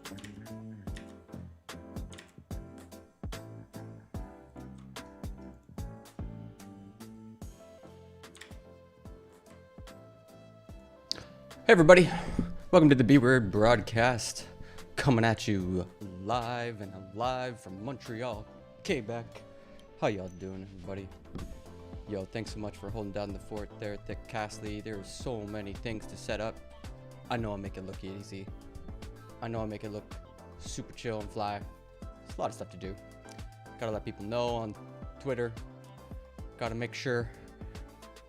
Hey everybody, welcome to the B Word broadcast, coming at you live and alive from Montreal, Quebec. How y'all doing, everybody? Yo, thanks so much for holding down the fort there, Thick Castley. There's so many things to set up. I know I make it look easy. I know I make it look super chill and fly. There's a lot of stuff to do. Gotta let people know on Twitter. Gotta make sure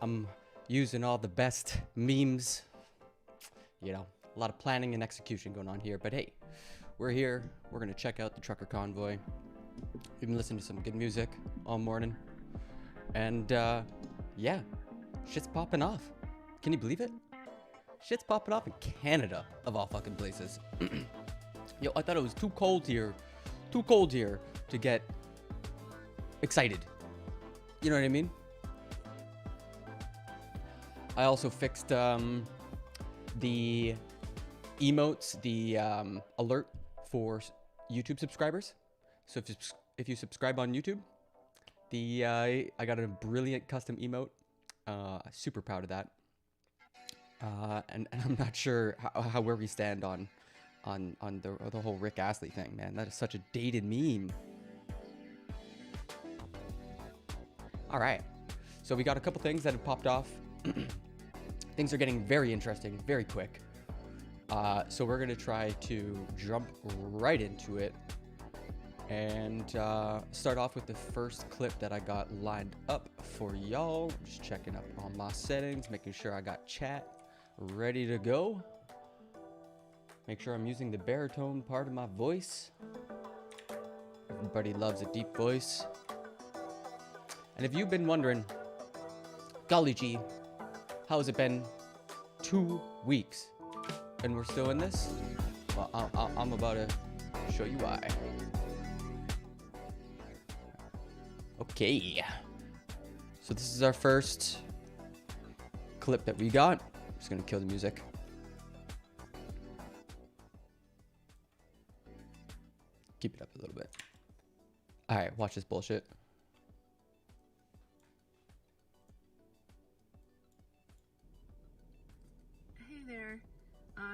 I'm using all the best memes. You know, a lot of planning and execution going on here, but hey, we're here. We're gonna check out the trucker convoy. We've been listening to some good music all morning, and yeah, shit's popping off. Can you believe it? Shit's popping off in Canada, of all fucking places. Yo, I thought it was too cold here to get excited. You know what I mean? I also fixed the emotes, the alert for YouTube subscribers. So if you subscribe on YouTube, I got a brilliant custom emote. Super proud of that. And I'm not sure how where we stand on the whole Rick Astley thing, man. That is such a dated meme. All right, so we got a couple things that have popped off. Things are getting very interesting, very quick. So we're gonna try to jump right into it and start off with the first clip that I got lined up for y'all. Just checking up on my settings, making sure I got chat ready to go. Make sure I'm using the baritone part of my voice. Everybody loves a deep voice. And if you've been wondering, golly gee, how has it been 2 weeks and we're still in this? Well, I'm about to show you why. Okay. So this is our first clip that we got. I'm just gonna kill the music. Keep it up a little bit. All right, watch this bullshit.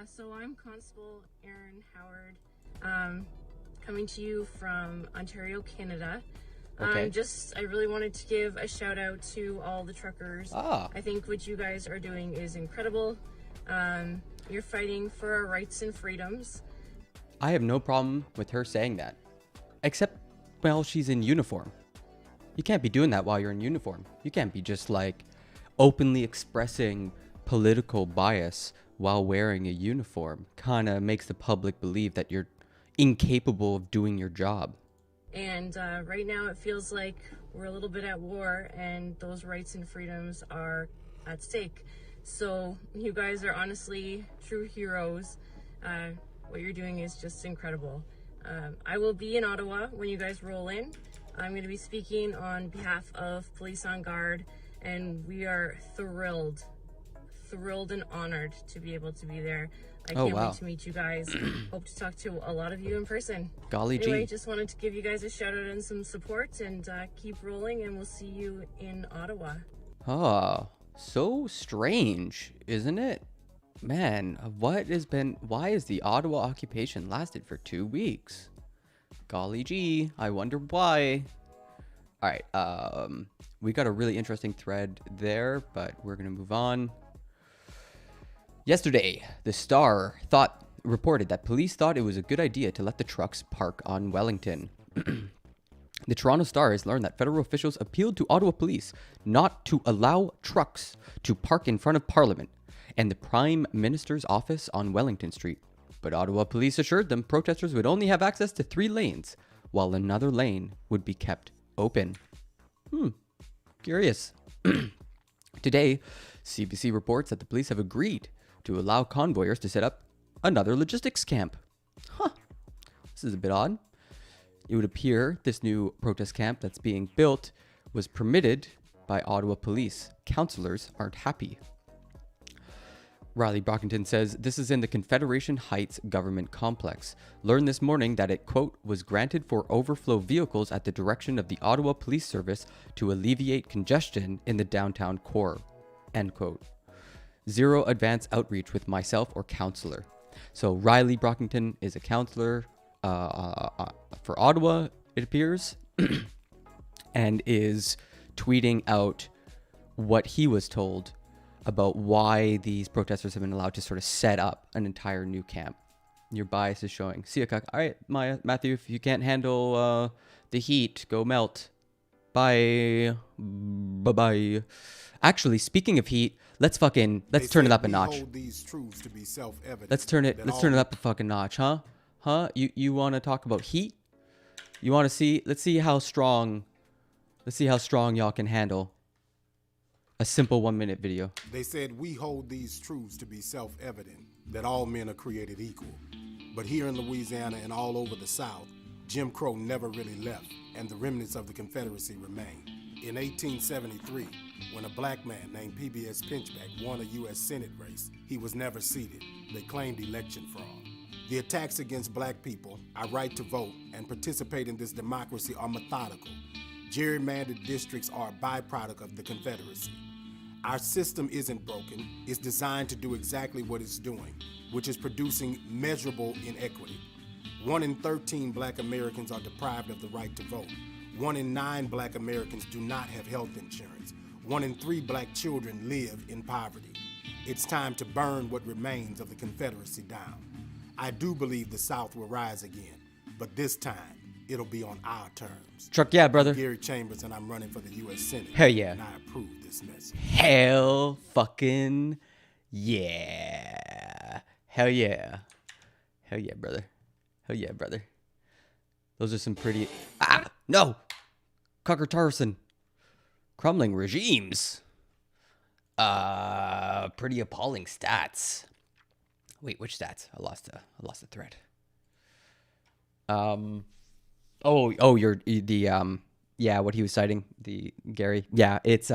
So I'm Constable Erin Howard, coming to you from Ontario, Canada. Okay. I really wanted to give a shout out to all the truckers. I think what you guys are doing is incredible. You're fighting for our rights and freedoms. I have no problem with her saying that, except, well, she's in uniform. You can't be doing that while you're in uniform. You can't be just like openly expressing political bias while wearing a uniform. Kind of makes the public believe that you're incapable of doing your job. And right now it feels like we're a little bit at war and those rights and freedoms are at stake. So you guys are honestly true heroes. What you're doing is just incredible. I will be in Ottawa when you guys roll in. I'm going to be speaking on behalf of Police on Guard, and we are thrilled and honored to be able to be there. I can't wait to meet you guys. Hope to talk to a lot of you in person. Golly gee. Anyway, just wanted to give you guys a shout out and some support, and keep rolling, and we'll see you in Ottawa. Oh, so strange, isn't it? Man, why has the Ottawa occupation lasted for 2 weeks? Golly gee, I wonder why. All right, we got a really interesting thread there, but we're gonna move on. Yesterday, the Star reported that police thought it was a good idea to let the trucks park on Wellington. The Toronto Star has learned that federal officials appealed to Ottawa police not to allow trucks to park in front of Parliament and the Prime Minister's office on Wellington Street. But Ottawa police assured them protesters would only have access to 3 lanes, while another lane would be kept open. Curious. Today, CBC reports that the police have agreed to allow convoyers to set up another logistics camp. This is a bit odd. It would appear this new protest camp that's being built was permitted by Ottawa police. Councillors aren't happy. Riley Brockington says, this is in the Confederation Heights government complex. Learned this morning that it, quote, was granted for overflow vehicles at the direction of the Ottawa Police Service to alleviate congestion in the downtown core, end quote. Zero advance outreach with myself or counselor. So Riley Brockington is a counselor for Ottawa, it appears, and is tweeting out what he was told about why these protesters have been allowed to sort of set up an entire new camp. Your bias is showing. See ya, Cuck. All right, Matthew, if you can't handle the heat, go melt. Bye. Bye-bye. Actually, speaking of heat, let's turn it up a notch. Let's turn it up a fucking notch, huh? Huh? You want to talk about heat? You want to see? Let's see how strong y'all can handle a simple 1-minute video. They said we hold these truths to be self-evident, that all men are created equal. But here in Louisiana and all over the South, Jim Crow never really left, and the remnants of the Confederacy remain. In 1873, when a black man named PBS Pinchback won a U.S. Senate race, he was never seated. They claimed election fraud. The attacks against black people, our right to vote, and participate in this democracy are methodical. Gerrymandered districts are a byproduct of the Confederacy. Our system isn't broken. It's designed to do exactly what it's doing, which is producing measurable inequity. 1 in 13 black Americans are deprived of the right to vote. 1 in 9 black Americans do not have health insurance. 1 in 3 black children live in poverty. It's time to burn what remains of the Confederacy down. I do believe the South will rise again, but this time, it'll be on our terms. Truck, yeah, brother. I'm Gary Chambers, and I'm running for the U.S. Senate. Hell yeah. And I approve this message. Hell fucking yeah. Hell yeah. Hell yeah, brother. Hell yeah, brother. Those are some pretty... Ah! No! Cocker Tarson. Crumbling regimes. Pretty appalling stats. Wait, which stats? I lost the thread. You're the yeah, what he was citing, the Gary. Yeah, it's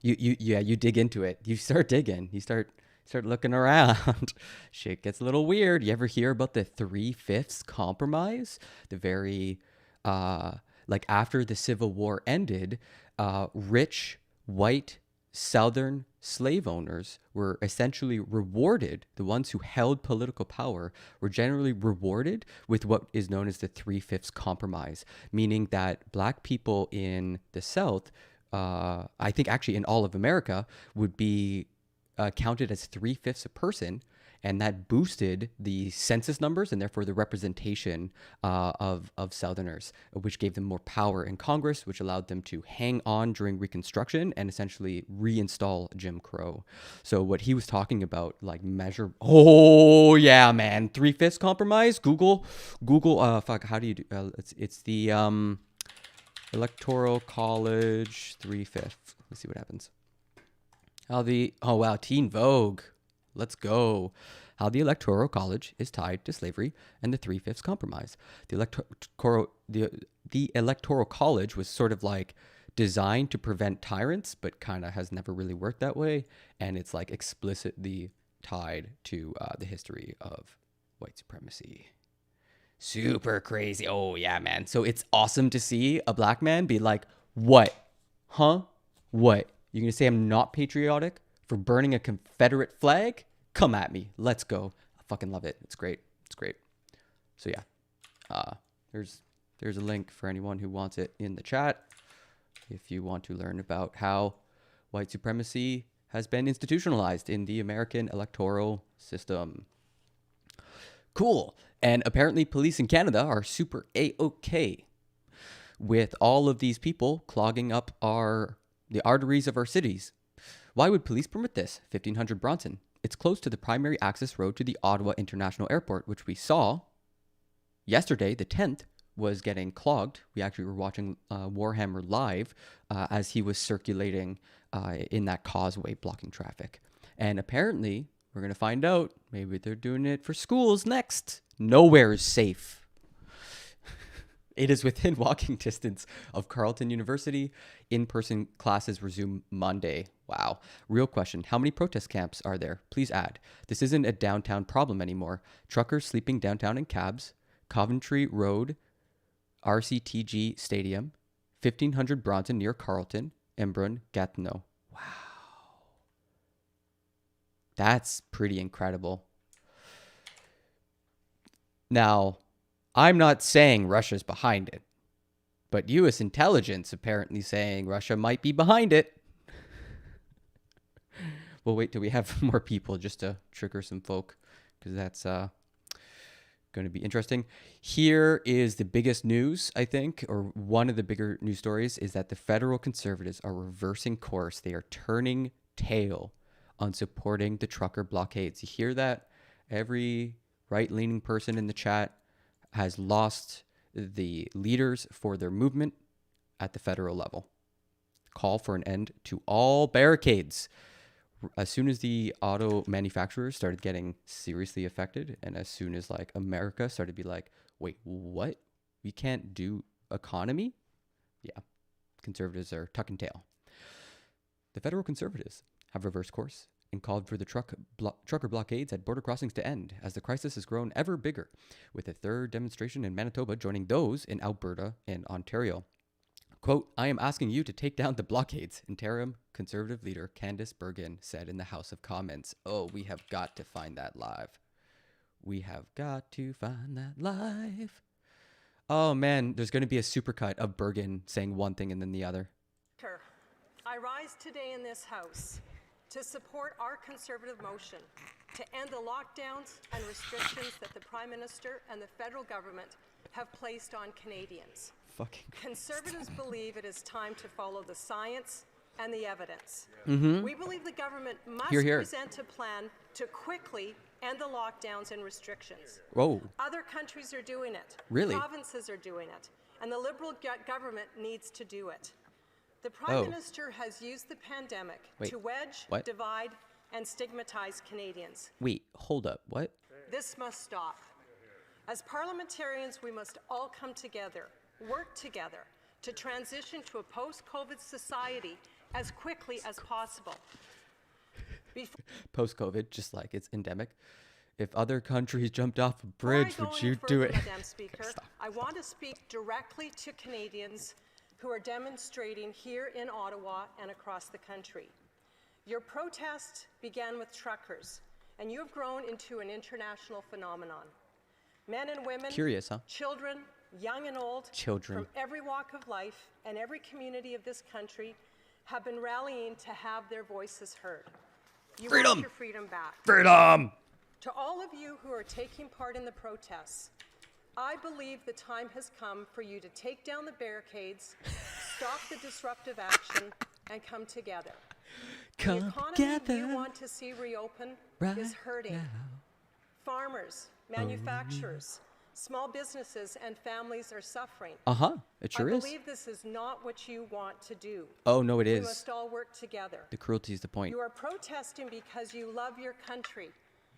you dig into it. You start digging. You start looking around. Shit gets a little weird. You ever hear about the 3/5 compromise? The very like after the Civil War ended, rich white Southern slave owners were essentially rewarded. The ones who held political power were generally rewarded with what is known as the 3/5 compromise, meaning that black people in the South, I think actually in all of America, would be counted as 3/5 a person, and that boosted the census numbers and therefore the representation of Southerners, which gave them more power in Congress, which allowed them to hang on during Reconstruction and essentially reinstall Jim Crow. So what he was talking about, like measure, oh yeah, man, 3/5 compromise. Google, how do you do? It's the Electoral College 3/5. Let's see what happens. Oh wow, Teen Vogue. Let's go. How the Electoral College is tied to slavery and the 3/5 compromise. The Electoral College was sort of like designed to prevent tyrants, but kind of has never really worked that way. And it's like explicitly tied to the history of white supremacy. Super crazy. Oh yeah, man. So it's awesome to see a black man be like, what? Huh? What? You're going to say I'm not patriotic for burning a Confederate flag? Come at me. Let's go. I fucking love it. It's great. It's great. So yeah, there's a link for anyone who wants it in the chat. If you want to learn about how white supremacy has been institutionalized in the American electoral system. Cool. And apparently police in Canada are super A-OK with all of these people clogging up the arteries of our cities. Why would police permit this? 1500 Bronson. It's close to the primary access road to the Ottawa International Airport, which we saw yesterday, the 10th, was getting clogged. We actually were watching Warhammer live as he was circulating in that causeway blocking traffic. And apparently, we're going to find out, maybe they're doing it for schools next. Nowhere is safe. It is within walking distance of Carleton University. In-person classes resume Monday. Wow. Real question. How many protest camps are there? Please add. This isn't a downtown problem anymore. Truckers sleeping downtown in cabs. Coventry Road, RCTG Stadium, 1500 Bronson near Carleton, Embrun, Gatineau. Wow. That's pretty incredible. Now, I'm not saying Russia's behind it, but U.S. intelligence apparently saying Russia might be behind it. We'll wait till we have more people just to trigger some folk, because that's going to be interesting. Here is the biggest news, I think, or one of the bigger news stories, is that the federal conservatives are reversing course. They are turning tail on supporting the trucker blockades. You hear that? Every right-leaning person in the chat has lost the leaders for their movement at the federal level. Call for an end to all barricades. As soon as the auto manufacturers started getting seriously affected, and as soon as like America started to be like, wait, what? We can't do economy? Yeah, conservatives are tucking tail. The federal conservatives have reversed course and called for the trucker blockades at border crossings to end as the crisis has grown ever bigger, with a third demonstration in Manitoba joining those in Alberta and Ontario. Quote, I am asking you to take down the blockades, interim Conservative leader Candice Bergen said in the House of Commons. Oh, we have got to find that live. We have got to find that live. Oh, man, there's going to be a supercut of Bergen saying one thing and then the other. I rise today in this House to support our Conservative motion to end the lockdowns and restrictions that the Prime Minister and the federal government have placed on Canadians. Conservatives believe it is time to follow the science and the evidence. We believe the government must present a plan to quickly end the lockdowns and restrictions. Whoa. Other countries are doing it. Really? Provinces are doing it. And the Liberal government needs to do it. The Prime Minister has used the pandemic to wedge, divide, and stigmatize Canadians. Wait, hold up. What? This must stop. As parliamentarians, we must all come together, work together to transition to a post-COVID society as quickly as possible. Post-COVID, just like it's endemic. If other countries jumped off a bridge, would you do it? Madam Speaker, I want to speak directly to Canadians who are demonstrating here in Ottawa and across the country. Your protest began with truckers, and you have grown into an international phenomenon. Men and women, children, young and old, from every walk of life and every community of this country have been rallying to have their voices heard. You want your freedom back. Freedom! To all of you who are taking part in the protests, I believe the time has come for you to take down the barricades, stop the disruptive action, and come together. The economy you want to see reopen is hurting. Farmers, manufacturers, small businesses, and families are suffering. It sure is. I believe this is not what you want to do. Oh, no, it is. We must all work together. The cruelty is the point. You are protesting because you love your country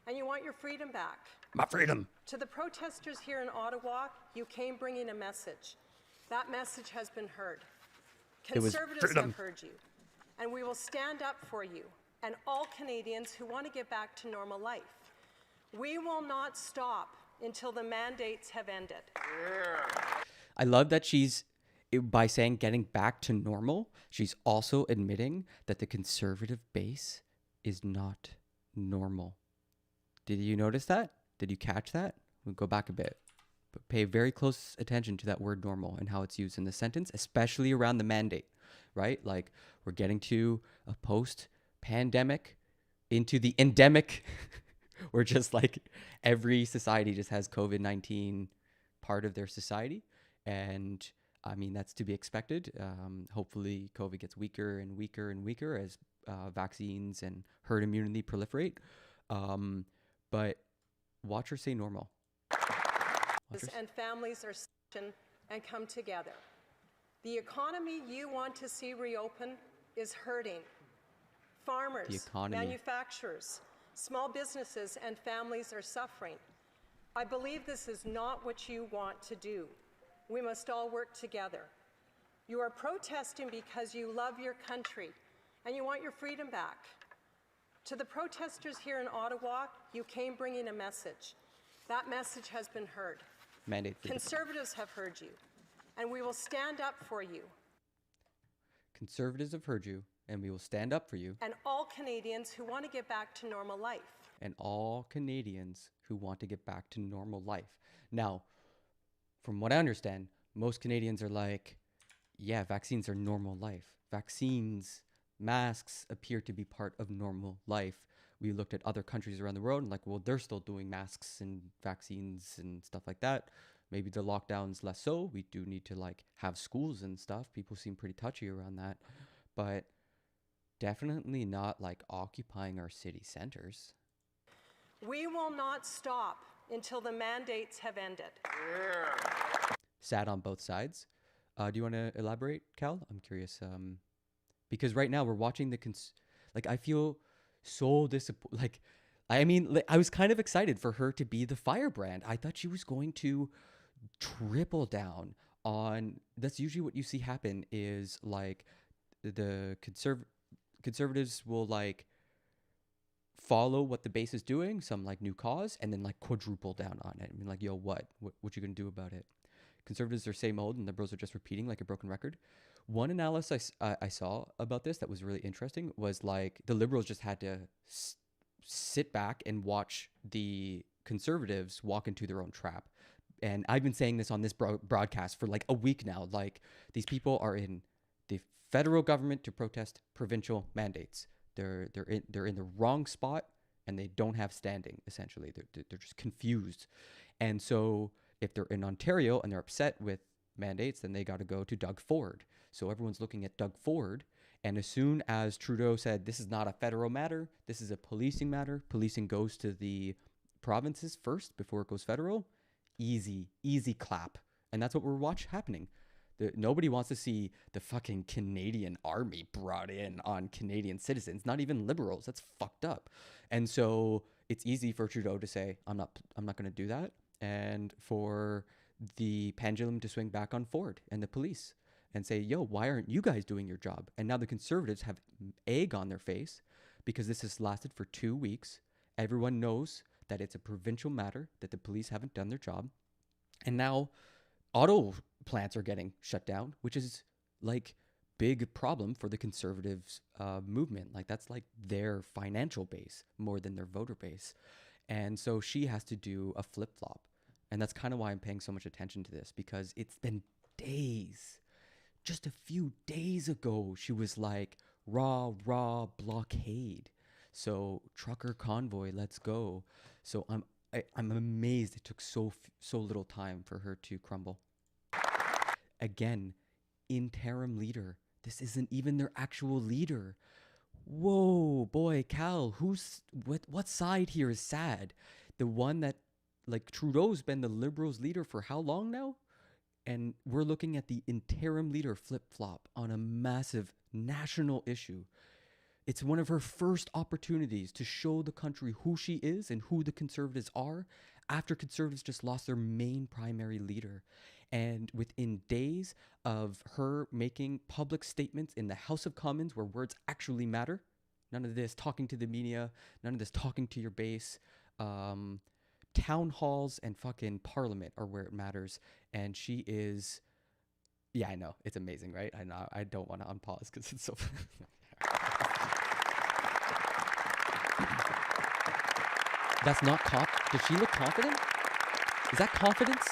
and you want your freedom back. My freedom. To the protesters here in Ottawa, you came bringing a message. That message has been heard. Conservatives have heard you, and we will stand up for you and all Canadians who want to get back to normal life. We will not stop until the mandates have ended. I love that by saying getting back to normal, she's also admitting that the conservative base is not normal. Did you notice that? Did you catch that? We'll go back a bit. But pay very close attention to that word normal and how it's used in the sentence, especially around the mandate, right? Like, we're getting to a post-pandemic into the endemic where just like every society just has COVID-19 part of their society. And I mean, that's to be expected. Hopefully COVID gets weaker and weaker and weaker as vaccines and herd immunity proliferate. But watch her say normal. And families are and come together. The economy you want to see reopen is hurting. Farmers, manufacturers, small businesses, and families are suffering. I believe this is not what you want to do. we must all work together. You are protesting because you love your country and you want your freedom back. To the protesters here in Ottawa, you came bringing a message. That message has been heard. Mandate freedom. Conservatives have heard you, and we will stand up for you. Conservatives have heard you, and we will stand up for you. And all Canadians who want to get back to normal life. And all Canadians who want to get back to normal life. Now, from what I understand, most Canadians are like, yeah, vaccines are normal life. Vaccines, masks appear to be part of normal life. We looked at other countries around the world and like, well, they're still doing masks and vaccines and stuff like that. Maybe the lockdown's less so. We do need to like have schools and stuff. People seem pretty touchy around that. But definitely not like occupying our city centers. We will not stop until the mandates have ended. Sad on both sides. Do you want to elaborate, Cal? I'm curious. Because right now we're watching like I feel so disappointed. Like, I mean, I was kind of excited for her to be the firebrand. I thought she was going to triple down on. That's usually what you see happen. Is like the conservatives will like follow what the base is doing, some like new cause, and then like quadruple down on it. I mean, like, yo, what you gonna do about it? Conservatives are same old and liberals are just repeating like a broken record. One analysis I saw about this that was really interesting was like the liberals just had to sit back and watch the conservatives walk into their own trap. And I've been saying this on this broadcast for like a week now. Like, these people are in the federal government to protest provincial mandates. They're in the wrong spot and they don't have standing. Essentially, they're just confused. And so if they're in Ontario and they're upset with mandates, then they got to go to Doug Ford. So everyone's looking at Doug Ford. And as soon as Trudeau said, this is not a federal matter, this is a policing matter, policing goes to the provinces first before it goes federal, easy clap. And that's what we're happening. Nobody wants to see the fucking Canadian army brought in on Canadian citizens, not even liberals. That's fucked up. And so it's easy for Trudeau to say, I'm not going to do that. And for the pendulum to swing back on Ford and the police and say, yo, why aren't you guys doing your job? And now the conservatives have egg on their face because this has lasted for 2 weeks. Everyone knows that it's a provincial matter, that the police haven't done their job. And now auto plants are getting shut down, which is like big problem for the conservatives movement. Like, that's like their financial base more than their voter base. And so she has to do a flip-flop. And that's kind of why I'm paying so much attention to this, because it's been days. Just a few days ago, she was like, raw blockade. So trucker convoy, let's go. So I'm amazed it took so little time for her to crumble. Again, interim leader. This isn't even their actual leader. Whoa, boy, Cal, what side here is sad? The one that, like, Trudeau's been the Liberals' leader for how long now? And we're looking at the interim leader flip-flop on a massive national issue. It's one of her first opportunities to show the country who she is and who the Conservatives are after Conservatives just lost their main primary leader. And within days of her making public statements in the House of Commons where words actually matter, none of this talking to the media, none of this talking to your base, town halls and fucking parliament are where it matters. And she is, yeah, I know, it's amazing, right? I know, I don't want to unpause because it's so That's not does she look confident? Is that confidence?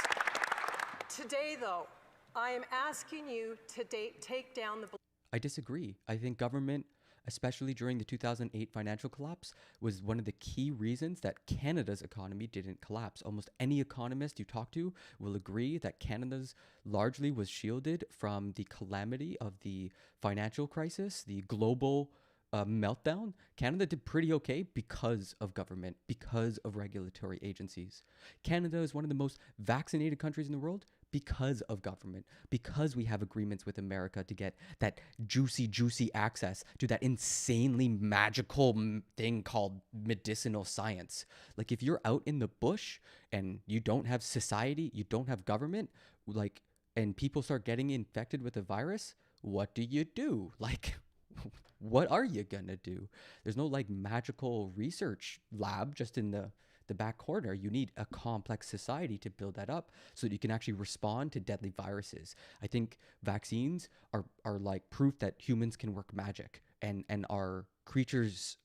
Today, though, I am asking you to take down the... I disagree. I think government, especially during the 2008 financial collapse, was one of the key reasons that Canada's economy didn't collapse. Almost any economist you talk to will agree that Canada's largely was shielded from the calamity of the financial crisis, the global meltdown. Canada did pretty okay because of government, because of regulatory agencies. Canada is one of the most vaccinated countries in the world because of government, because we have agreements with America to get that juicy access to that insanely magical thing called medicinal science. Like, if you're out in the bush and you don't have society, you don't have government, like, and people start getting infected with the virus, what do you do? Like, what are you gonna do? There's no like magical research lab just in the back corner. You need a complex society to build that up so that you can actually respond to deadly viruses. I think vaccines are like proof that humans can work magic and are creatures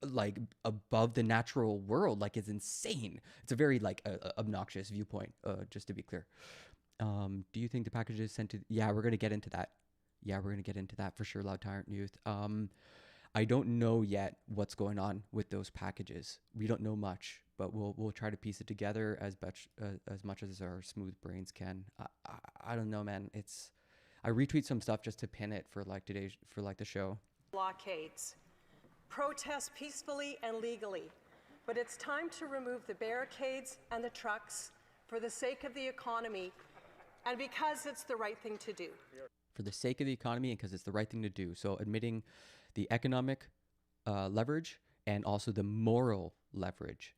like above the natural world. Like, it's insane. It's a very like obnoxious viewpoint, just to be clear. Do you think the package is sent to? Yeah, we're gonna get into that. Yeah, we're gonna get into that for sure, Loud Tyrant Youth. I don't know yet what's going on with those packages. We don't know much, but we'll try to piece it together as much as our smooth brains can. I don't know, man. I retweet some stuff just to pin it for like today, for like the show. Blockades. Protest peacefully and legally. But it's time to remove the barricades and the trucks for the sake of the economy and because it's the right thing to do. For the sake of the economy and because it's the right thing to do. So admitting the economic leverage and also the moral leverage.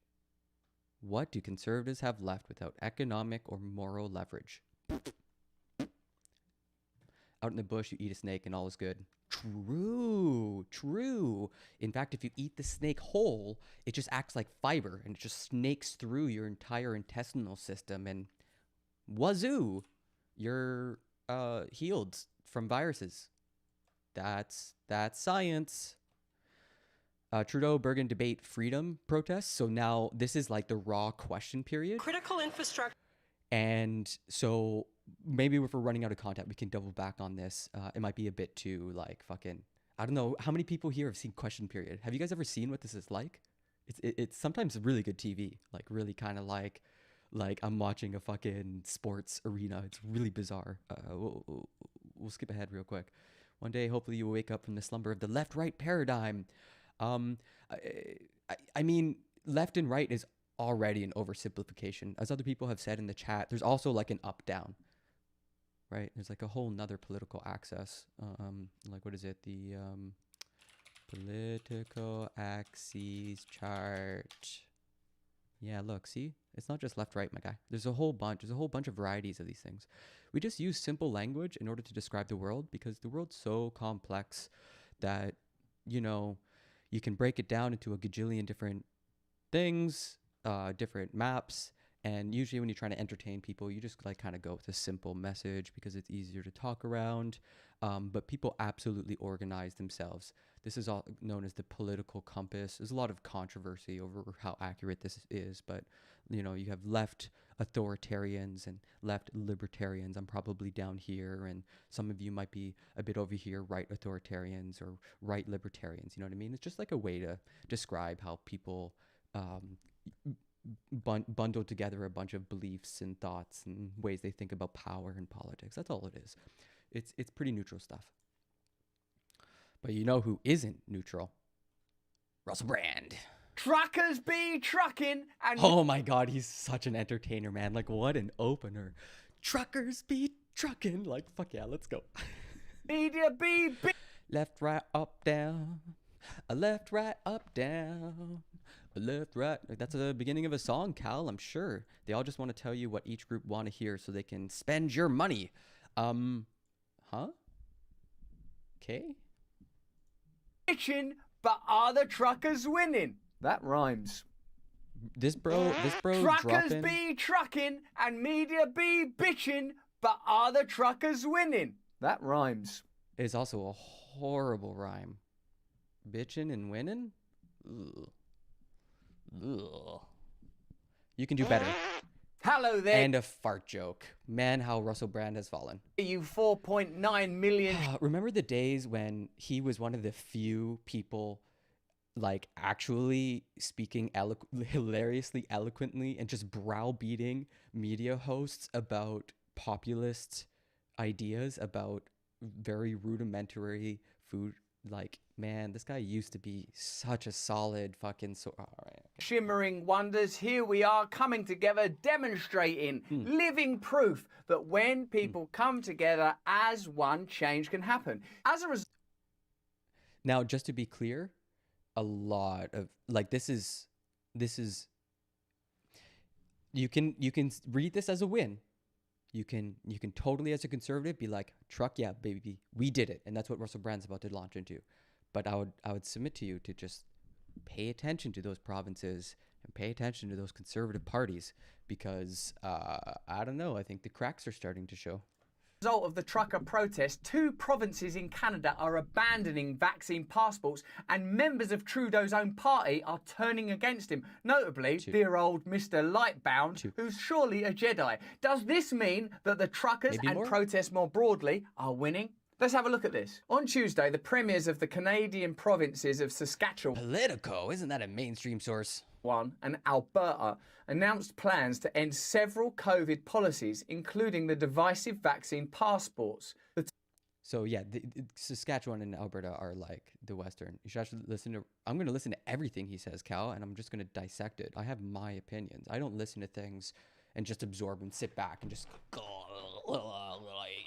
What do conservatives have left without economic or moral leverage? Out in the bush, you eat a snake and all is good. True, true. In fact, if you eat the snake whole, it just acts like fiber and it just snakes through your entire intestinal system, and wazoo, you're healed from viruses. That's science. Trudeau Bergen debate freedom protests. So now this is like the raw question period. Critical infrastructure. And so maybe if we're running out of content, we can double back on this. It might be a bit too like fucking, I don't know. How many people here have seen question period? Have you guys ever seen what this is like? It's sometimes really good TV, like really kind of like I'm watching a fucking sports arena. It's really bizarre. We'll skip ahead real quick. One day, hopefully you will wake up from the slumber of the left-right paradigm. I mean, left and right is already an oversimplification. As other people have said in the chat, there's also like an up-down, right? There's like a whole nother political axis. Like, what is it? The political axes chart. Yeah, look, see? It's not just left, right, my guy. There's a whole bunch of varieties of these things. We just use simple language in order to describe the world because the world's so complex that, you know, you can break it down into a gajillion different things, different maps. And usually when you're trying to entertain people, you just like kind of go with a simple message because it's easier to talk around. But people absolutely organize themselves. This is all known as the political compass. There's a lot of controversy over how accurate this is, but you know, you have left authoritarians and left libertarians. I'm probably down here, and some of you might be a bit over here, right authoritarians or right libertarians. You know what I mean? It's just like a way to describe how people bundle together a bunch of beliefs and thoughts and ways they think about power and politics. That's all it is. It's pretty neutral stuff. But you know who isn't neutral? Russell Brand. Truckers be trucking and... Oh my God, he's such an entertainer, man. Like, what an opener. Truckers be trucking. Like, fuck yeah, let's go. Media be... Left, right, up, down. A left, right, up, down. A left, right. That's the beginning of a song, Cal, I'm sure. They all just want to tell you what each group want to hear so they can spend your money. Huh? Okay. But are the truckers winning? That rhymes. This bro Truckers dropping. be trucking and media be bitching, but are the truckers winning? That rhymes. Is also a horrible rhyme. Bitching and winning? Ugh. Ugh. You can do better. Hello there. And a fart joke. Man, how Russell Brand has fallen. You 4.9 million. Remember the days when he was one of the few people like actually speaking hilariously eloquently and just browbeating media hosts about populist ideas about very rudimentary food? Like, man, this guy used to be such a solid fucking... all right. Okay. Shimmering wonders, here we are coming together, demonstrating living proof that when people come together as one, change can happen. As a result... Now, just to be clear, a lot of... Like, this is... You can read this as a win. You can totally, as a conservative, be like, truck, yeah, baby, we did it, and that's what Russell Brand's about to launch into. But I would submit to you to just pay attention to those provinces and pay attention to those conservative parties, because I don't know, I think the cracks are starting to show. Result of the trucker protest, 2 provinces in Canada are abandoning vaccine passports, and members of Trudeau's own party are turning against him. Notably, dear old Mr. Lightbound, who's surely a Jedi. Does this mean that the truckers and protests more broadly are winning? Let's have a look at this. On Tuesday, the premiers of the Canadian provinces of Saskatchewan, Politico, isn't that a mainstream source? and Alberta announced plans to end several COVID policies, including the divisive vaccine passports. So yeah, Saskatchewan and Alberta are like the Western. You should actually listen to. I'm going to listen to everything he says, Cal, and I'm just going to dissect it. I have my opinions. I don't listen to things and just absorb and sit back and just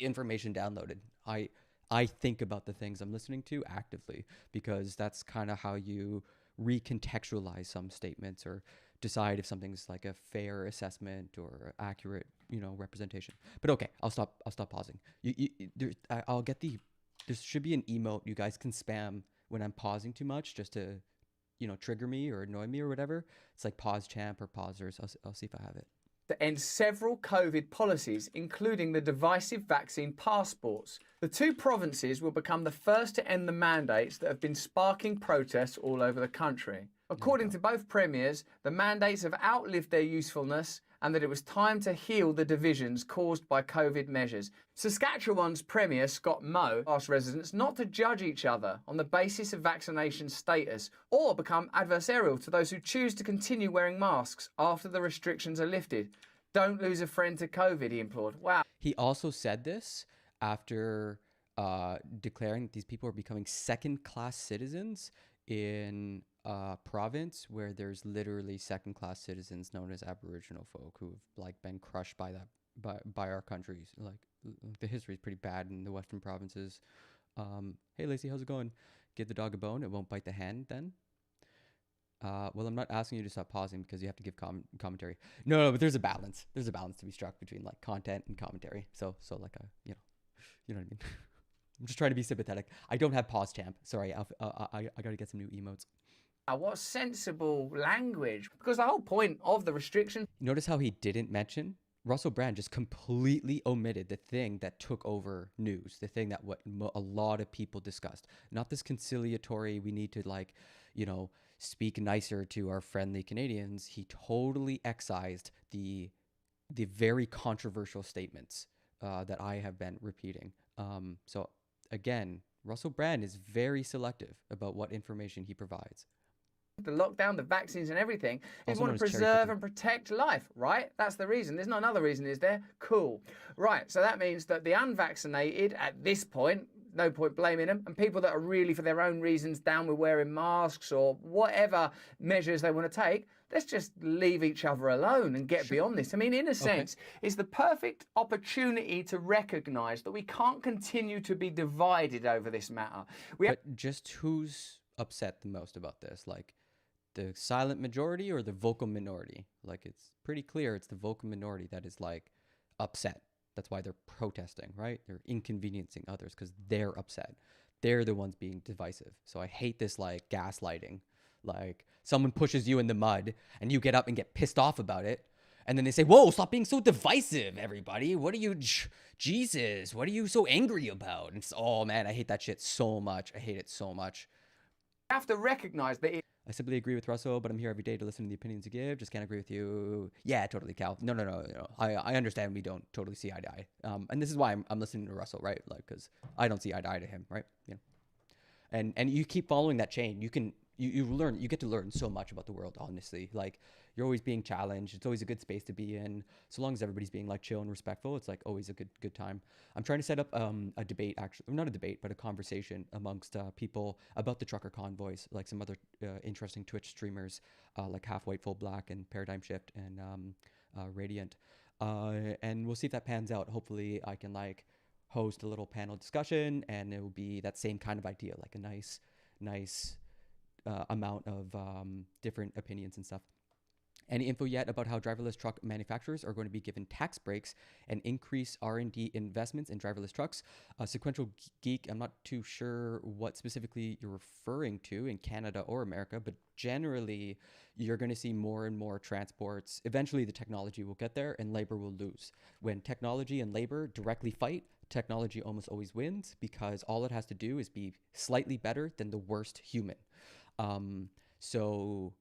information downloaded. I think about the things I'm listening to actively, because that's kind of how you recontextualize some statements or decide if something's like a fair assessment or accurate, representation. But okay, I'll stop pausing. I'll get there should be an emote you guys can spam when I'm pausing too much, just to, trigger me or annoy me or whatever. It's like pause champ or pausers. I'll see if I have it. To end several COVID policies, including the divisive vaccine passports. The 2 provinces will become the first to end the mandates that have been sparking protests all over the country. According to both premiers, the mandates have outlived their usefulness and that it was time to heal the divisions caused by COVID measures. Saskatchewan's Premier, Scott Moe, asked residents not to judge each other on the basis of vaccination status or become adversarial to those who choose to continue wearing masks after the restrictions are lifted. Don't lose a friend to COVID, he implored. Wow. He also said this after declaring that these people are becoming second-class citizens in a province where there's literally second-class citizens known as Aboriginal folk who've like been crushed by our countries. Like the history is pretty bad in the Western provinces. Hey Lacey, how's it going? Give the dog a bone, it won't bite the hand then. Well, I'm not asking you to stop pausing because you have to give commentary. No, but there's a balance. There's a balance to be struck between like content and commentary. So like you know what I mean. I'm just trying to be sympathetic. I don't have pause champ. Sorry, I gotta get some new emotes. What sensible language? Because the whole point of the restriction. Notice how he didn't mention Russell Brand, just completely omitted the thing that took over news, the thing that a lot of people discussed. Not this conciliatory, we need to speak nicer to our friendly Canadians. He totally excised the very controversial statements that I have been repeating. So again, Russell Brand is very selective about what information he provides. The lockdown, the vaccines and everything, is want to preserve and protect life, right? That's the reason. There's not another reason, is there? Cool. Right, so that means that the unvaccinated at this point, no point blaming them, and people that are really for their own reasons down with wearing masks or whatever measures they want to take, let's just leave each other alone and get beyond this. I mean, in a sense, it's the perfect opportunity to recognise that we can't continue to be divided over this matter. But just who's upset the most about this? Like, the silent majority or the vocal minority? Like, it's pretty clear it's the vocal minority that is like upset. That's why they're protesting, right? They're inconveniencing others because they're upset. They're the ones being divisive. So I hate this like gaslighting. Like someone pushes you in the mud and you get up and get pissed off about it. And then they say, whoa, stop being so divisive, everybody. What are you, Jesus, what are you so angry about? And it's, oh man, I hate that shit so much. I hate it so much. You have to recognize that I simply agree with Russell, but I'm here every day to listen to the opinions you give. Just can't agree with you. Yeah, totally, Cal. No. I understand we don't totally see eye to eye. And this is why I'm listening to Russell, right? Like, because I don't see eye to eye to him, right? And you keep following that chain. You get to learn so much about the world, honestly. Like, you're always being challenged. It's always a good space to be in. So long as everybody's being like chill and respectful, it's like always a good time. I'm trying to set up a debate, actually, not a debate, but a conversation amongst people about the trucker convoys, like some other interesting Twitch streamers, like Half White Full Black and Paradigm Shift and Radiant. And we'll see if that pans out. Hopefully I can like host a little panel discussion, and it will be that same kind of idea, like a nice amount of different opinions and stuff. Any info yet about how driverless truck manufacturers are going to be given tax breaks and increase R&D investments in driverless trucks? Sequential Geek, I'm not too sure what specifically you're referring to in Canada or America, but generally you're going to see more and more transports. Eventually the technology will get there and labor will lose. When technology and labor directly fight, technology almost always wins because all it has to do is be slightly better than the worst human. So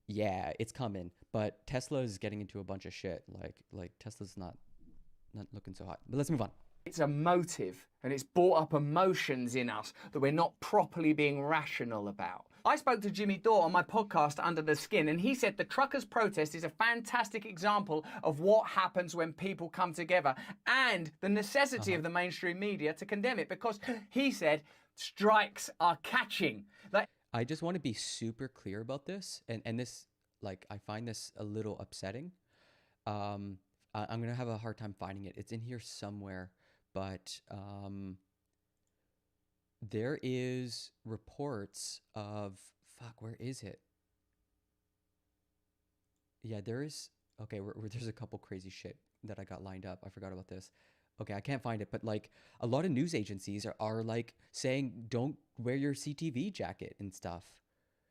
yeah, it's coming, but Tesla is getting into a bunch of shit. Like Tesla's not looking so hot, but let's move on. It's a motive, and it's brought up emotions in us that we're not properly being rational about. I spoke to Jimmy Dore on my podcast Under the Skin, and he said the truckers' protest is a fantastic example of what happens when people come together and the necessity of the mainstream media to condemn it, because he said strikes are catching. Like, I just want to be super clear about this, and this, like, I find this a little upsetting. I'm gonna have a hard time finding it. It's in here somewhere, but there is reports of where is it? Yeah, there is. Okay, there's a couple crazy shit that I got lined up. I forgot about this. Okay, I can't find it, but like a lot of news agencies are like saying don't wear your CTV jacket and stuff.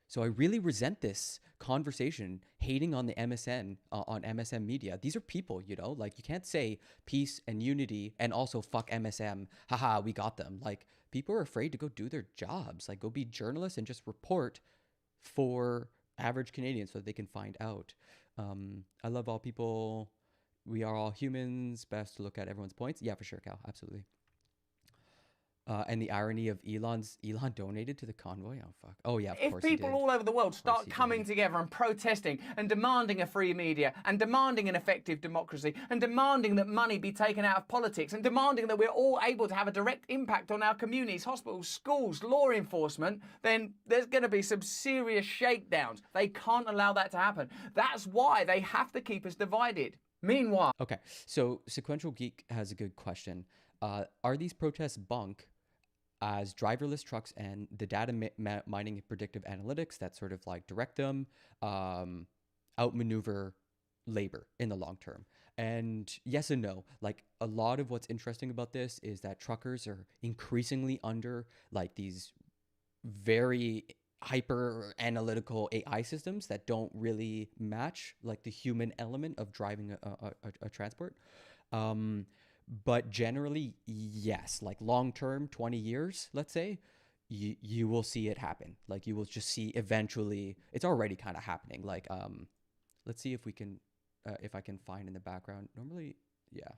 So I really resent this conversation hating on the MSN, on MSM media. These are people, you know, like you can't say peace and unity and also fuck MSM. Haha, we got them. Like people are afraid to go do their jobs, like go be journalists and just report for average Canadians so that they can find out. I love all people. We are all humans. Best to look at everyone's points. Yeah, for sure, Cal. Absolutely. And the irony of Elon donated to the convoy. Oh, fuck. Oh, yeah, of course if he people did. all over the world start coming together and protesting and demanding a free media and demanding an effective democracy and demanding that money be taken out of politics and demanding that we're all able to have a direct impact on our communities, hospitals, schools, law enforcement, then there's going to be some serious shakedowns. They can't allow that to happen. That's why they have to keep us divided. Meanwhile... Okay, so Sequential Geek has a good question. Are these protests bunk as driverless trucks and the data mining and predictive analytics that sort of like direct them outmaneuver labor in the long term? And yes and no. Like a lot of what's interesting about this is that truckers are increasingly under like these very hyper analytical AI systems that don't really match like the human element of driving a transport. But generally, yes, like long term, 20 years, let's say, you will see it happen. Like you will just see eventually, it's already kind of happening. Like, let's see if we can, if I can find in the background. Normally, yeah,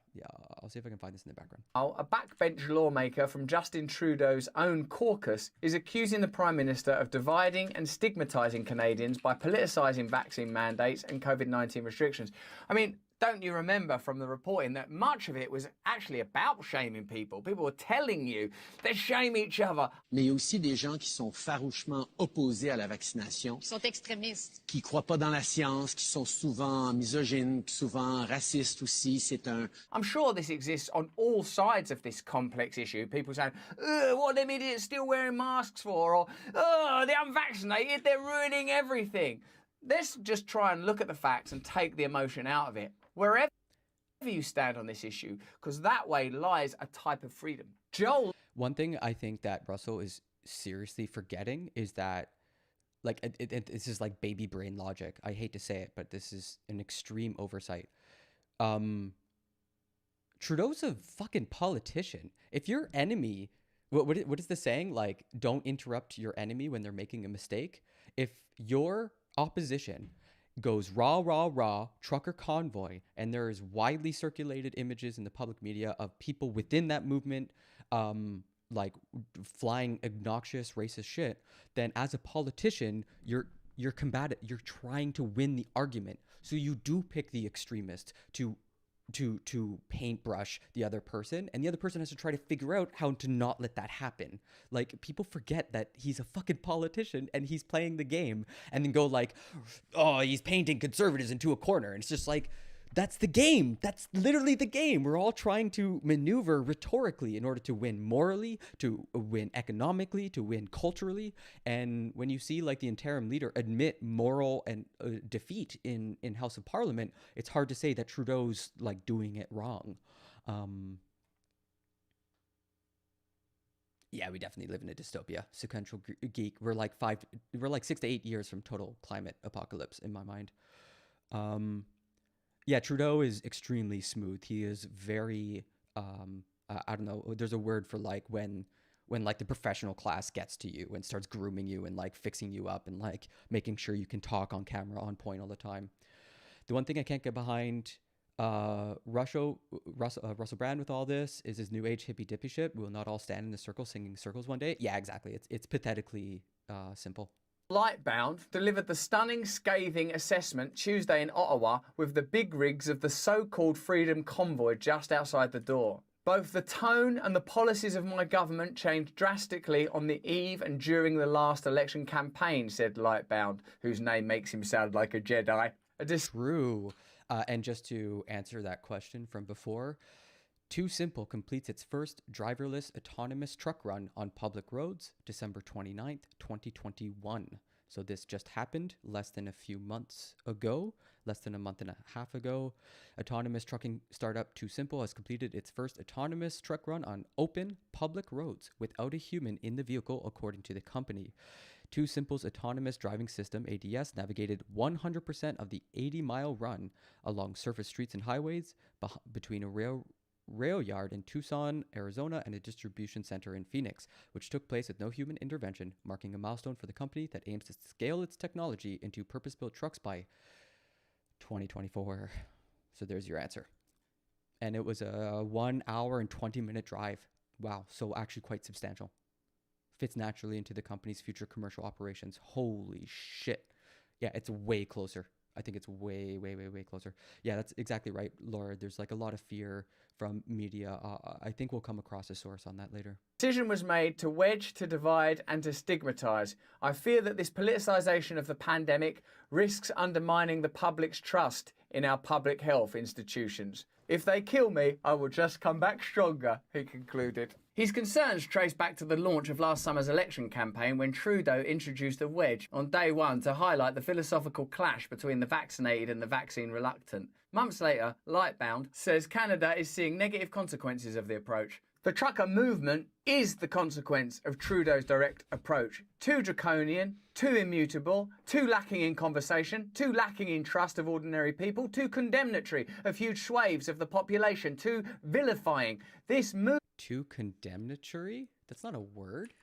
I'll see if I can find this in the background. A backbench lawmaker from Justin Trudeau's own caucus is accusing the Prime Minister of dividing and stigmatising Canadians by politicising vaccine mandates and COVID-19 restrictions. I mean, don't you remember from the reporting that much of it was actually about shaming people? People were telling you they shame each other. Mais il y a aussi des gens qui sont farouchement opposés à la vaccination. Qui sont extrémistes. Qui croient pas dans la science, qui sont souvent misogynes, souvent racistes aussi. I'm sure this exists on all sides of this complex issue. People saying, what are them idiots still wearing masks for? Or, the unvaccinated, they're ruining everything. Let's just try and look at the facts and take the emotion out of it. Wherever you stand on this issue, because that way lies a type of freedom. Joel. One thing I think that Russell is seriously forgetting is that, like, it's just like baby brain logic. I hate to say it, but this is an extreme oversight. Trudeau's a fucking politician. If your enemy, what is the saying? Like, don't interrupt your enemy when they're making a mistake. If your opposition goes rah, trucker convoy, and there's widely circulated images in the public media of people within that movement like flying obnoxious racist shit, then as a politician, you're combative, you're trying to win the argument. So you do pick the extremist to paintbrush the other person, and the other person has to try to figure out how to not let that happen. Like, people forget that he's a fucking politician and he's playing the game, and then go like, oh, he's painting conservatives into a corner. And it's just like, That's the game. That's literally the game. We're all trying to maneuver rhetorically in order to win morally, to win economically, to win culturally. And when you see like the interim leader admit moral and defeat in House of Parliament, it's hard to say that Trudeau's like doing it wrong. Yeah, we definitely live in a dystopia. Sequential geek. We're like 6 to 8 years from total climate apocalypse in my mind. Yeah, Trudeau is extremely smooth. He is very, I don't know, there's a word for like when like the professional class gets to you and starts grooming you and like fixing you up and like making sure you can talk on camera on point all the time. The one thing I can't get behind Russell Brand with all this is his new age hippie dippy shit. We will not all stand in a circle singing circles one day. Yeah, exactly. It's pathetically simple. Lightbound delivered the stunning, scathing assessment Tuesday in Ottawa with the big rigs of the so-called Freedom Convoy just outside the door. Both the tone and the policies of my government changed drastically on the eve and during the last election campaign, said Lightbound, whose name makes him sound like a Jedi. True. And just to answer that question from before, Too Simple completes its first driverless autonomous truck run on public roads December 29th, 2021. So this just happened less than a few months ago, less than a month and a half ago. Autonomous trucking startup Too Simple has completed its first autonomous truck run on open public roads without a human in the vehicle, according to the company. Too Simple's autonomous driving system, ADS, navigated 100% of the 80-mile run along surface streets and highways between a rail yard in Tucson, Arizona, and a distribution center in Phoenix, which took place with no human intervention, marking a milestone for the company that aims to scale its technology into purpose-built trucks by 2024. So there's your answer. And it was a 1 hour and 20-minute drive. Wow, so actually quite substantial. Fits naturally into the company's future commercial operations. Holy shit. Yeah, it's way closer. I think it's way, way, way, way closer. Yeah, that's exactly right, Laura. There's like a lot of fear from media. I think we'll come across a source on that later. Decision was made to wedge, to divide, and to stigmatise. I fear that this politicisation of the pandemic risks undermining the public's trust in our public health institutions. If they kill me, I will just come back stronger, he concluded. His concerns trace back to the launch of last summer's election campaign when Trudeau introduced a wedge on day one to highlight the philosophical clash between the vaccinated and the vaccine reluctant. Months later, Lightbound says Canada is seeing negative consequences of the approach. The trucker movement is the consequence of Trudeau's direct approach. Too draconian, too immutable, too lacking in conversation, too lacking in trust of ordinary people, too condemnatory of huge swathes of the population, too vilifying. This move... Too condemnatory? That's not a word.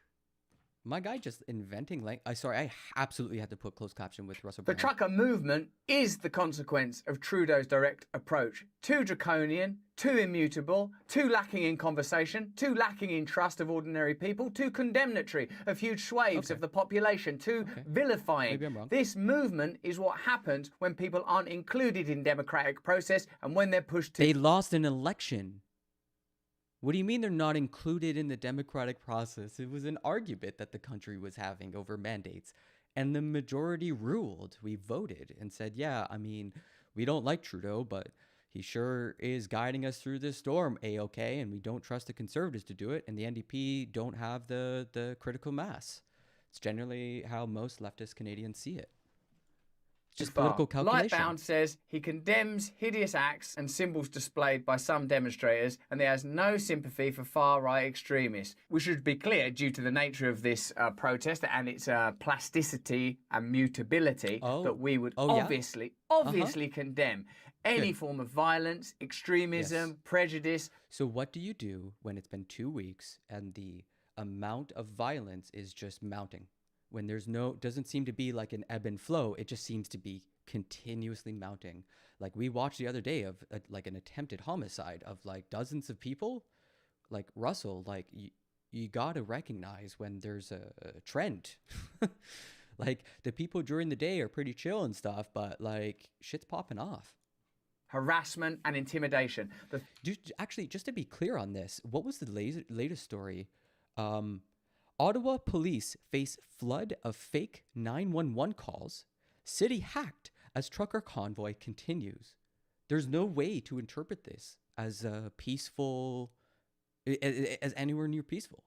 My guy just inventing I absolutely had to put closed caption with Russell Brand. The trucker movement is the consequence of Trudeau's direct approach. Too draconian, too immutable, too lacking in conversation, too lacking in trust of ordinary people, too condemnatory of huge swathes of the population, too vilifying. Maybe I'm wrong. This movement is what happens when people aren't included in democratic process and when they're pushed to... They lost an election. What do you mean they're not included in the democratic process? It was an argument that the country was having over mandates, and the majority ruled. We voted and said, yeah, I mean, we don't like Trudeau, but he sure is guiding us through this storm, A-OK, and we don't trust the Conservatives to do it, and the NDP don't have the critical mass. It's generally how most leftist Canadians see it. Just political calculation. Lightbound says he condemns hideous acts and symbols displayed by some demonstrators, and he has no sympathy for far-right extremists. We should be clear, due to the nature of this protest and its plasticity and mutability, that we would obviously condemn any form of violence, extremism, prejudice. So what do you do when it's been 2 weeks and the amount of violence is just mounting? When there's doesn't seem to be like an ebb and flow, it just seems to be continuously mounting. Like we watched the other day of like an attempted homicide of like dozens of people. Like Russell, like you got to recognize when there's a trend. Like the people during the day are pretty chill and stuff, but like shit's popping off. Harassment and intimidation. Actually, just to be clear on this, what was the latest story? Ottawa police face flood of fake 911 calls. City hacked as trucker convoy continues. There's no way to interpret this as a peaceful, as anywhere near peaceful.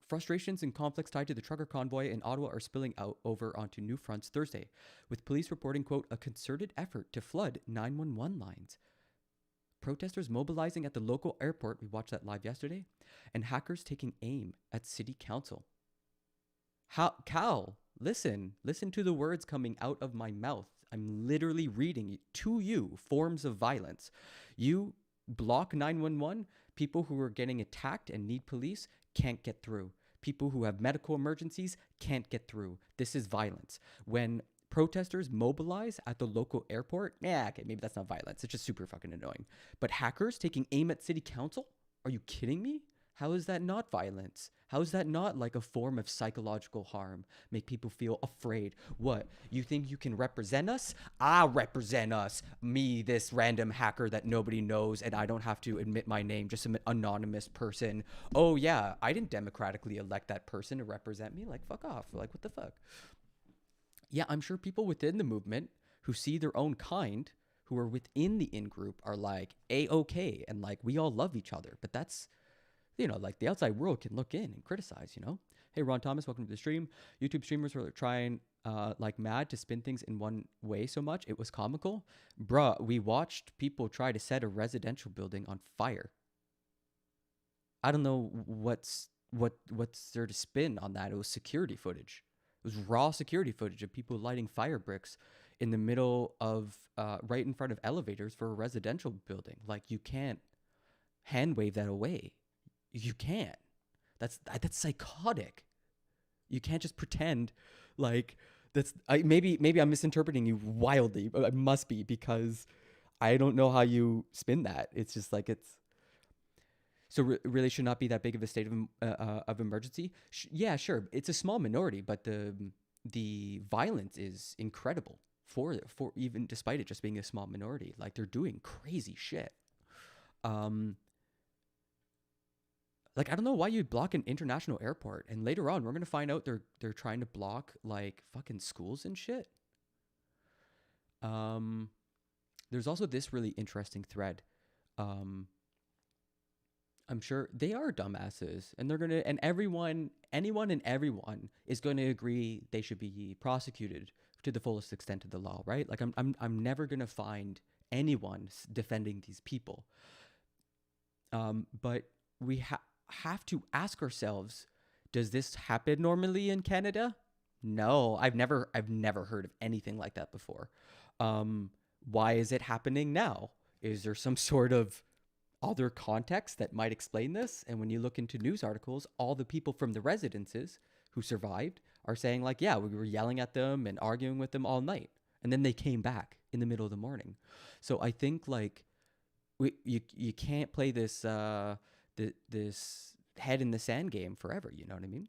Frustrations and conflicts tied to the trucker convoy in Ottawa are spilling out over onto new fronts Thursday, with police reporting, quote, a concerted effort to flood 911 lines. Protesters mobilizing at the local airport, we watched that live yesterday, and hackers taking aim at city council. Cal, listen to the words coming out of my mouth. I'm literally reading to you forms of violence. You block 911, people who are getting attacked and need police can't get through. People who have medical emergencies can't get through. This is violence. When protesters mobilize at the local airport, okay, maybe that's not violence. It's just super fucking annoying. But hackers taking aim at city council? Are you kidding me? How is that not violence? How is that not like a form of psychological harm? Make people feel afraid. What? You think you can represent us? I represent us. Me, this random hacker that nobody knows, and I don't have to admit my name, just some anonymous person. Oh yeah, I didn't democratically elect that person to represent me. Like, fuck off. Like, what the fuck? Yeah, I'm sure people within the movement who see their own kind, who are within the in-group, are like, A-okay, and like, we all love each other. But that's, you know, like the outside world can look in and criticize, you know? Hey, Ron Thomas, welcome to the stream. YouTube streamers were trying like mad to spin things in one way so much. It was comical. Bruh, we watched people try to set a residential building on fire. I don't know what's there to spin on that. It was security footage. It was raw security footage of people lighting fire bricks in the middle of, right in front of elevators for a residential building. Like, you can't hand wave that away. You can't. That's psychotic. You can't just pretend like that's. Maybe I'm misinterpreting you wildly, but I must be, because I don't know how you spin that. It's just like it's. So really should not be that big of a state of emergency. Yeah, sure. It's a small minority, but the violence is incredible for even despite it just being a small minority. Like, they're doing crazy shit. Like, I don't know why you'd block an international airport. And later on, we're going to find out they're trying to block, like, fucking schools and shit. There's also this really interesting thread. I'm sure they are dumbasses. And they're going to, and anyone and everyone is going to agree they should be prosecuted to the fullest extent of the law, right? Like, I'm never going to find anyone defending these people. But we have to ask ourselves, does this happen normally in Canada? No, I've never heard of anything like that before. Why is it happening now? Is there some sort of other context that might explain this? And when you look into news articles, all the people from the residences who survived are saying, like, yeah, we were yelling at them and arguing with them all night, and then they came back in the middle of the morning. So I think, like, you can't play this this head in the sand game forever. You know what I mean?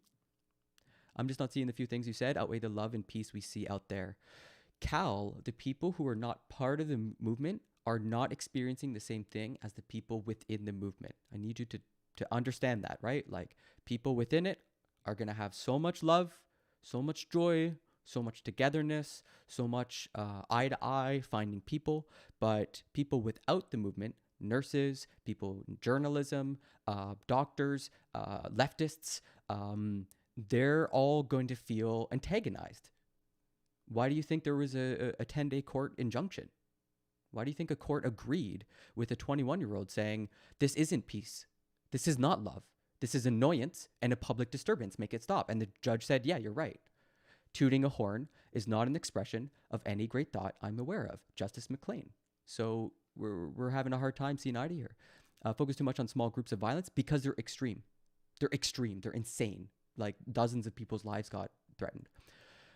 I'm just not seeing the few things you said outweigh the love and peace we see out there. Cal, the people who are not part of the movement are not experiencing the same thing as the people within the movement. I need you to understand that, right? Like, people within it are going to have so much love, so much joy, so much togetherness, so much eye to eye, finding people. But people without the movement, nurses, people in journalism, doctors, leftists, they're all going to feel antagonized. Why do you think there was a 10-day court injunction? Why do you think a court agreed with a 21-year-old saying, this isn't peace, this is not love, this is annoyance and a public disturbance, make it stop? And the judge said, yeah, you're right. Tooting a horn is not an expression of any great thought I'm aware of. Justice McLean. So we're having a hard time seeing eye to here. Focus too much on small groups of violence because they're extreme. They're extreme. They're insane. Like, dozens of people's lives got threatened.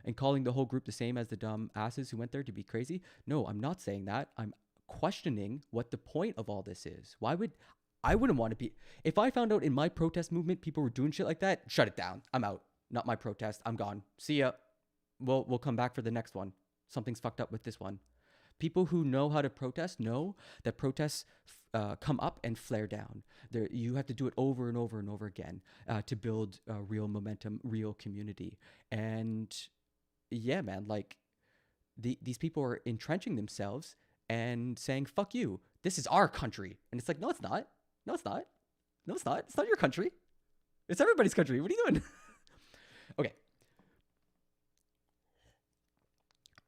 And calling the whole group the same as the dumb asses who went there to be crazy. No, I'm not saying that. I'm questioning what the point of all this is. I wouldn't want to be, if I found out in my protest movement people were doing shit like that, shut it down. I'm out. Not my protest. I'm gone. See ya. We'll come back for the next one. Something's fucked up with this one. People who know how to protest know that protests come up and flare down. You have to do it over and over and over again to build real momentum, real community. And yeah, man, like these people are entrenching themselves and saying, fuck you. This is our country. And it's like, no, it's not. No, it's not. No, it's not. It's not your country. It's everybody's country. What are you doing? Okay.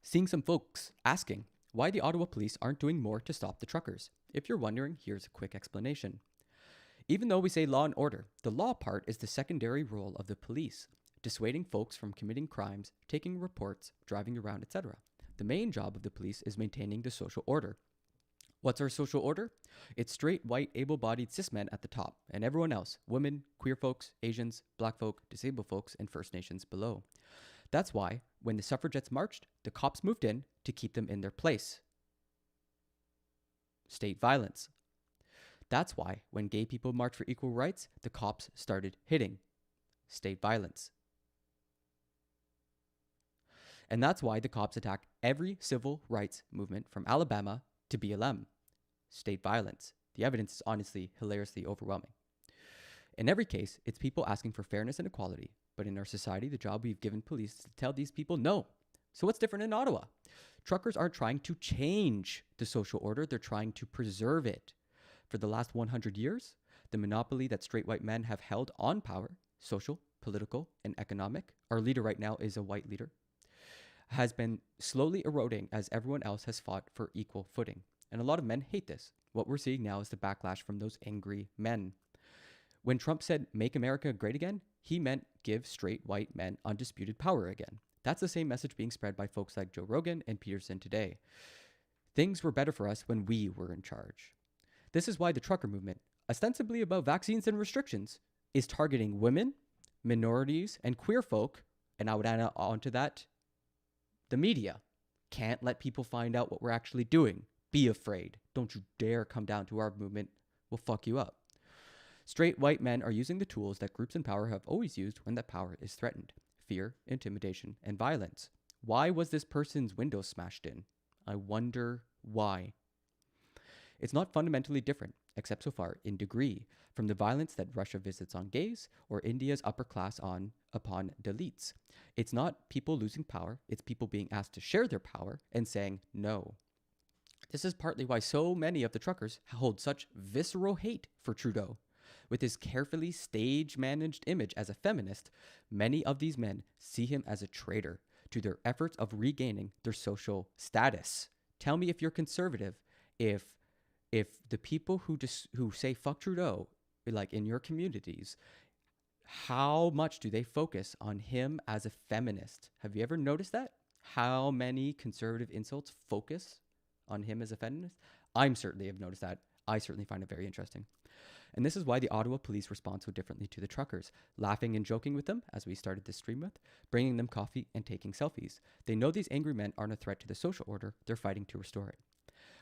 Seeing some folks asking why the Ottawa police aren't doing more to stop the truckers. If you're wondering, here's a quick explanation. Even though we say law and order, the law part is the secondary role of the police, dissuading folks from committing crimes, taking reports, driving around, etc. The main job of the police is maintaining the social order. What's our social order? It's straight, white, able-bodied cis men at the top, and everyone else, women, queer folks, Asians, black folk, disabled folks, and First Nations below. That's why, when the suffragettes marched, the cops moved in to keep them in their place. State violence. That's why, when gay people marched for equal rights, the cops started hitting. State violence. And that's why the cops attacked every civil rights movement from Alabama to BLM. State violence. The evidence is honestly hilariously overwhelming. In every case, it's people asking for fairness and equality. But in our society, the job we've given police is to tell these people no. So what's different in Ottawa? Truckers aren't trying to change the social order, they're trying to preserve it. For the last 100 years, the monopoly that straight white men have held on power, social, political, and economic, our leader right now is a white leader, has been slowly eroding as everyone else has fought for equal footing. And a lot of men hate this. What we're seeing now is the backlash from those angry men. When Trump said, "Make America great again," he meant give straight white men undisputed power again. That's the same message being spread by folks like Joe Rogan and Peterson today. Things were better for us when we were in charge. This is why the trucker movement, ostensibly about vaccines and restrictions, is targeting women, minorities, and queer folk, and I would add onto that, the media. Can't let people find out what we're actually doing. Be afraid. Don't you dare come down to our movement. We'll fuck you up. Straight white men are using the tools that groups in power have always used when that power is threatened. Fear, intimidation, and violence. Why was this person's window smashed in? I wonder why. It's not fundamentally different, except so far in degree, from the violence that Russia visits on gays or India's upper class upon Dalits. It's not people losing power, it's people being asked to share their power and saying no. This is partly why so many of the truckers hold such visceral hate for Trudeau. With his carefully stage-managed image as a feminist, many of these men see him as a traitor to their efforts of regaining their social status. Tell me if you're conservative, if the people who say fuck Trudeau, like in your communities, how much do they focus on him as a feminist? Have you ever noticed that? How many conservative insults focus on him as a feminist? I certainly have noticed that. I certainly find it very interesting. And this is why the Ottawa police respond so differently to the truckers, laughing and joking with them, as we started this stream with, bringing them coffee and taking selfies. They know these angry men aren't a threat to the social order, they're fighting to restore it.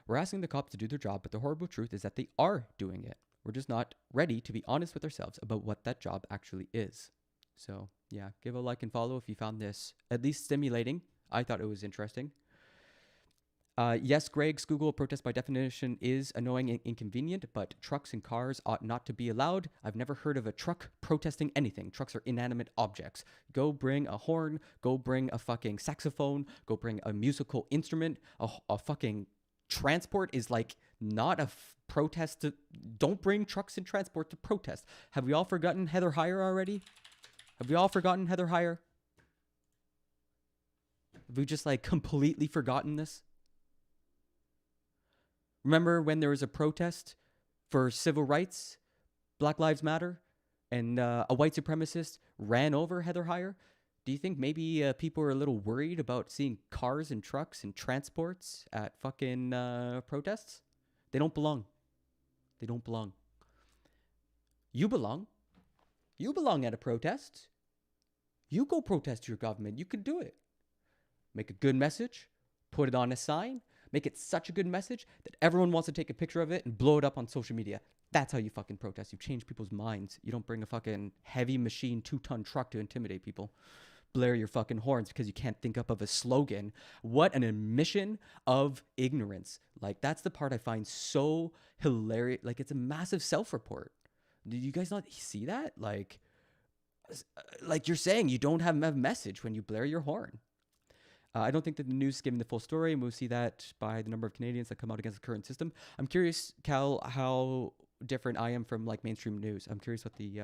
We're asking the cops to do their job, but the horrible truth is that they are doing it. We're just not ready to be honest with ourselves about what that job actually is. So yeah, give a like and follow if you found this at least stimulating. I thought it was interesting. Yes, Greg, Google protest by definition is annoying and inconvenient, but trucks and cars ought not to be allowed. I've never heard of a truck protesting anything. Trucks are inanimate objects. Go bring a horn, go bring a fucking saxophone, go bring a musical instrument. A fucking transport is like not a protest. Don't bring trucks and transport to protest. Have we all forgotten Heather Heyer already? Have we all forgotten Heather Heyer? Have we just like completely forgotten this? Remember when there was a protest for civil rights, Black Lives Matter, and a white supremacist ran over Heather Heyer? Do you think maybe people are a little worried about seeing cars and trucks and transports at fucking protests? They don't belong. They don't belong. You belong. You belong at a protest. You go protest your government. You can do it. Make a good message. Put it on a sign. Make it such a good message that everyone wants to take a picture of it and blow it up on social media. That's how you fucking protest. You change people's minds. You don't bring a fucking heavy machine 2-ton truck to intimidate people. Blare your fucking horns because you can't think up of a slogan. What an admission of ignorance. Like, that's the part I find so hilarious. Like, it's a massive self-report. Did you guys not see that? Like you're saying you don't have a message when you blare your horn. I don't think that the news is giving the full story, and we'll see that by the number of Canadians that come out against the current system. I'm curious, Cal, how different I am from like mainstream news. I'm curious what the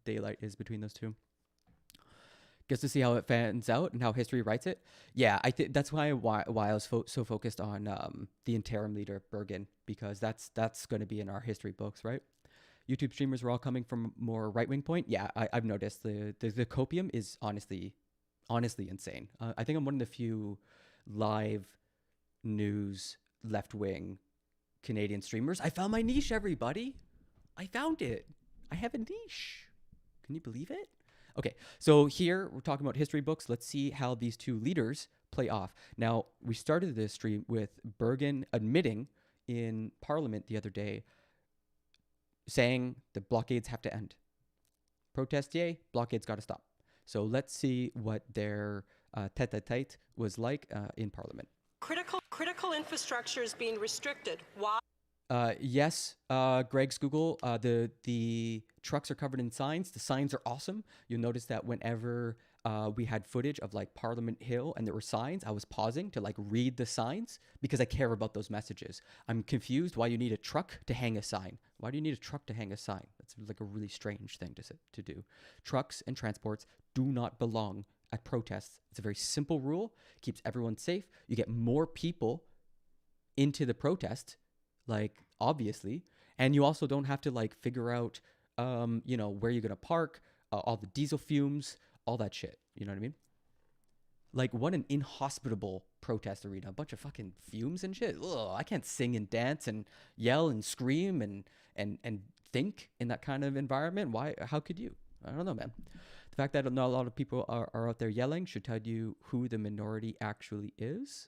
daylight is between those two. Just to see how it fans out and how history writes it. Yeah, I think that's why I was so focused on the interim leader Bergen, because that's going to be in our history books, right? YouTube streamers are all coming from more right-wing point. Yeah, I've noticed the copium is honestly insane. I think I'm one of the few live news left-wing Canadian streamers. I found my niche, everybody. I found it. I have a niche. Can you believe it? Okay, so here we're talking about history books. Let's see how these two leaders play off. Now, we started this stream with Bergen admitting in Parliament the other day, saying the blockades have to end. Protest, yay, blockades got to stop. So let's see what their tete-a-tete was like in Parliament. Critical infrastructure is being restricted. Why? Yes, Greg's Google, the trucks are covered in signs. The signs are awesome. You'll notice that whenever we had footage of like Parliament Hill and there were signs, I was pausing to like read the signs because I care about those messages. I'm confused why you need a truck to hang a sign. Why do you need a truck to hang a sign? That's like a really strange thing to do. Trucks and transports do not belong at protests. It's a very simple rule, keeps everyone safe. You get more people into the protest, like obviously, and you also don't have to like figure out where you're gonna park, all the diesel fumes, all that shit. You know what I mean? Like, what an inhospitable protest arena. A bunch of fucking fumes and shit. Ugh, I can't sing and dance and yell and scream and think in that kind of environment. Why? How could you? I don't know, man. The fact that not a lot of people are out there yelling should tell you who the minority actually is.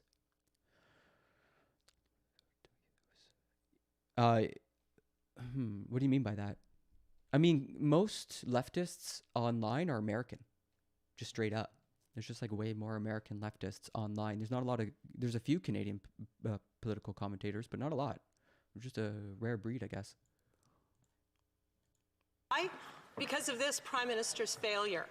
What do you mean by that? I mean, most leftists online are American, just straight up. There's just like way more American leftists online. There's a few Canadian political commentators, but not a lot. We're just a rare breed, I guess. Why? Because of this Prime Minister's failure.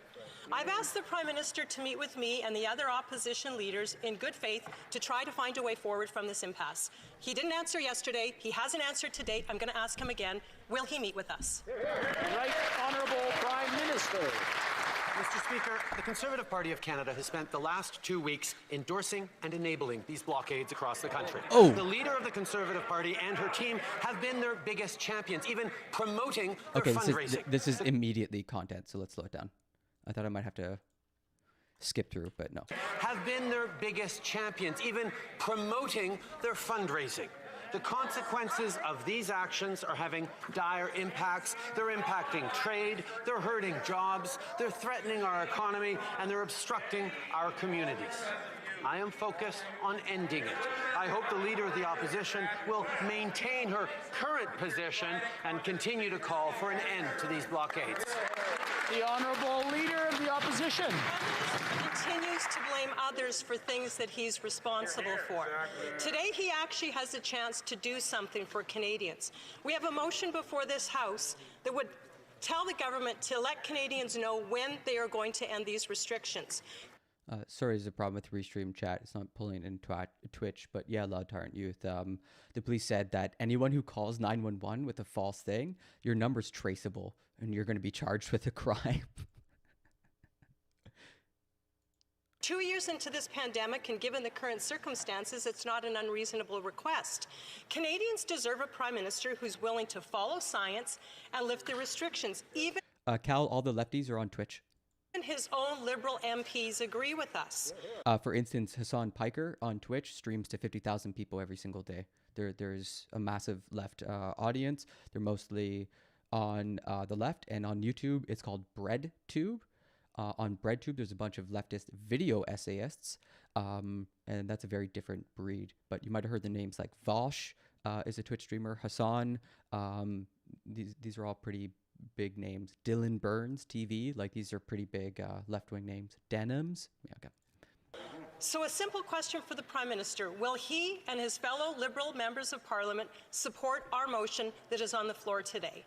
I've asked the Prime Minister to meet with me and the other opposition leaders in good faith to try to find a way forward from this impasse. He didn't answer yesterday. He hasn't answered to date. I'm going to ask him again. Will he meet with us? Right Honourable Prime Minister. Mr. Speaker, the Conservative Party of Canada has spent the last 2 weeks endorsing and enabling these blockades across the country. Oh. The leader of the Conservative Party and her team have been their biggest champions, even promoting their fundraising. This is immediately content, so let's slow it down. I thought I might have to skip through, but no. Have been their biggest champions, even promoting their fundraising. The consequences of these actions are having dire impacts. They're impacting trade, they're hurting jobs, they're threatening our economy, and they're obstructing our communities. I am focused on ending it. I hope the Leader of the Opposition will maintain her current position and continue to call for an end to these blockades. The Honourable Leader of the Opposition. Continues to blame others for things that he's responsible for. Today, he actually has a chance to do something for Canadians. We have a motion before this House that would tell the government to let Canadians know when they are going to end these restrictions. Sorry, there's a problem with Restream chat. It's not pulling in Twitch, but yeah, Loud Tyrant Youth. The police said that anyone who calls 911 with a false thing, your number's traceable, and you're going to be charged with a crime. 2 years into this pandemic, and given the current circumstances, it's not an unreasonable request. Canadians deserve a Prime Minister who's willing to follow science and lift the restrictions. Even Cal, all the lefties are on Twitch. his own Liberal MPs agree with us. For instance, Hassan Piker on Twitch streams to 50,000 people every single day. There's a massive left audience. They're mostly on the left, and on YouTube, it's called BreadTube. On BreadTube, there's a bunch of leftist video essayists, and that's a very different breed. But you might have heard the names like Vosh is a Twitch streamer, Hassan. These are all pretty big names. Dylan Burns TV, like these are pretty big left-wing names. Denims, yeah, okay. So a simple question for the Prime Minister. Will he and his fellow Liberal members of Parliament support our motion that is on the floor today?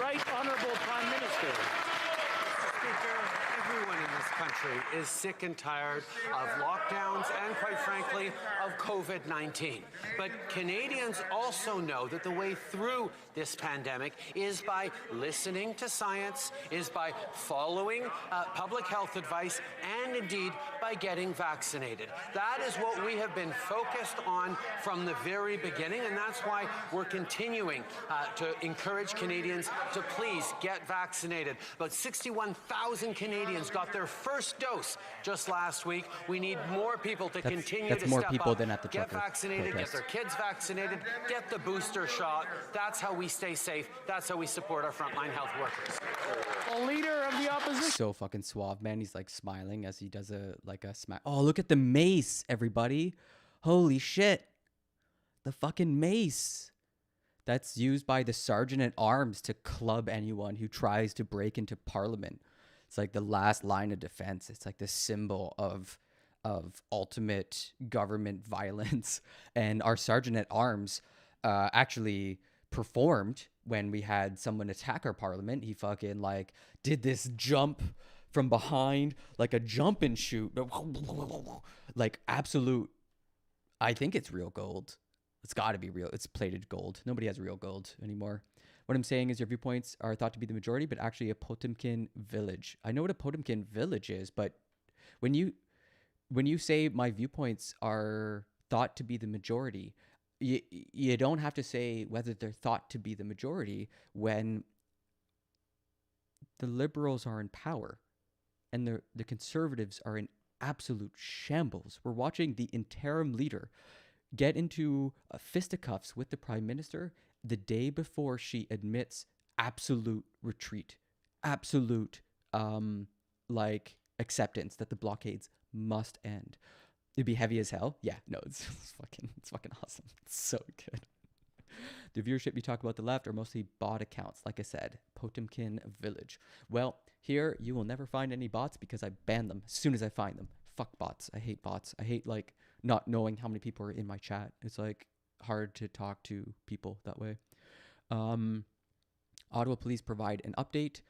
Right Honourable Prime Minister. Mr. Speaker, everyone in this country country is sick and tired of lockdowns and, quite frankly, of COVID-19. But Canadians also know that the way through this pandemic is by listening to science, is by following public health advice, and indeed by getting vaccinated. That is what we have been focused on from the very beginning, and that's why we're continuing to encourage Canadians to please get vaccinated. About 61,000 Canadians got their first dose just last week. We need more people to continue that's to more step people up, than at the get trucker vaccinated, protest. get their kids vaccinated, get the booster shot. That's how we stay safe. That's how we support our frontline health workers. The leader of the opposition. So fucking suave, man. He's like smiling as he does a smack. Oh, look at the mace, everybody. Holy shit. The fucking mace. That's used by the sergeant at arms to club anyone who tries to break into Parliament. It's like the last line of defense. It's like the symbol of ultimate government violence. And our sergeant at arms actually performed when we had someone attack our Parliament. He fucking like did this jump from behind, like a jump and shoot, like absolute. I think it's real gold. It's got to be real. It's plated gold. Nobody has real gold anymore. What I'm saying is your viewpoints are thought to be the majority, but actually a Potemkin village. I know what a Potemkin village is, but when you say my viewpoints are thought to be the majority, you don't have to say whether they're thought to be the majority when the Liberals are in power and the Conservatives are in absolute shambles. We're watching the interim leader get into fisticuffs with the Prime Minister the day before she admits absolute retreat, absolute like acceptance that the blockades must end. It'd be heavy as hell. Yeah, no, it's fucking awesome. It's so good. The viewership you talk about the left are mostly bot accounts. Like I said, Potemkin Village. Well, here you will never find any bots because I ban them as soon as I find them. Fuck bots. I hate bots. I hate like not knowing how many people are in my chat. It's like hard to talk to people that way. Ottawa police provide an update.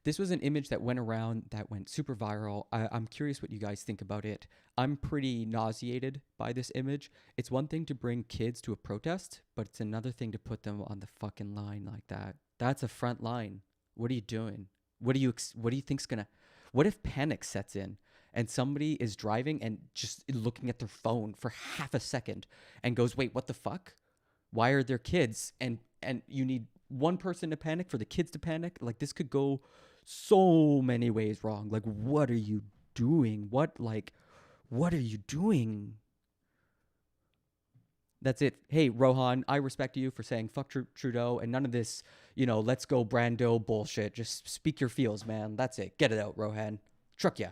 This was an image that went around that went super viral. I'm curious what you guys think about it. I'm pretty nauseated by this image. It's one thing to bring kids to a protest, but it's another thing to put them on the fucking line like that. That's a front line. What are you doing? What do you think's gonna? What if panic sets in and somebody is driving and just looking at their phone for half a second and goes, "Wait, what the fuck? Why are there kids?" And you need one person to panic for the kids to panic. Like this could go so many ways wrong. Like, what are you doing? What are you doing? That's it. Hey, Rohan, I respect you for saying fuck Trudeau and none of this, let's go Brando bullshit. Just speak your feels, man. That's it. Get it out, Rohan. Truck ya.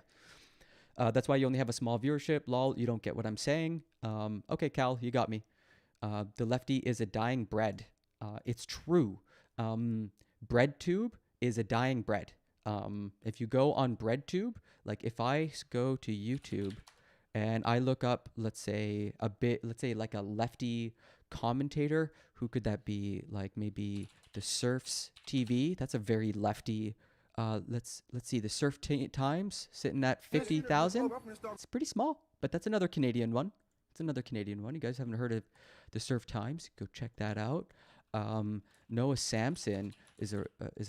That's why you only have a small viewership. Lol, you don't get what I'm saying. Okay, Cal, you got me. The lefty is a dying bread. It's true. BreadTube is a dying bread. If you go on BreadTube, like if I go to YouTube and I look up, let's say like a lefty commentator, who could that be? Like maybe the Surfs TV. That's a very lefty. Let's see, the Surf Times sitting at 50,000. It's pretty small, but that's another Canadian one. It's another Canadian one. You guys haven't heard of the Surf Times? Go check that out. Noah Samson is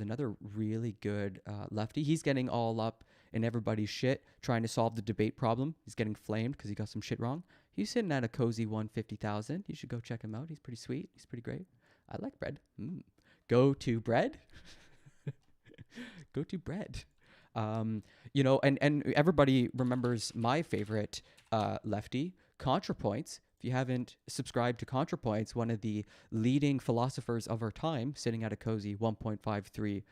another really good lefty. He's getting all up in everybody's shit, trying to solve the debate problem. He's getting flamed because he got some shit wrong. He's sitting at a cozy 150,000. You should go check him out. He's pretty sweet. He's pretty great. I like bread. Go to bread. Go to bread. And everybody remembers my favorite lefty, ContraPoints. If you haven't subscribed to ContraPoints, one of the leading philosophers of our time, sitting at a cozy 1.53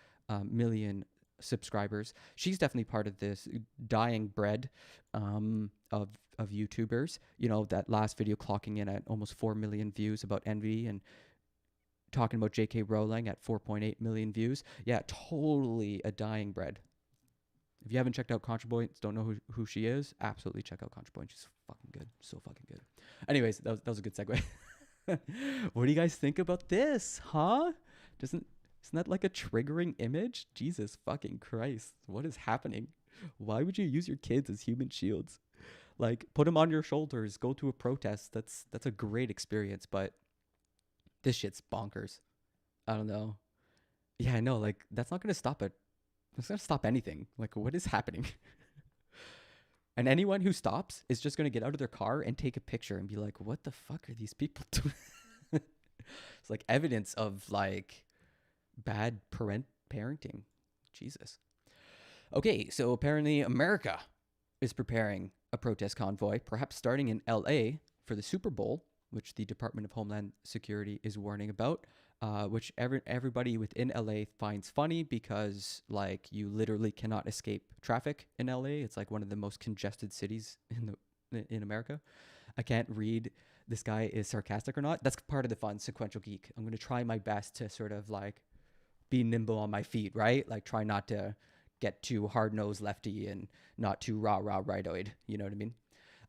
million subscribers, she's definitely part of this dying bread of YouTubers. That last video clocking in at almost 4 million views about envy and talking about J.K. Rowling at 4.8 million views. Yeah, totally a dying bread. If you haven't checked out ContraPoints, don't know who she is, absolutely check out ContraPoints. She's fucking good. So fucking good. Anyways, that was a good segue. What do you guys think about this, huh? Isn't that like a triggering image? Jesus fucking Christ. What is happening? Why would you use your kids as human shields? Like, put them on your shoulders, go to a protest. That's a great experience, but this shit's bonkers. I don't know. Yeah, I know. Like, that's not going to stop it. It's going to stop anything. Like, what is happening? And anyone who stops is just going to get out of their car and take a picture and be like, what the fuck are these people doing? It's like evidence of like bad parenting. Jesus. Okay, so apparently America is preparing a protest convoy, perhaps starting in LA for the Super Bowl, which the Department of Homeland Security is warning about, which everybody within LA finds funny because like you literally cannot escape traffic in LA. It's like one of the most congested cities in America. I can't read this guy is sarcastic or not. That's part of the fun, Sequential Geek. I'm going to try my best to sort of like be nimble on my feet, right? Like try not to get too hard-nosed lefty and not too rah-rah rightoid. You know what I mean?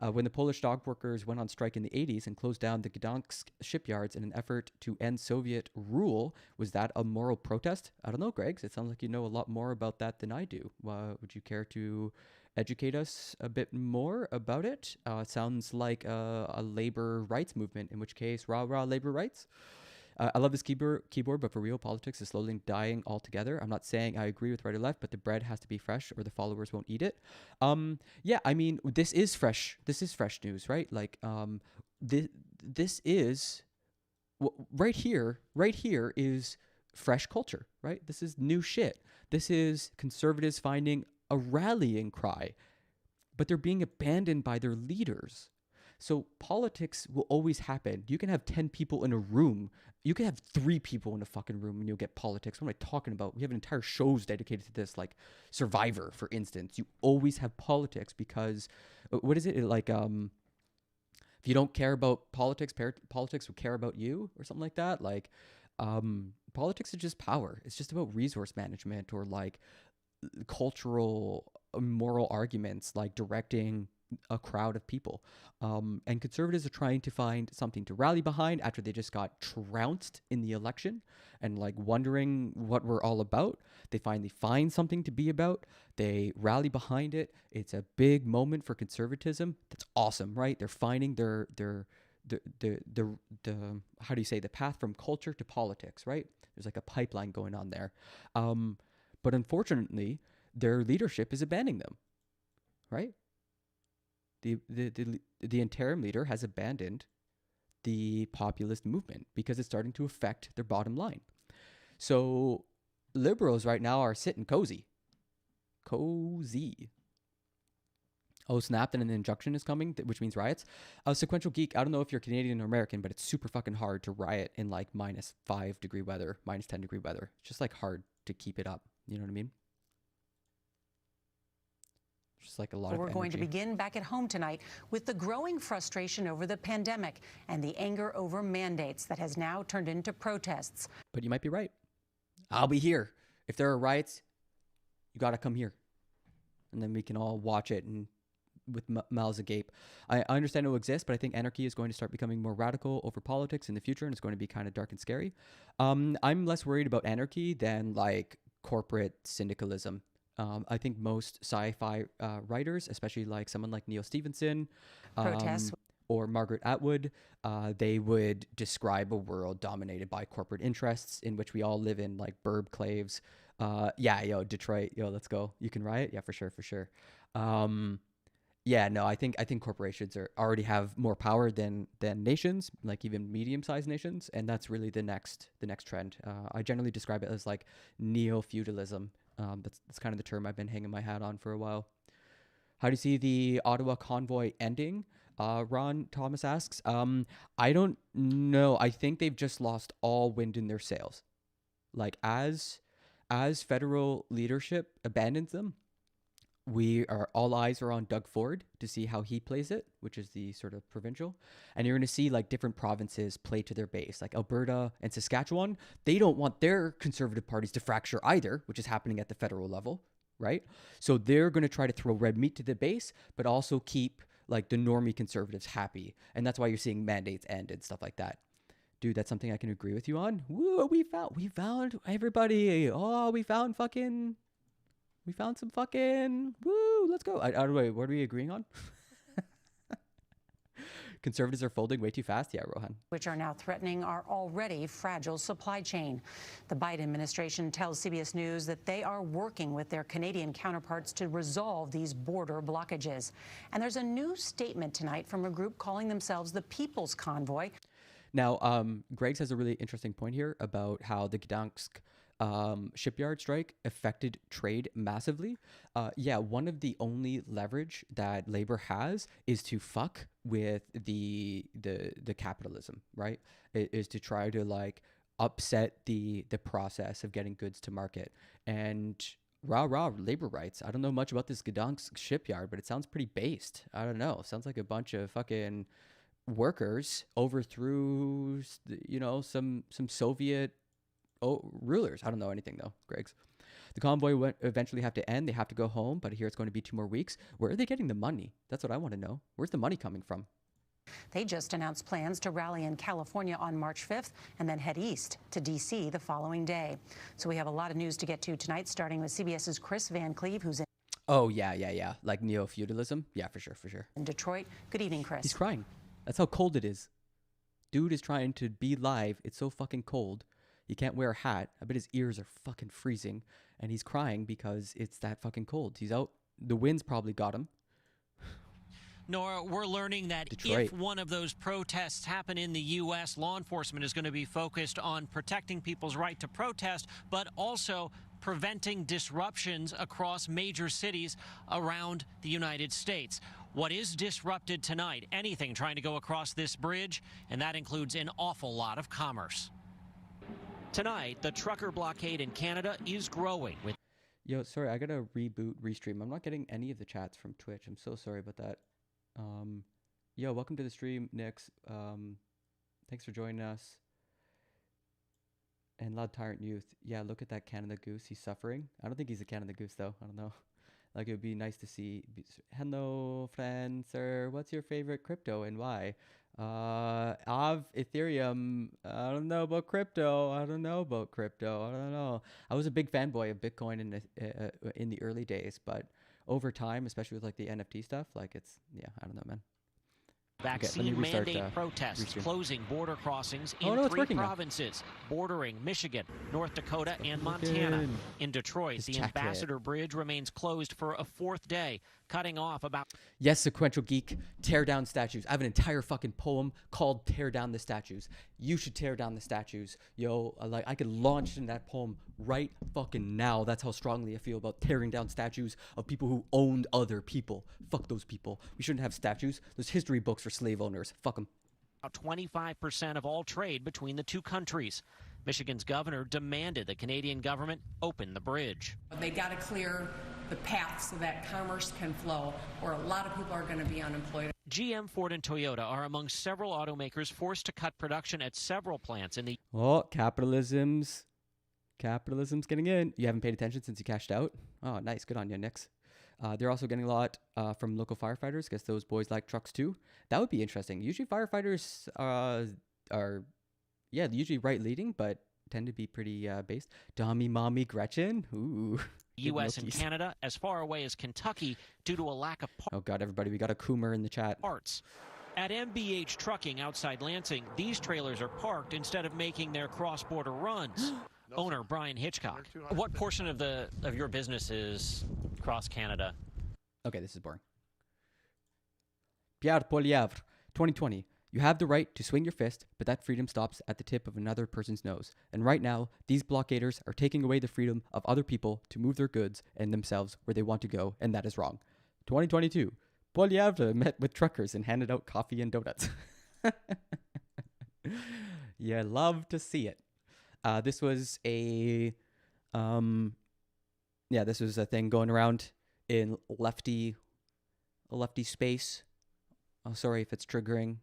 When the Polish dock workers went on strike in the 80s and closed down the Gdansk shipyards in an effort to end Soviet rule, was that a moral protest? I don't know, Greg. It sounds like you know a lot more about that than I do. Would you care to educate us a bit more about it? It sounds like a labor rights movement, in which case, rah-rah labor rights. I love this keyboard, but for real, politics is slowly dying altogether. I'm not saying I agree with right or left, but the bread has to be fresh or the followers won't eat it. Yeah, I mean, this is fresh. This is fresh news, right? Like, this is right here is fresh culture, right? This is new shit. This is conservatives finding a rallying cry, but they're being abandoned by their leaders. So politics will always happen. You can have 10 people in a room. You can have 3 people in a fucking room and you'll get politics. What am I talking about? We have entire shows dedicated to this, like Survivor, for instance. You always have politics because, what is it? Like, if you don't care about politics, politics will care about you or something like that. Like, politics is just power. It's just about resource management or like cultural, moral arguments, like directing a crowd of people. And conservatives are trying to find something to rally behind after they just got trounced in the election and like wondering what we're all about. They finally find something to be about. They rally behind it. It's a big moment for conservatism. That's awesome, right? They're finding the how do you say, the path from culture to politics, right? There's like a pipeline going on there. But unfortunately, their leadership is abandoning them, right? The interim leader has abandoned the populist movement because it's starting to affect their bottom line. So liberals right now are sitting cozy. Oh, snap, and an injunction is coming, which means riots. Sequential Geek, I don't know if you're Canadian or American, but it's super fucking hard to riot in like -5 degree weather, -10 degree weather. It's just like hard to keep it up. You know what I mean? Just like a lot of We're going to energy. begin back at home tonight with the growing frustration over the pandemic and the anger over mandates that has now turned into protests. But you might be right. I'll be here. If there are riots, you got to come here. And then we can all watch it and with mouths agape. I understand it will exist, but I think anarchy is going to start becoming more radical over politics in the future, and it's going to be kind of dark and scary. I'm less worried about anarchy than like corporate syndicalism. I think most sci-fi writers, especially like someone like Neil Stephenson or Margaret Atwood, they would describe a world dominated by corporate interests in which we all live in like burbclaves. Yeah, yo, Detroit, yo, let's go. You can riot? Yeah, for sure. Yeah, no, I think corporations already have more power than nations, like even medium-sized nations, and that's really the next trend. I generally describe it as like neo-feudalism. That's kind of the term I've been hanging my hat on for a while. How do you see the Ottawa convoy ending? Ron Thomas asks. I don't know. I think they've just lost all wind in their sails. Like as federal leadership abandons them, all eyes are on Doug Ford to see how he plays it, which is the sort of provincial. And you're going to see like different provinces play to their base, like Alberta and Saskatchewan. They don't want their conservative parties to fracture either, which is happening at the federal level, right? So they're going to try to throw red meat to the base, but also keep like the normie conservatives happy. And that's why you're seeing mandates end and stuff like that. Dude, that's something I can agree with you on. Woo, we found everybody. Oh, we found We found some fucking woo. Let's go. What are we agreeing on? Conservatives are folding way too fast. Yeah, Rohan. Which are now threatening our already fragile supply chain. The Biden administration tells CBS News that they are working with their Canadian counterparts to resolve these border blockages. And there's a new statement tonight from a group calling themselves the People's Convoy. Now, Greg's has a really interesting point here about how the Gdansk shipyard strike affected trade massively. Yeah, one of the only leverage that labor has is to fuck with the capitalism, right? It is to try to like upset the process of getting goods to market. And rah labor rights. I don't know much about this Gdansk shipyard, but it sounds pretty based. I don't know. Sounds like a bunch of fucking workers overthrew, some Soviet rulers. I don't know anything though, Greg's. The convoy will eventually have to end. They have to go home, but here it's going to be 2 more weeks. Where are they getting the money? That's what I want to know. Where's the money coming from? They just announced plans to rally in California on March 5th and then head east to D.C. the following day. So we have a lot of news to get to tonight, starting with CBS's Chris Van Cleve, who's in... Oh, yeah. Like neo-feudalism? Yeah, for sure. In Detroit. Good evening, Chris. He's crying. That's how cold it is. Dude is trying to be live. It's so fucking cold. He can't wear a hat. I bet his ears are fucking freezing. And he's crying because it's that fucking cold. He's out. The wind's probably got him. Nora, we're learning that Detroit. If one of those protests happen in the U.S., law enforcement is going to be focused on protecting people's right to protest, but also preventing disruptions across major cities around the United States. What is disrupted tonight? Anything trying to go across this bridge, and that includes an awful lot of commerce. Tonight, the trucker blockade in Canada is growing. Yo, sorry, I gotta restream. I'm not getting any of the chats from Twitch. I'm so sorry about that. Yo, welcome to the stream, Nix. Thanks for joining us. And Loud Tyrant Youth. Yeah, look at that Canada Goose. He's suffering. I don't think he's a Canada Goose, though. I don't know. Like, it would be nice to see. Hello, friend, sir. What's your favorite crypto and why? Ethereum. I don't know about crypto. I don't know. I was a big fanboy of Bitcoin in the early days, but over time, especially with like the NFT stuff, like I don't know, man. Vaccine mandate protests closing border crossings in 3 provinces bordering Michigan, North Dakota, and Montana. In Detroit, the Ambassador Bridge remains closed for a 4th day, cutting off about... Yes, Sequential Geek, tear down statues. I have an entire fucking poem called Tear Down the Statues. You should tear down the statues. Yo, I could launch in that poem right fucking now. That's how strongly I feel about tearing down statues of people who owned other people. Fuck those people. We shouldn't have statues. There's history books for slave owners. Fuck them. About 25% of all trade between the 2 countries. Michigan's governor demanded the Canadian government open the bridge. They got to clear the path so that commerce can flow, or a lot of people are going to be unemployed. GM, Ford, and Toyota are among several automakers forced to cut production at several plants in the... Oh, capitalism's getting in. You haven't paid attention since you cashed out? Oh, nice. Good on you, Nix. They're also getting a lot from local firefighters. Guess those boys like trucks too. That would be interesting. Usually firefighters are usually right leading, but tend to be pretty based. Dommy Mommy Gretchen. Ooh. U.S. and Canada, as far away as Kentucky, due to a lack of parts. Oh God, everybody, we got a Coomer in the chat. At MBH Trucking outside Lansing, these trailers are parked instead of making their cross-border runs. Owner Brian Hitchcock. What portion of your business is cross Canada? Okay, this is boring. Pierre Poilievre, 2020. You have the right to swing your fist, but that freedom stops at the tip of another person's nose. And right now, these blockaders are taking away the freedom of other people to move their goods and themselves where they want to go, and that is wrong. 2022. Poilievre met with truckers and handed out coffee and donuts. You love to see it. This was a thing going around in lefty space. Oh, sorry if it's triggering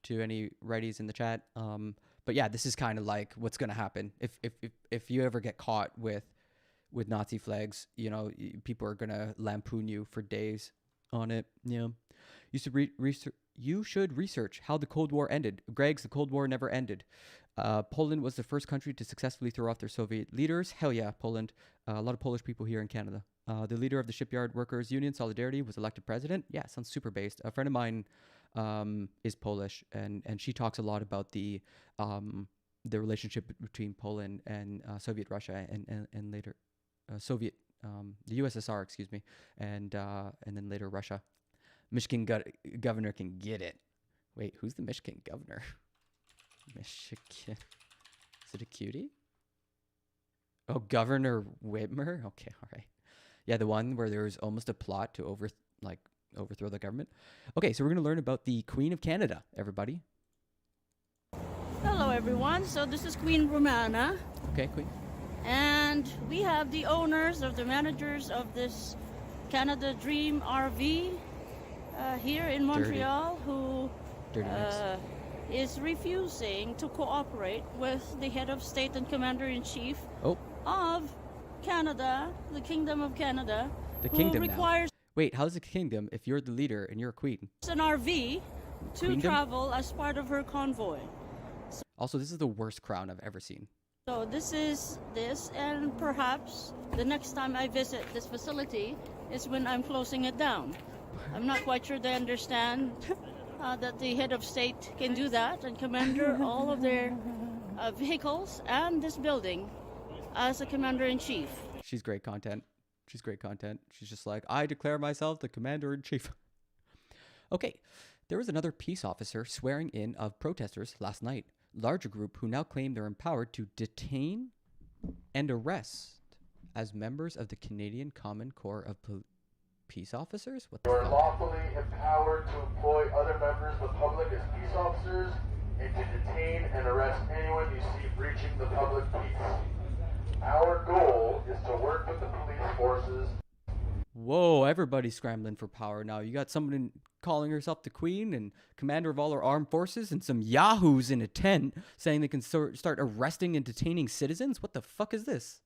to any righties in the chat. But yeah, this is kind of like what's gonna happen if you ever get caught with Nazi flags. You know, people are gonna lampoon you for days on it. Yeah, you should research how the Cold War ended. Greg's, the Cold War never ended. Poland was the first country to successfully throw off their Soviet leaders. Hell yeah, Poland. A lot of Polish people here in Canada. The leader of the Shipyard Workers Union, Solidarity, was elected president. Yeah, sounds super based. A friend of mine is Polish, and she talks a lot about the relationship between Poland and Soviet Russia and later Soviet the USSR, excuse me, and then later Russia. Michigan governor can get it. Wait, who's the Michigan governor? Michigan. Is it a cutie? Oh, Governor Whitmer? Okay, all right. Yeah, the one where there was almost a plot to overthrow the government. Okay, so we're going to learn about the Queen of Canada, everybody. Hello, everyone. So this is Queen Romana. Okay, Queen. And we have the owners of the managers of this Canada Dream RV here in Montreal who is refusing to cooperate with the head of state and commander-in-chief of Canada, the Kingdom of Canada. The kingdom requires Wait, how's the kingdom if you're the leader and you're a queen? An RV to travel as part of her convoy. Also, this is the worst crown I've ever seen. So this is this, and perhaps the next time I visit this facility is when I'm closing it down. I'm not quite sure they understand that the head of state can do that and commander all of their vehicles and this building as a commander-in-chief. She's great content. She's great content. She's just like, I declare myself the commander-in-chief. Okay, there was another peace officer swearing in of protesters last night. Larger group who now claim they're empowered to detain and arrest as members of the Canadian Common Corps of Peace Officers? What the fuck? You are lawfully empowered to employ other members of the public as peace officers and to detain and arrest anyone you see breaching the public peace. Our goal is to work with the police forces. Whoa, everybody's scrambling for power now. You got someone calling herself the queen and commander of all our armed forces and some yahoos in a tent saying they can start arresting and detaining citizens? What the fuck is this?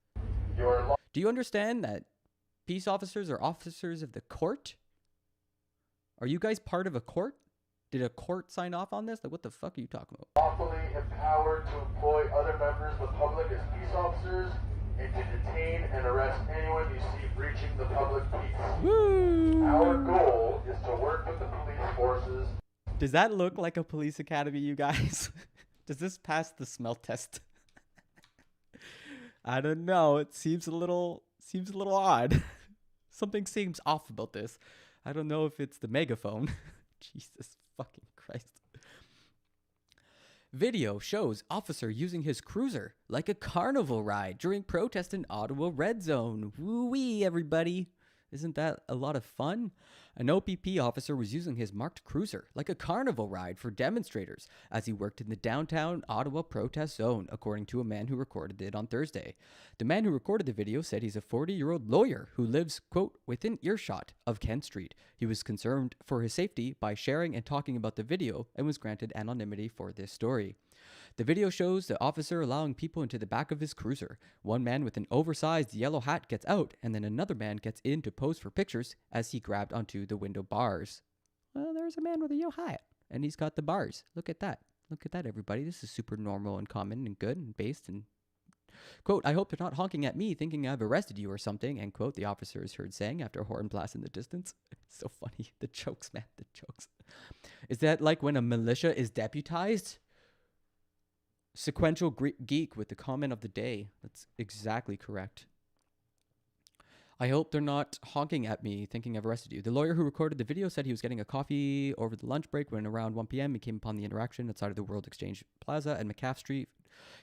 Do you understand that peace officers are officers of the court? Are you guys part of a court? Did a court sign off on this? Like, what the fuck are you talking about? Lawfully empowered to employ other members of the public as peace officers and to detain and arrest anyone you see breaching the public peace. Woo! Our goal is to work with the police forces. Does that look like a police academy, you guys? Does this pass the smell test? I don't know. It seems a little odd. Something seems off about this. I don't know if it's the megaphone. Jesus fucking Christ. Video shows officer using his cruiser like a carnival ride during protest in Ottawa red zone. Woo-wee, everybody. Isn't that a lot of fun? An OPP officer was using his marked cruiser like a carnival ride for demonstrators as he worked in the downtown Ottawa protest zone, according to a man who recorded it on Thursday. The man who recorded the video said he's a 40-year-old lawyer who lives, quote, within earshot of Kent Street. He was concerned for his safety by sharing and talking about the video and was granted anonymity for this story. The video shows the officer allowing people into the back of his cruiser. One man with an oversized yellow hat gets out, and then another man gets in to pose for pictures as he grabbed onto the window bars. Well, there's a man with a yellow hat, and he's got the bars. Look at that. Look at that, everybody. This is super normal and common and good and based and... Quote, I hope they're not honking at me thinking I've arrested you or something, end quote, the officer is heard saying after a horn blast in the distance. It's so funny. The jokes, man. The jokes. Is that like when a militia is deputized? Sequential geek with the comment of the day. That's exactly correct. I hope they're not honking at me thinking I've arrested you. The lawyer who recorded the video said he was getting a coffee over the lunch break when around 1 p.m. he came upon the interaction outside of the World Exchange Plaza at McCaff Street.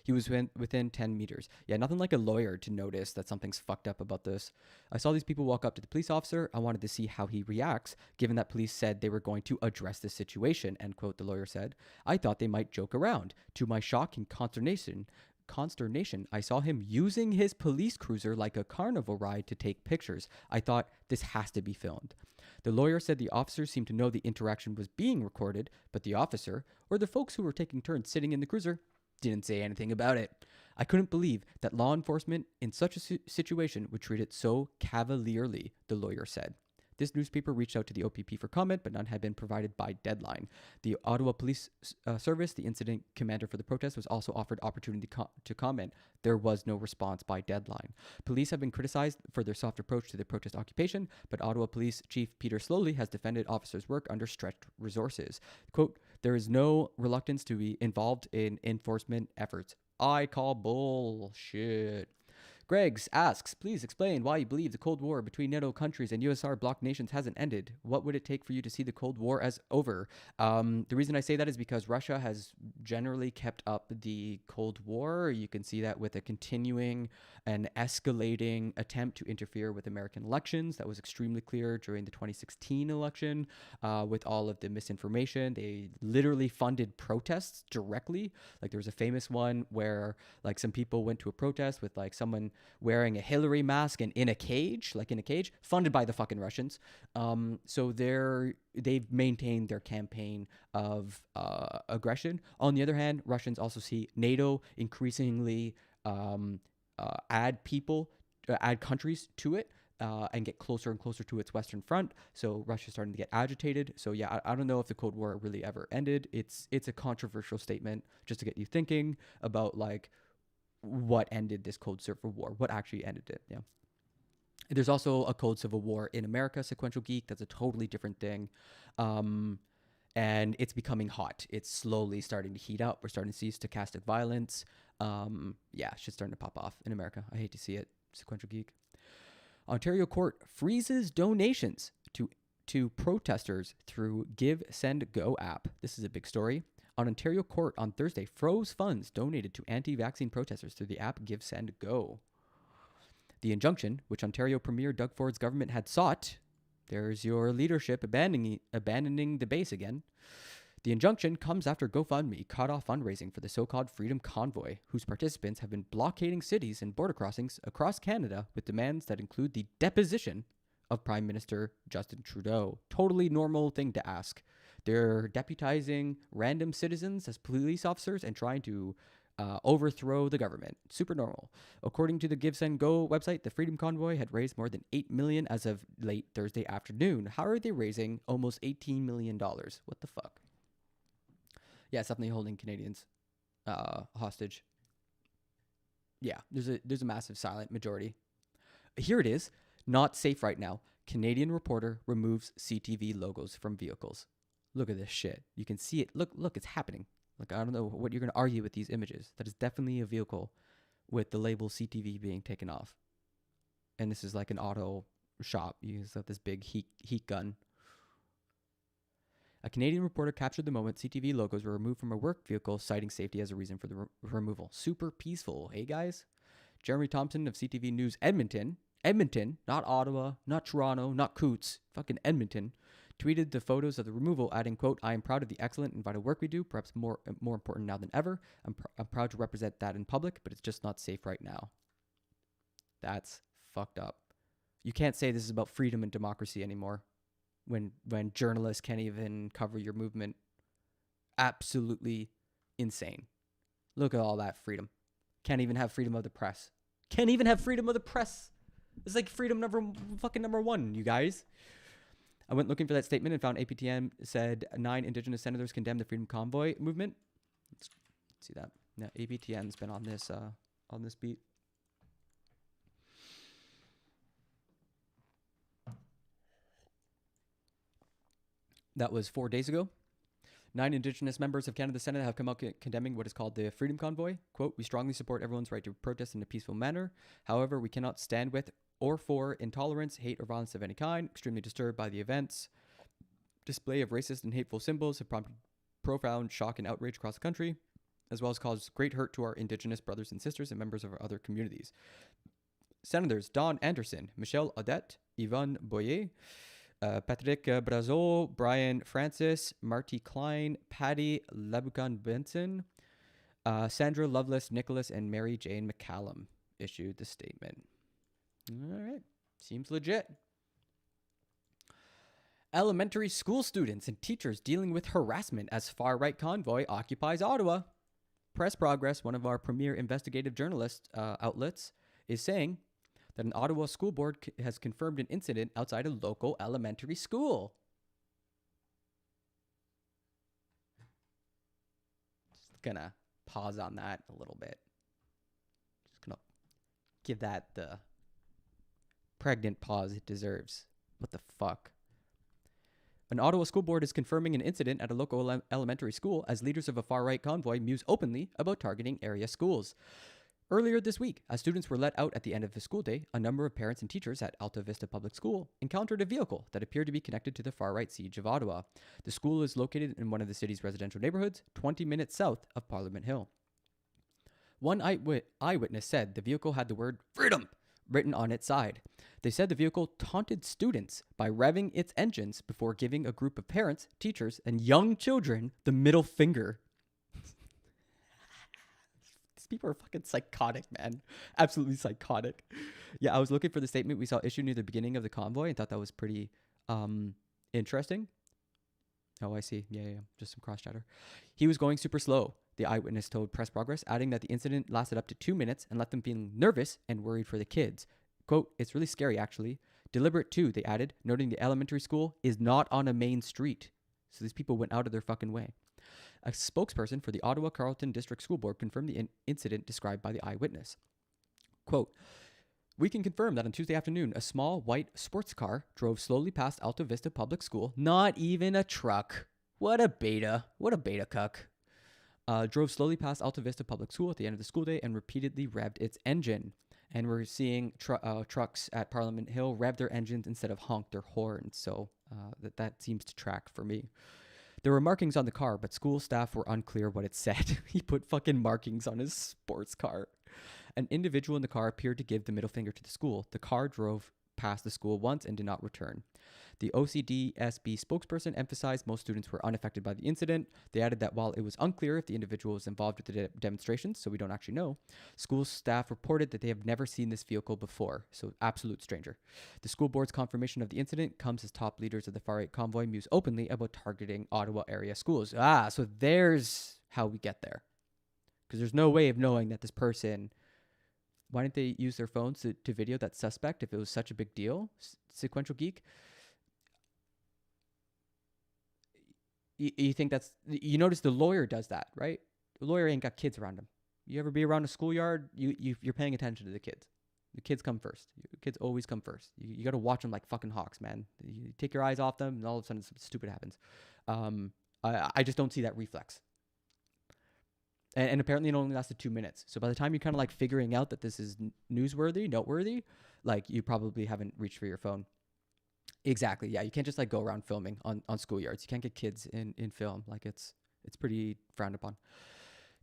He was within 10 meters. Yeah, nothing like a lawyer to notice that something's fucked up about this. I saw these people walk up to the police officer. I wanted to see how he reacts, given that police said they were going to address the situation, end quote, the lawyer said. I thought they might joke around. To my shock and consternation, I saw him using his police cruiser like a carnival ride to take pictures. I thought, this has to be filmed. The lawyer said the officers seemed to know the interaction was being recorded, but the officer, or the folks who were taking turns sitting in the cruiser, didn't say anything about it. I couldn't believe that law enforcement in such a situation would treat it so cavalierly, the lawyer said. This newspaper reached out to the OPP for comment, but none had been provided by deadline. The Ottawa Police Service, the incident commander for the protest, was also offered opportunity to comment. There was no response by deadline. Police have been criticized for their soft approach to the protest occupation, but Ottawa Police Chief Peter Slowly has defended officers' work under stretched resources. Quote, there is no reluctance to be involved in enforcement efforts. I call bullshit. Greggs asks, please explain why you believe the Cold War between NATO countries and USSR bloc nations hasn't ended. What would it take for you to see the Cold War as over? The reason I say that is because Russia has generally kept up the Cold War. You can see that with a continuing and escalating attempt to interfere with American elections. That was extremely clear during the 2016 election with all of the misinformation. They literally funded protests directly. Like there was a famous one where like some people went to a protest with like someone wearing a Hillary mask and in a cage, funded by the fucking Russians. So they've maintained their campaign of aggression. On the other hand, Russians also see NATO increasingly add countries to it and get closer and closer to its Western front. So Russia's starting to get agitated. So yeah, I don't know if the Cold War really ever ended. It's a controversial statement just to get you thinking about like what ended this Cold Civil War, what actually ended it. Yeah. There's also a Cold Civil War in America, Sequential Geek. That's a totally different thing. And it's becoming hot. It's slowly starting to heat up. We're starting to see stochastic violence. Yeah, shit's starting to pop off in America. I hate to see it. Sequential Geek. Ontario court freezes donations to protesters through Give, Send, Go app. This is a big story. An Ontario court on Thursday froze funds donated to anti-vaccine protesters through the app Give, Send, Go. The injunction, which Ontario Premier Doug Ford's government had sought, there's your leadership abandoning the base again. The injunction comes after GoFundMe cut off fundraising for the so-called Freedom Convoy, whose participants have been blockading cities and border crossings across Canada with demands that include the deposition of Prime Minister Justin Trudeau. Totally normal thing to ask. They're deputizing random citizens as police officers and trying to overthrow the government. Super normal. According to the Give, Send, Go website, the Freedom Convoy had raised more than $8 million as of late Thursday afternoon. How are they raising almost $18 million? What the fuck? Yeah, it's definitely holding Canadians hostage. Yeah, there's a massive silent majority. Here it is. Not safe right now. Canadian reporter removes CTV logos from vehicles. Look at this shit. You can see it. Look, it's happening. Like, I don't know what you're going to argue with these images. That is definitely a vehicle with the label CTV being taken off. And this is like an auto shop. You have this big heat gun. A Canadian reporter captured the moment CTV logos were removed from a work vehicle, citing safety as a reason for the removal. Super peaceful. Hey, guys? Jeremy Thompson of CTV News Edmonton, not Ottawa, not Toronto, not Coots, fucking Edmonton, tweeted the photos of the removal, adding, quote, I am proud of the excellent and vital work we do, perhaps more important now than ever. I'm proud to represent that in public, but it's just not safe right now. That's fucked up. You can't say this is about freedom and democracy anymore when journalists can't even cover your movement. Absolutely insane. Look at all that freedom. Can't even have freedom of the press. Can't even have freedom of the press. It's like freedom number one, you guys. I went looking for that statement and found APTN said 9 Indigenous senators condemned the Freedom Convoy movement. Let's see that. Now, APTN's been on this beat. That was 4 days ago. 9 Indigenous members of Canada's Senate have come out condemning what is called the Freedom Convoy. Quote, we strongly support everyone's right to protest in a peaceful manner. However, we cannot stand with or for intolerance, hate, or violence of any kind. Extremely disturbed by the events. Display of racist and hateful symbols have prompted profound shock and outrage across the country, as well as caused great hurt to our Indigenous brothers and sisters and members of our other communities. Senators Don Anderson, Michelle Audette, Yvonne Boyer, Patrick Brazeau, Brian Francis, Marty Klein, Patty Labucan-Benson, Sandra Lovelace Nicholas, and Mary Jane McCallum issued the statement. All right. Seems legit. Elementary school students and teachers dealing with harassment as far-right convoy occupies Ottawa. Press Progress, one of our premier investigative journalist outlets, is saying that an Ottawa school board has confirmed an incident outside a local elementary school. Just gonna pause on that a little bit. Just gonna give that the pregnant pause it deserves. What the fuck? An Ottawa school board is confirming an incident at a local elementary school as leaders of a far-right convoy muse openly about targeting area schools. Earlier this week, as students were let out at the end of the school day, a number of parents and teachers at Alta Vista Public School encountered a vehicle that appeared to be connected to the far-right siege of Ottawa. The school is located in one of the city's residential neighborhoods, 20 minutes south of Parliament Hill. One eyewitness said the vehicle had the word "freedom" written on its side. They said the vehicle taunted students by revving its engines before giving a group of parents, teachers, and young children the middle finger. These people are fucking psychotic, man. Absolutely psychotic. Yeah, I was looking for the statement we saw issued near the beginning of the convoy and thought that was pretty interesting. Oh, I see. Yeah. Just some cross chatter. He was going super slow, the eyewitness told Press Progress, adding that the incident lasted up to 2 minutes and left them feeling nervous and worried for the kids. Quote, "It's really scary, actually. Deliberate, too," they added, noting the elementary school is not on a main street. So these people went out of their fucking way. A spokesperson for the Ottawa Carleton District School Board confirmed the incident described by the eyewitness. Quote, "We can confirm that on Tuesday afternoon, a small white sports car drove slowly past Alta Vista Public School. Not even a truck. What a beta cuck. Drove slowly past Alta Vista Public School at the end of the school day and repeatedly revved its engine. And we're seeing trucks at Parliament Hill rev their engines instead of honk their horns. So that seems to track for me. There were markings on the car, but school staff were unclear what it said." He put fucking markings on his sports car. An individual in the car appeared to give the middle finger to the school. The car drove past the school once and did not return. The OCDSB spokesperson emphasized most students were unaffected by the incident. They added that while it was unclear if the individual was involved with the demonstrations, so we don't actually know, school staff reported that they have never seen this vehicle before, so absolute stranger. The school board's confirmation of the incident comes as top leaders of the far-right convoy muse openly about targeting Ottawa area schools. So there's how we get there. Because there's no way of knowing that this person... Why didn't they use their phones to video that suspect if it was such a big deal? Sequential Geek. You think that's... You notice the lawyer does that, right? The lawyer ain't got kids around him. You ever be around a schoolyard? You're paying attention to the kids. The kids come first. The kids always come first. You got to watch them like fucking hawks, man. You take your eyes off them and all of a sudden something stupid happens. I just don't see that reflex. And apparently it only lasted 2 minutes. So by the time you're kind of like figuring out that this is newsworthy, noteworthy, like you probably haven't reached for your phone. Exactly. Yeah. You can't just like go around filming on schoolyards. You can't get kids in film. Like it's pretty frowned upon.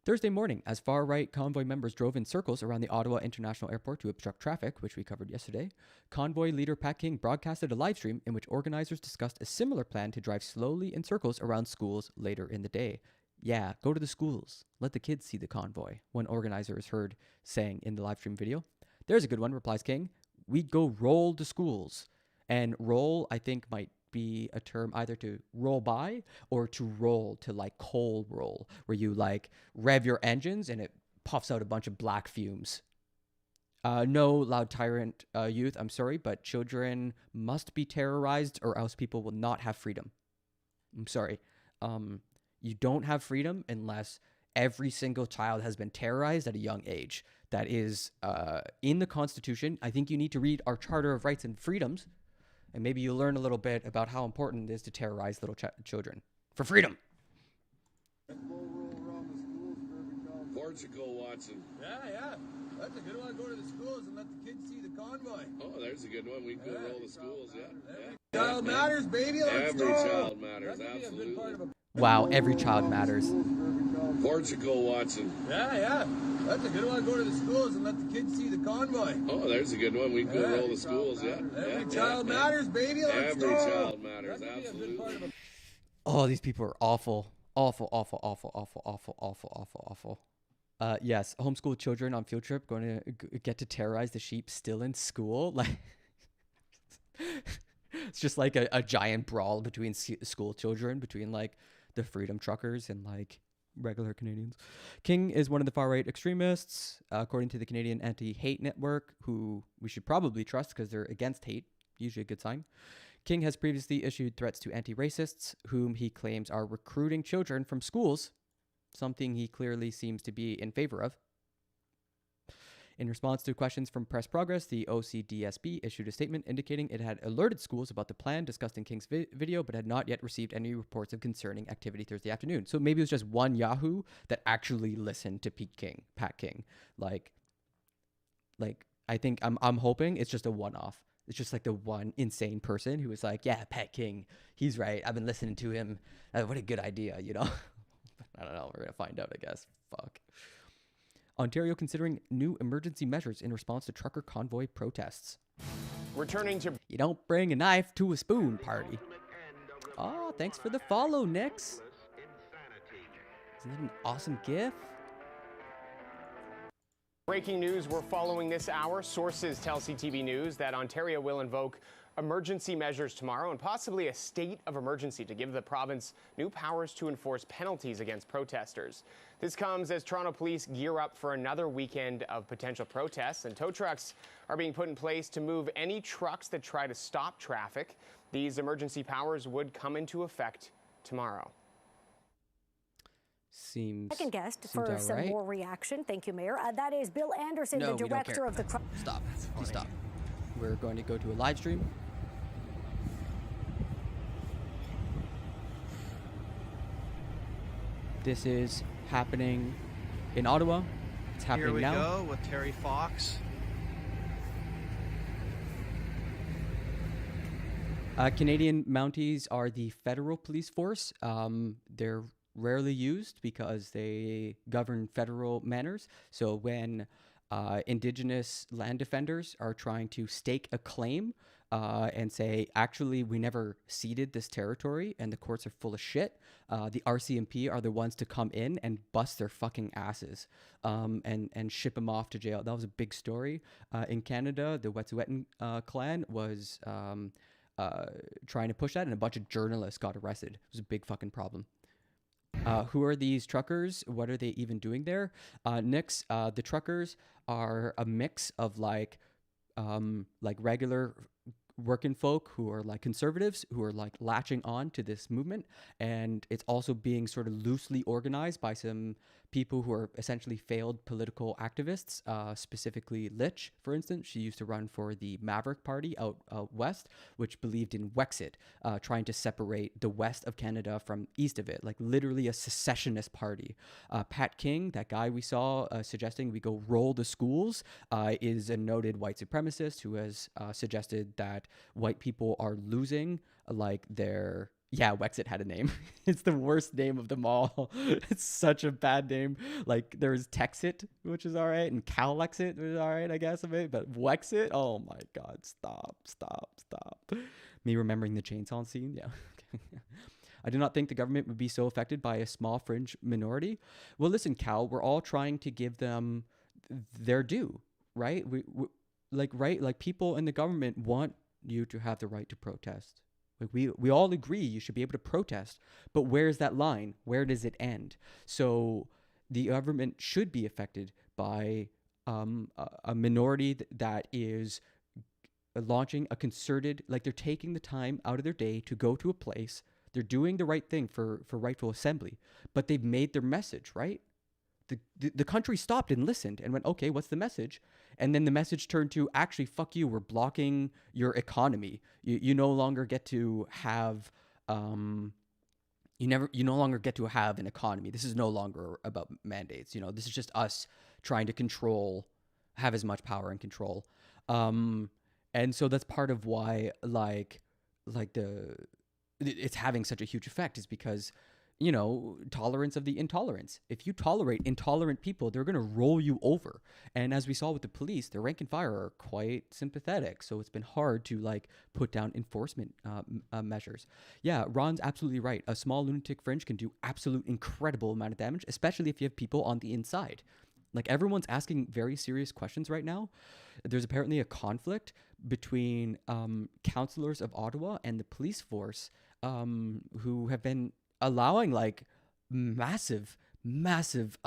Thursday morning, as far-right convoy members drove in circles around the Ottawa International Airport to obstruct traffic, which we covered yesterday, convoy leader Pat King broadcasted a live stream in which organizers discussed a similar plan to drive slowly in circles around schools later in the day. Yeah, go to the schools. Let the kids see the convoy, one organizer is heard saying in the live stream video. There's a good one, replies King. We go roll to schools. And roll, I think, might be a term either to roll by or to roll, to like coal roll, where you like rev your engines and it puffs out a bunch of black fumes. No, loud tyrant youth, I'm sorry, but children must be terrorized or else people will not have freedom. I'm sorry. You don't have freedom unless every single child has been terrorized at a young age. That is in the Constitution. I think you need to read our Charter of Rights and Freedoms, and maybe you'll learn a little bit about how important it is to terrorize little children for freedom. Portugal, Watson. Yeah. That's a good one. Go to the schools and let the kids see the convoy. Oh, there's a good one. We go roll the schools, yeah. Child matters, baby. Let's Every go. child matters, absolutely. Wow, every child matters. Portugal, Watson. Yeah. That's a good one. Go to the schools and let the kids see the convoy. Oh, there's a good one. We go roll the schools, yeah. Every child matters, baby. Let's Every go. child matters, absolutely. Oh, these people are awful. Awful. Yes, homeschool children on field trip going to get to terrorize the sheep still in school. Like, it's just like a giant brawl between school children, between like the freedom truckers and like regular Canadians. King is one of the far-right extremists, according to the Canadian Anti-Hate Network, who we should probably trust because they're against hate, usually a good sign. King has previously issued threats to anti-racists, whom he claims are recruiting children from schools, something he clearly seems to be in favor of. In response to questions from Press Progress, the OCDSB issued a statement indicating it had alerted schools about the plan discussed in King's video, but had not yet received any reports of concerning activity Thursday afternoon. So maybe it was just one Yahoo that actually listened to Pat King. Like I think I'm hoping it's just a one-off. It's just like the one insane person who was like, yeah, Pat King, he's right. I've been listening to him. What a good idea, you know? I don't know. We're going to find out, I guess. Fuck. Ontario considering new emergency measures in response to trucker convoy protests. Returning to... You don't bring a knife to a spoon party. Oh, thanks for the follow, Nix. Isn't that an awesome gif? Breaking news we're following this hour. Sources tell CTV News that Ontario will invoke emergency measures tomorrow and possibly a state of emergency to give the province new powers to enforce penalties against protesters. This comes as Toronto police gear up for another weekend of potential protests, and tow trucks are being put in place to move any trucks that try to stop traffic. These emergency powers would come into effect tomorrow. Second guest for some more reaction. Thank you, Mayor. That is Bill Anderson, the director of the... Stop. Please stop. We're going to go to a live stream. This is happening in Ottawa. It's happening now. Here we go with Terry Fox. Canadian Mounties are the federal police force. They're rarely used because they govern federal manners. So when Indigenous land defenders are trying to stake a claim and say, actually, we never ceded this territory and the courts are full of shit, the RCMP are the ones to come in and bust their fucking asses and ship them off to jail. That was a big story. In Canada, the Wet'suwet'en clan was trying to push that, and a bunch of journalists got arrested. It was a big fucking problem. Who are these truckers? What are they even doing there? Nix, the truckers are a mix of like regular working folk who are like conservatives who are like latching on to this movement, and it's also being sort of loosely organized by some people who are essentially failed political activists, specifically Litch, for instance. She used to run for the Maverick Party out west, which believed in Wexit, trying to separate the west of Canada from east of it, like literally a secessionist party. Pat King, that guy we saw suggesting we go roll the schools, is a noted white supremacist who has suggested that white people are losing like their... Yeah, Wexit had a name. It's the worst name of them all. It's such a bad name. Like, there's Texit, which is all right, and Calexit, which is all right, I guess, of it. But Wexit, oh my God, stop. Me remembering the chainsaw scene? Yeah. I do not think the government would be so affected by a small fringe minority. Well, listen, Cal, we're all trying to give them their due, right? Like people in the government want you to have the right to protest. Like we all agree you should be able to protest, but where's that line? Where does it end? So the government should be affected by a minority that is launching a concerted, like they're taking the time out of their day to go to a place. They're doing the right thing for rightful assembly, but they've made their message, right? The country stopped and listened and went, okay, what's the message? And then the message turned to, actually, fuck you, we're blocking your economy. You no longer get to have, you no longer get to have an economy. This is no longer about mandates. You know, this is just us trying to have as much power and control. And so that's part of why, it's having such a huge effect is because, you know, tolerance of the intolerance. If you tolerate intolerant people, they're going to roll you over. And as we saw with the police, the rank and file are quite sympathetic. So it's been hard to put down enforcement measures. Yeah, Ron's absolutely right. A small lunatic fringe can do absolute incredible amount of damage, especially if you have people on the inside. Like, everyone's asking very serious questions right now. There's apparently a conflict between councillors of Ottawa and the police force who have been allowing massive massive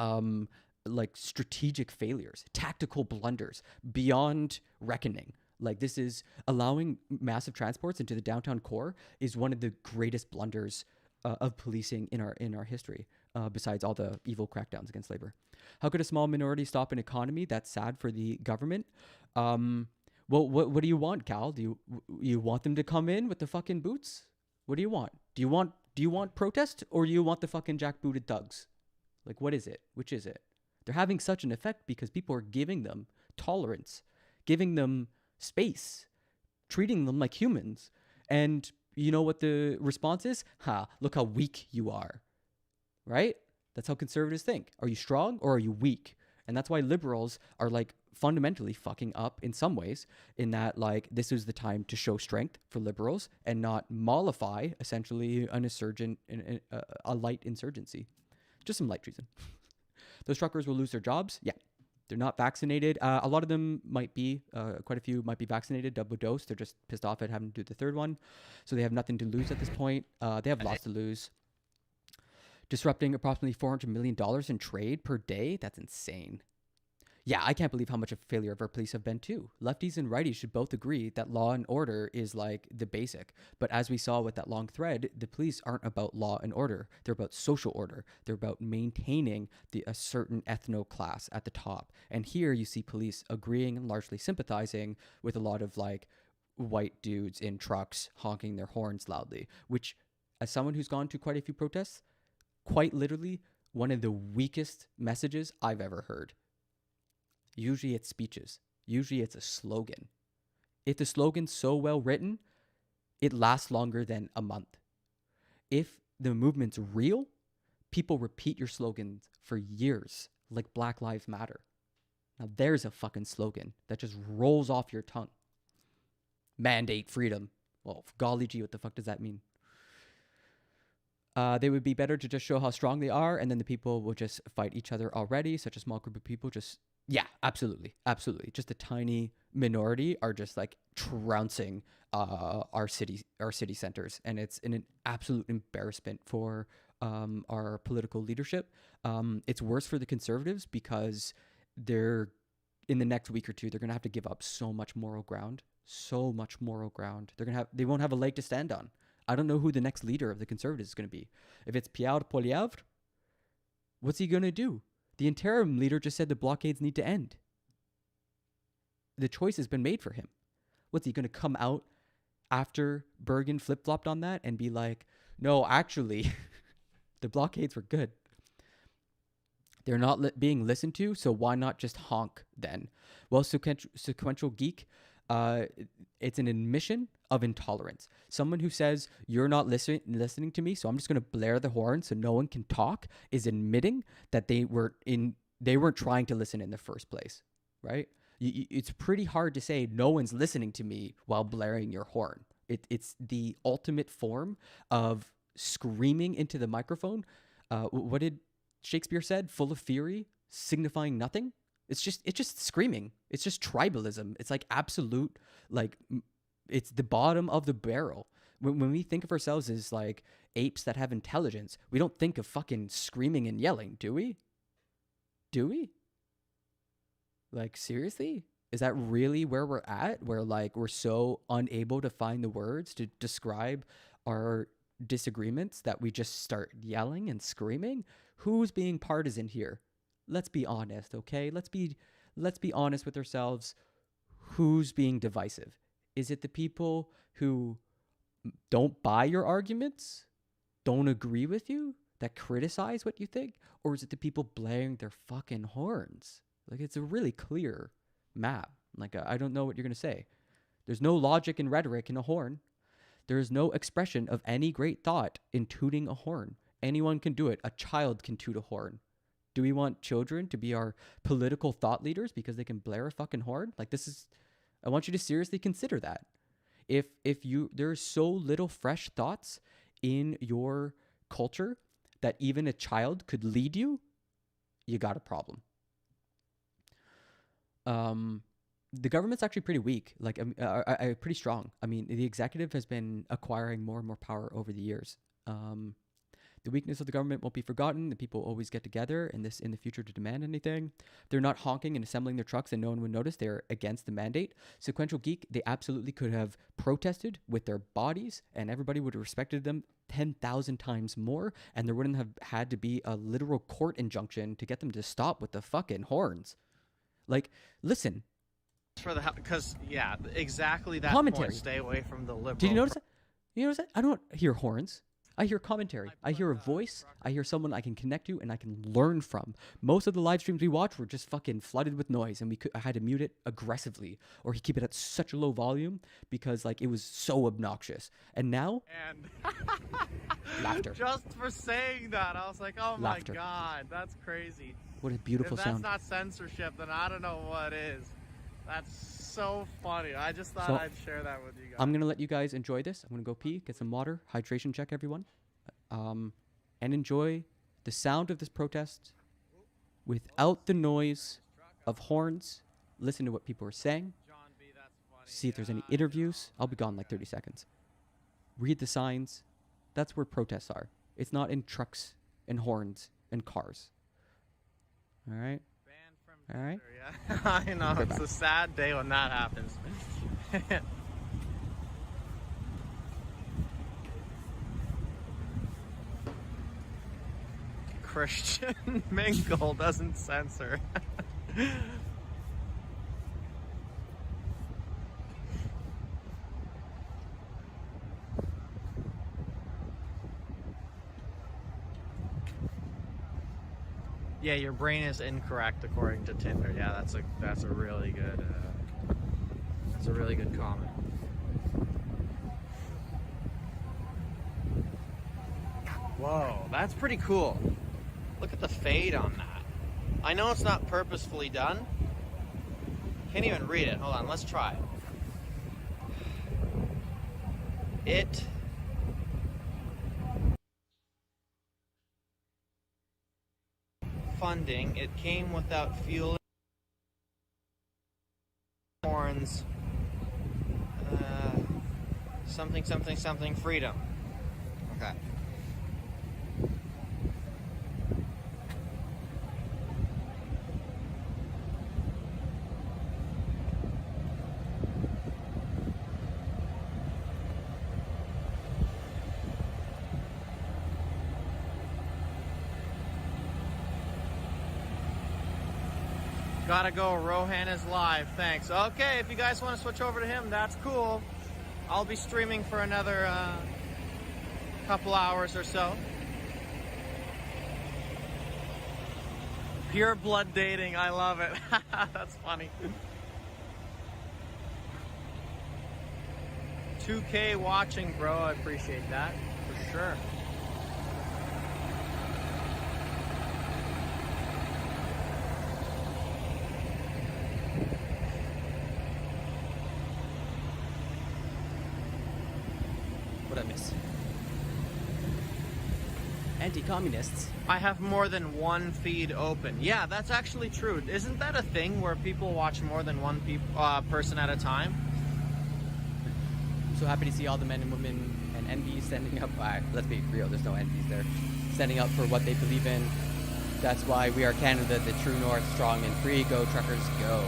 like strategic failures, tactical blunders beyond reckoning. Like, this is allowing massive transports into the downtown core is one of the greatest blunders of policing in our history, besides all the evil crackdowns against labor. How could a small minority stop an economy? That's sad for the government. Well, what do you want, Cal? Do you want them to come in with the fucking boots? What do you want? Do you want protest, or do you want the fucking jackbooted thugs? Like, what is it? Which is it? They're having such an effect because people are giving them tolerance, giving them space, treating them like humans. And you know what the response is? Look how weak you are, right? That's how conservatives think. Are you strong or are you weak? And that's why liberals are like fundamentally fucking up in some ways, in that like this is the time to show strength for liberals and not mollify essentially an insurgent, a light insurgency. Just some light treason. Those truckers will lose their jobs. Yeah. They're not vaccinated. A lot of them might be, quite a few might be vaccinated, double dose. They're just pissed off at having to do the third one. So they have nothing to lose at this point. They have lots to lose. Disrupting approximately $400 million in trade per day. That's insane. Yeah, I can't believe how much of a failure of our police have been too. Lefties and righties should both agree that law and order is like the basic. But as we saw with that long thread, the police aren't about law and order. They're about social order. They're about maintaining a certain ethno class at the top. And here you see police agreeing and largely sympathizing with a lot of like white dudes in trucks honking their horns loudly, which, as someone who's gone to quite a few protests, quite literally one of the weakest messages I've ever heard. Usually it's speeches. Usually it's a slogan. If the slogan's so well written, it lasts longer than a month. If the movement's real, people repeat your slogans for years, like Black Lives Matter. Now there's a fucking slogan that just rolls off your tongue. Mandate freedom. Well, golly gee, what the fuck does that mean? They would be better to just show how strong they are, and then the people will just fight each other already. Such a small group of people just... Yeah, absolutely. Absolutely. Just a tiny minority are just like trouncing our city centers. And it's an absolute embarrassment for our political leadership. It's worse for the conservatives because they're, in the next week or two, they're going to have to give up so much moral ground. So much moral ground. They won't have a leg to stand on. I don't know who the next leader of the conservatives is going to be. If it's Pierre Poilievre, what's he going to do? The interim leader just said the blockades need to end. The choice has been made for him. What's he going to come out after Bergen flip-flopped on that and be like, no, actually, the blockades were good. They're not being listened to, so why not just honk then? Well, Sequential Geek, it's an admission of intolerance. Someone who says, you're not listening to me, so I'm just going to blare the horn so no one can talk, is admitting that they weren't trying to listen in the first place, right? It's pretty hard to say no one's listening to me while blaring your horn. It's the ultimate form of screaming into the microphone. What did Shakespeare said? Full of fury, signifying nothing. It's just screaming. It's just tribalism. It's like absolute, like, it's the bottom of the barrel. When we think of ourselves as like apes that have intelligence, we don't think of fucking screaming and yelling, do we? Do we? Like, seriously? Is that really where we're at? Where like we're so unable to find the words to describe our disagreements that we just start yelling and screaming? Who's being partisan here? Let's be honest, okay? Let's be honest with ourselves. Who's being divisive? Is it the people who don't buy your arguments, don't agree with you, that criticize what you think? Or is it the people blaring their fucking horns? Like, it's a really clear map. Like, I don't know what you're going to say. There's no logic and rhetoric in a horn. There is no expression of any great thought in tooting a horn. Anyone can do it. A child can toot a horn. Do we want children to be our political thought leaders because they can blare a fucking horn? Like, I want you to seriously consider that. If there's so little fresh thoughts in your culture that even a child could lead you, you got a problem. The government's actually pretty weak, like pretty strong. I mean, the executive has been acquiring more and more power over the years. The weakness of the government won't be forgotten. The people always get together in the future to demand anything. They're not honking and assembling their trucks and no one would notice. They're against the mandate. Sequential Geek, they absolutely could have protested with their bodies and everybody would have respected them 10,000 times more, and there wouldn't have had to be a literal court injunction to get them to stop with the fucking horns. Like, listen. For the because yeah, exactly that Commentary. point. Stay away from the liberal. Did you notice that? You notice that? I don't hear horns. I hear commentary. I hear a voice. I hear someone I can connect to and I can learn from. Most of the live streams we watch were just fucking flooded with noise, and I had to mute it aggressively or keep it at such a low volume because like it was so obnoxious. And now, And laughter. just for saying that, I was like, oh Laughter. my god, that's crazy. What a beautiful If that's sound. not censorship, then I don't know what is. That's so funny. I just thought So, I'd share that with you guys. I'm going to let you guys enjoy this. I'm going to go pee, get some water, hydration check, everyone. And enjoy the sound of this protest without the noise of horns. Listen to what people are saying. See if there's any interviews. I'll be gone in like 30 seconds. Read the signs. That's where protests are. It's not in trucks and horns and cars. All right? All right? Yeah, I know. It's a sad day when that happens. Christian Mingle doesn't censor. Yeah, your brain is incorrect according to Tinder. Yeah, that's a really good comment. Whoa, that's pretty cool. Look at the fade on that. I know it's not purposefully done. Can't even read it. Hold on, let's try it. Funding. It came without fuel. Horns. Something freedom. Okay. Gotta go, Rohan is live, thanks. Okay, if you guys want to switch over to him, that's cool. I'll be streaming for another couple hours or so. Pure blood dating, I love it. That's funny. 2K watching, bro, I appreciate that, for sure. What I miss? Anti-communists. I have more than one feed open. Yeah, that's actually true. Isn't that a thing where people watch more than one person at a time? I'm so happy to see all the men and women and NBs standing up. Let's be real, there's no NBs there. Standing up for what they believe in. That's why we are Canada, the true north, strong and free. Go truckers, go.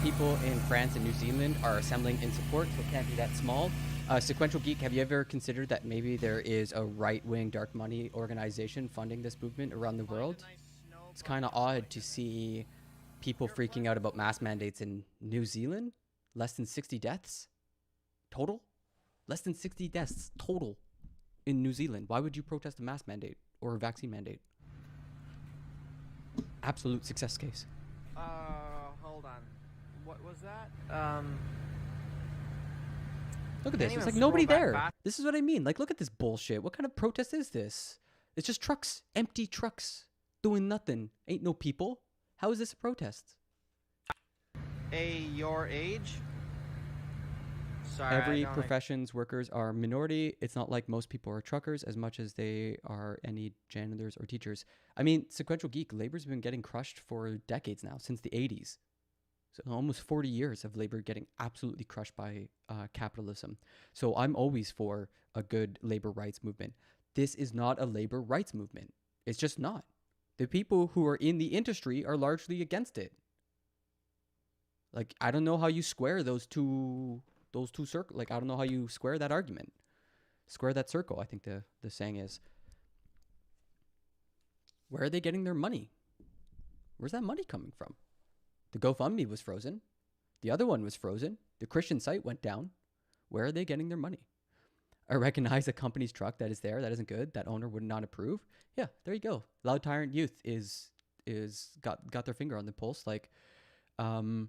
People in France and New Zealand are assembling in support, so it can't be that small. Sequential Geek, have you ever considered that maybe there is a right-wing dark money organization funding this movement around the world? It's kind of odd to see people freaking out about mask mandates in New Zealand. Less than 60 deaths total? Less than 60 deaths total in New Zealand. Why would you protest a mask mandate or a vaccine mandate? Absolute success case. Hold on. What was that? Look at this. It's like nobody there. This is what I mean. Like, look at this bullshit. What kind of protest is this? It's just trucks. Empty trucks. Doing nothing. Ain't no people. How is this a protest? Your age? Sorry, Every profession's workers are minority. It's not like most people are truckers as much as they are any janitors or teachers. I mean, Sequential Geek, labor's been getting crushed for decades now, since the 80s. So almost 40 years of labor getting absolutely crushed by capitalism. So I'm always for a good labor rights movement. this is not a labor rights movement. It's just not. The people who are in the industry are largely against it. Like, I don't know how you square those two circles. Like, I don't know how you square that argument. Square that circle, I think the saying is. Where are they getting their money? Where's that money coming from? The GoFundMe was frozen. The other one was frozen. The Christian site went down. Where are they getting their money? I recognize a company's truck that is there. That isn't good. That owner would not approve. Yeah, there you go. Loud Tyrant Youth is got their finger on the pulse. Like, you know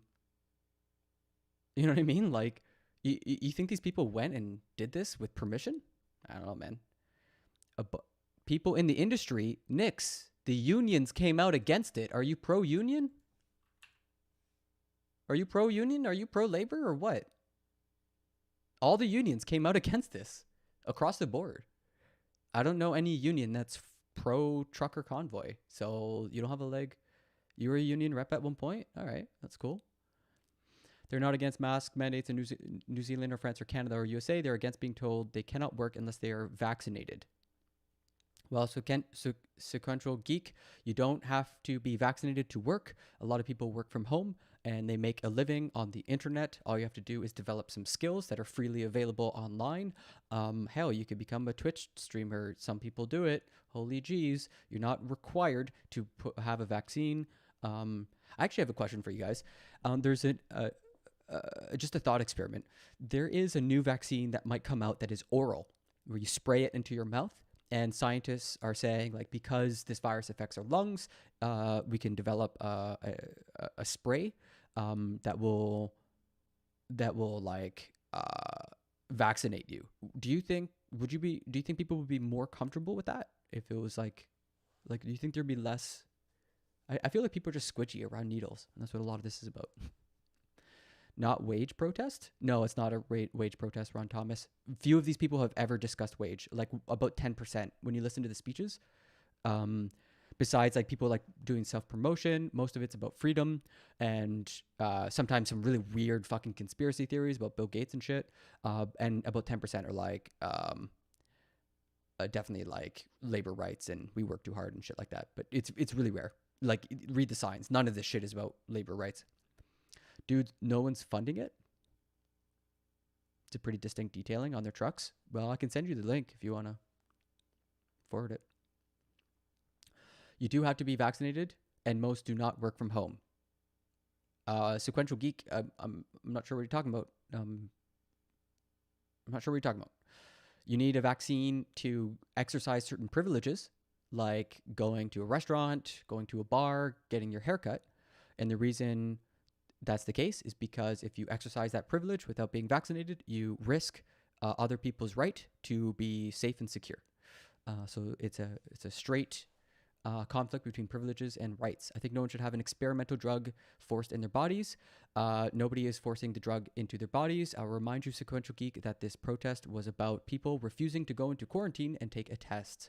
what I mean? Like, you think these people went and did this with permission? I don't know, man. People in the industry, Nix, the unions came out against it. Are you pro-union? Are you pro-union? Are you pro-labor or what? All the unions came out against this across the board. I don't know any union that's pro-trucker convoy. So you don't have a leg. You were a union rep at one point? All right, that's cool. They're not against mask mandates in New Zealand or France or Canada or USA. They're against being told they cannot work unless they are vaccinated. Well, sequential geek, you don't have to be vaccinated to work. A lot of people work from home and they make a living on the internet. All you have to do is develop some skills that are freely available online. Hell, you could become a Twitch streamer. Some people do it. Holy jeez. You're not required to have a vaccine. I actually have a question for you guys. There's just a thought experiment. There is a new vaccine that might come out that is oral, where you spray it into your mouth. And scientists are saying, like, because this virus affects our lungs, we can develop a spray that will vaccinate you. Do you think people would be more comfortable with that if it was like do you think there'd be less? I feel like people are just squidgy around needles, and that's what a lot of this is about. Not wage protest? No, it's not a wage protest, Ron Thomas. Few of these people have ever discussed wage, like about 10% when you listen to the speeches. Besides, like, people like doing self-promotion, most of it's about freedom and sometimes some really weird fucking conspiracy theories about Bill Gates and shit. And about 10% are like definitely like labor rights and we work too hard and shit like that. But it's really rare. Like, read the signs. None of this shit is about labor rights. Dude, no one's funding it. It's a pretty distinct detailing on their trucks. Well, I can send you the link if you want to forward it. You do have to be vaccinated, and most do not work from home. Sequential Geek, I'm not sure what you're talking about. I'm not sure what you're talking about. You need a vaccine to exercise certain privileges, like going to a restaurant, going to a bar, getting your hair cut. And the reason that's the case is because if you exercise that privilege without being vaccinated, you risk other people's right to be safe and secure. So it's a straight conflict between privileges and rights. I think no one should have an experimental drug forced in their bodies. Nobody is forcing the drug into their bodies. I'll remind you, Sequential Geek, that this protest was about people refusing to go into quarantine and take a test.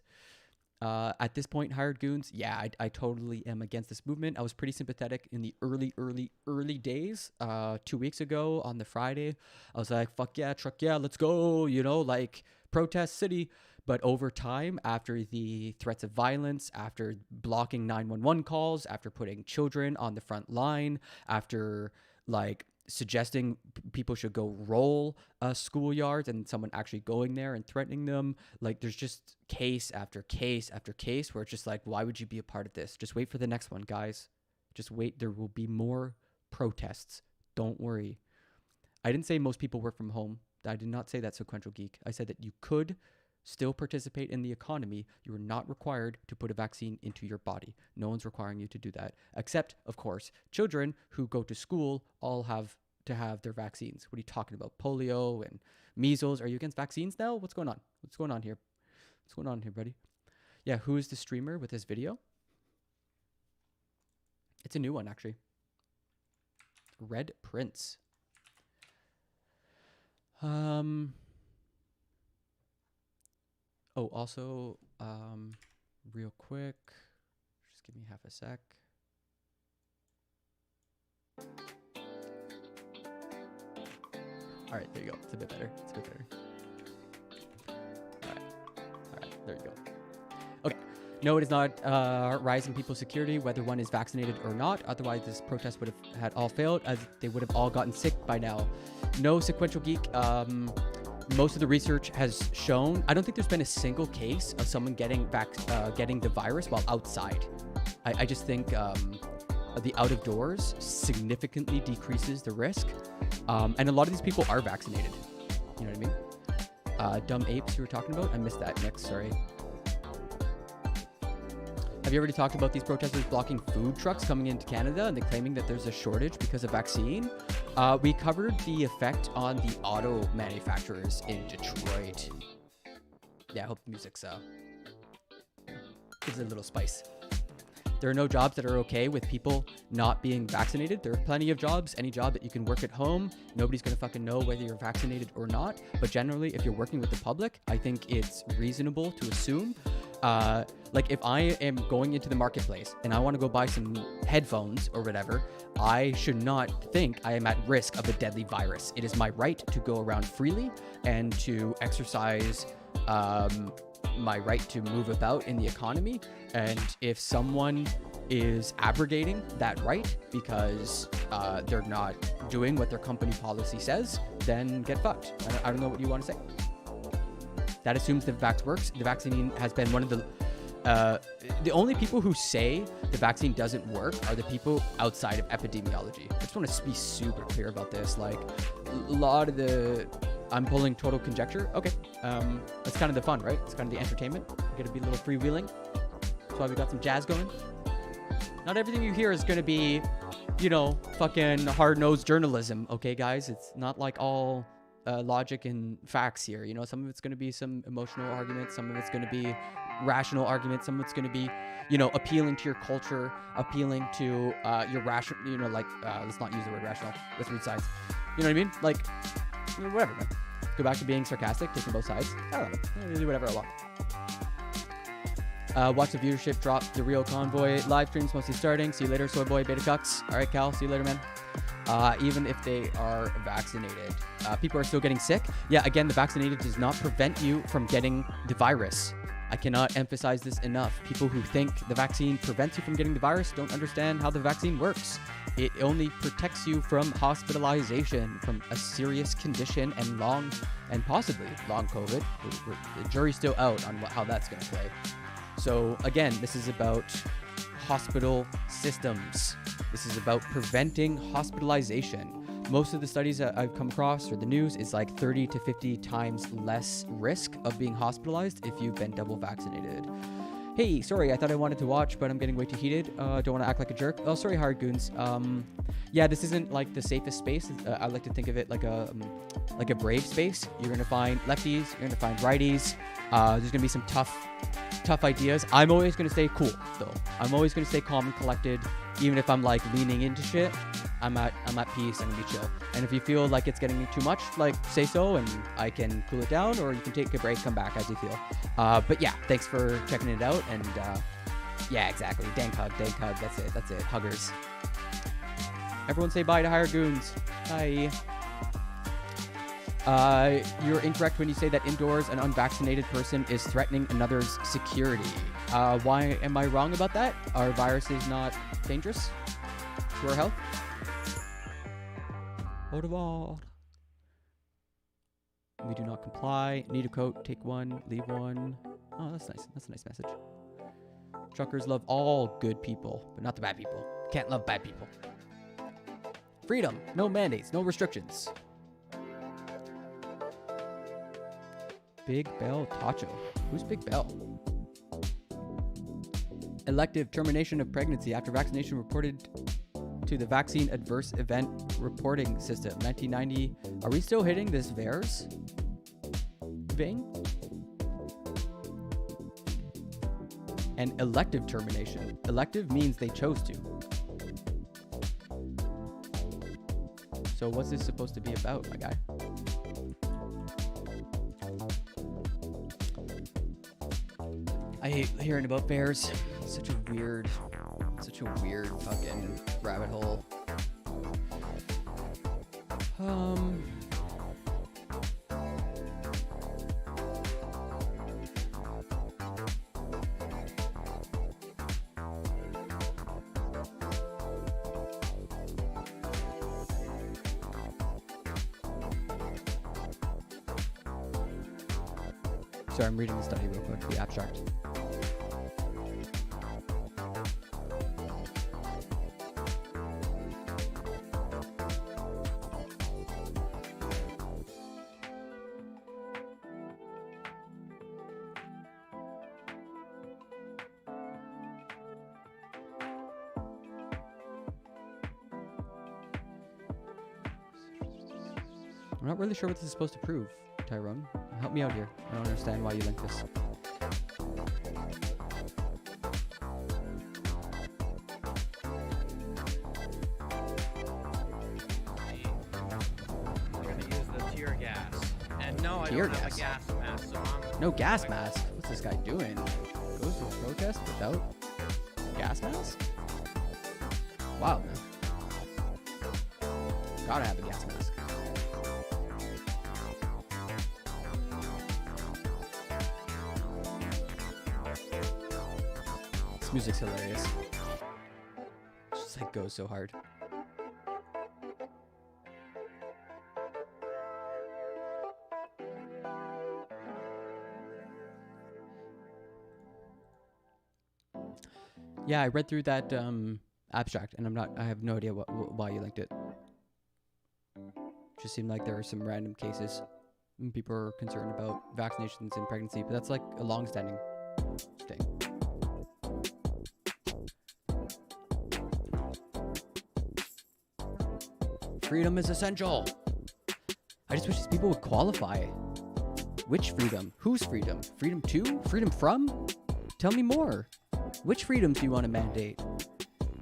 At this point, hired goons, yeah, I totally am against this movement. I was pretty sympathetic in the early days. 2 weeks ago on the Friday, I was like, fuck yeah, truck yeah, let's go, you know, like, protest city. But over time, after the threats of violence, after blocking 911 calls, after putting children on the front line, after, like, suggesting people should go roll schoolyards and someone actually going there and threatening them, like, there's just case after case after case where it's just like, why would you be a part of this? Just wait for the next one, guys. Just wait. There will be more protests. Don't worry. I didn't say most people work from home. I did not say that, Sequential Geek. I said that you could still participate in the economy. You are not required to put a vaccine into your body. No one's requiring you to do that, except, of course, children who go to school all have to have their vaccines. What are you talking about? Polio and measles. Are you against vaccines now? What's going on? What's going on here? What's going on here, buddy? Yeah, who is the streamer with this video? It's a new one, actually. Red Prince. Oh, also, real quick, just give me half a sec. All right, there you go. It's a bit better. It's a bit better. All right. There you go. Okay. No, it is not rising people's security, whether one is vaccinated or not. Otherwise, this protest would have had all failed, as they would have all gotten sick by now. No, Sequential Geek. Most of the research has shown, I don't think there's been a single case of someone getting the virus while outside. I just think the out of doors significantly decreases the risk. And a lot of these people are vaccinated. You know what I mean? Dumb apes you were talking about? I missed that, Nick. Sorry. Have you already talked about these protesters blocking food trucks coming into Canada and they're claiming that there's a shortage because of vaccine? We covered the effect on the auto manufacturers in Detroit. Yeah, I hope the music's gives it a little spice. There are no jobs that are okay with people not being vaccinated. There are plenty of jobs, any job that you can work at home. Nobody's gonna fucking know whether you're vaccinated or not. But generally, if you're working with the public, I think it's reasonable to assume like if I am going into the marketplace and I want to go buy some headphones or whatever, I should not think I am at risk of a deadly virus. It is my right to go around freely and to exercise my right to move about in the economy. And if someone is abrogating that right because they're not doing what their company policy says, then get fucked. I don't know what you want to say. That assumes the vax works. The vaccine has been one of the only people who say the vaccine doesn't work are the people outside of epidemiology. I just want to be super clear about this. Like a lot of I'm pulling total conjecture. Okay. That's kind of the fun, right? It's kind of the entertainment. We're going to be a little freewheeling. That's why we got some jazz going. Not everything you hear is going to be, you know, fucking hard-nosed journalism. Okay, guys? It's not like all logic and facts here. You know, some of it's going to be some emotional arguments, some of it's going to be rational arguments, some of it's going to be, you know, appealing to your culture, appealing to your rational, you know, like let's not use the word rational, let's read sides. You know what I mean? Like, you know, whatever, man. Go back to being sarcastic, taking both sides. I don't know. I'm gonna do whatever I want. Watch the viewership drop. The real convoy live streams mostly starting. See you later, soy boy, beta cucks. All right, Cal. See you later, man. Even if they are vaccinated, people are still getting sick. Yeah, again, the vaccinated does not prevent you from getting the virus. I cannot emphasize this enough. People who think the vaccine prevents you from getting the virus don't understand how the vaccine works. It only protects you from hospitalization, from a serious condition and possibly long COVID. The jury's still out on how that's going to play. So again, this is about hospital systems. This is about preventing hospitalization. Most of the studies that I've come across or the news is like 30 to 50 times less risk of being hospitalized if you've been double vaccinated. Hey, sorry, I thought I wanted to watch, but I'm getting way too heated. Don't want to act like a jerk. Oh, sorry, Hard Goons. Yeah, this isn't like the safest space. I like to think of it like a brave space. You're gonna find lefties. You're gonna find righties. There's gonna be some tough ideas. I'm always gonna stay cool, though. I'm always gonna stay calm and collected, even if I'm like leaning into shit. I'm at peace and be chill. And if you feel like it's getting too much, like say so, and I can cool it down, or you can take a break, come back as you feel. But yeah, thanks for checking it out. And yeah, exactly. Dank hug. That's it. Huggers. Everyone say bye to Higher Goons. Bye. You're incorrect when you say that indoors an unvaccinated person is threatening another's security. Why am I wrong about that? Are viruses not dangerous to our health? Ottawa. We do not comply. Need a coat. Take one. Leave one. Oh, that's nice. That's a nice message. Truckers love all good people, but not the bad people. Can't love bad people. Freedom. No mandates. No restrictions. Big Bell Tacho. Who's Big Bell? Elective termination of pregnancy after vaccination reported to the Vaccine Adverse Event Reporting System. 1990. Are we still hitting this VAERS thing? And elective termination. Elective means they chose to. So what's this supposed to be about, my guy? I hate hearing about bears. Such a weird fucking rabbit hole. Sorry, I'm reading the study real quick, the abstract. I'm not really sure what this is supposed to prove, Tyrone. Help me out here. I don't understand why you link this. I'm gonna use the tear gas. And no, I Tear don't have gas? a gas mask, so I'm... No gas mask? What's this guy doing? Goes to a protest without gas mask? Wow, man. Gotta have a gas mask. This music's hilarious. It just like goes so hard. Yeah, I read through that abstract, and I have no idea why you linked it. Just seemed like there were some random cases. And people are concerned about vaccinations in pregnancy, but that's like a long-standing thing. Freedom is essential. I just wish these people would qualify. Which freedom? Whose freedom? Freedom to? Freedom from? Tell me more. Which freedoms do you want to mandate?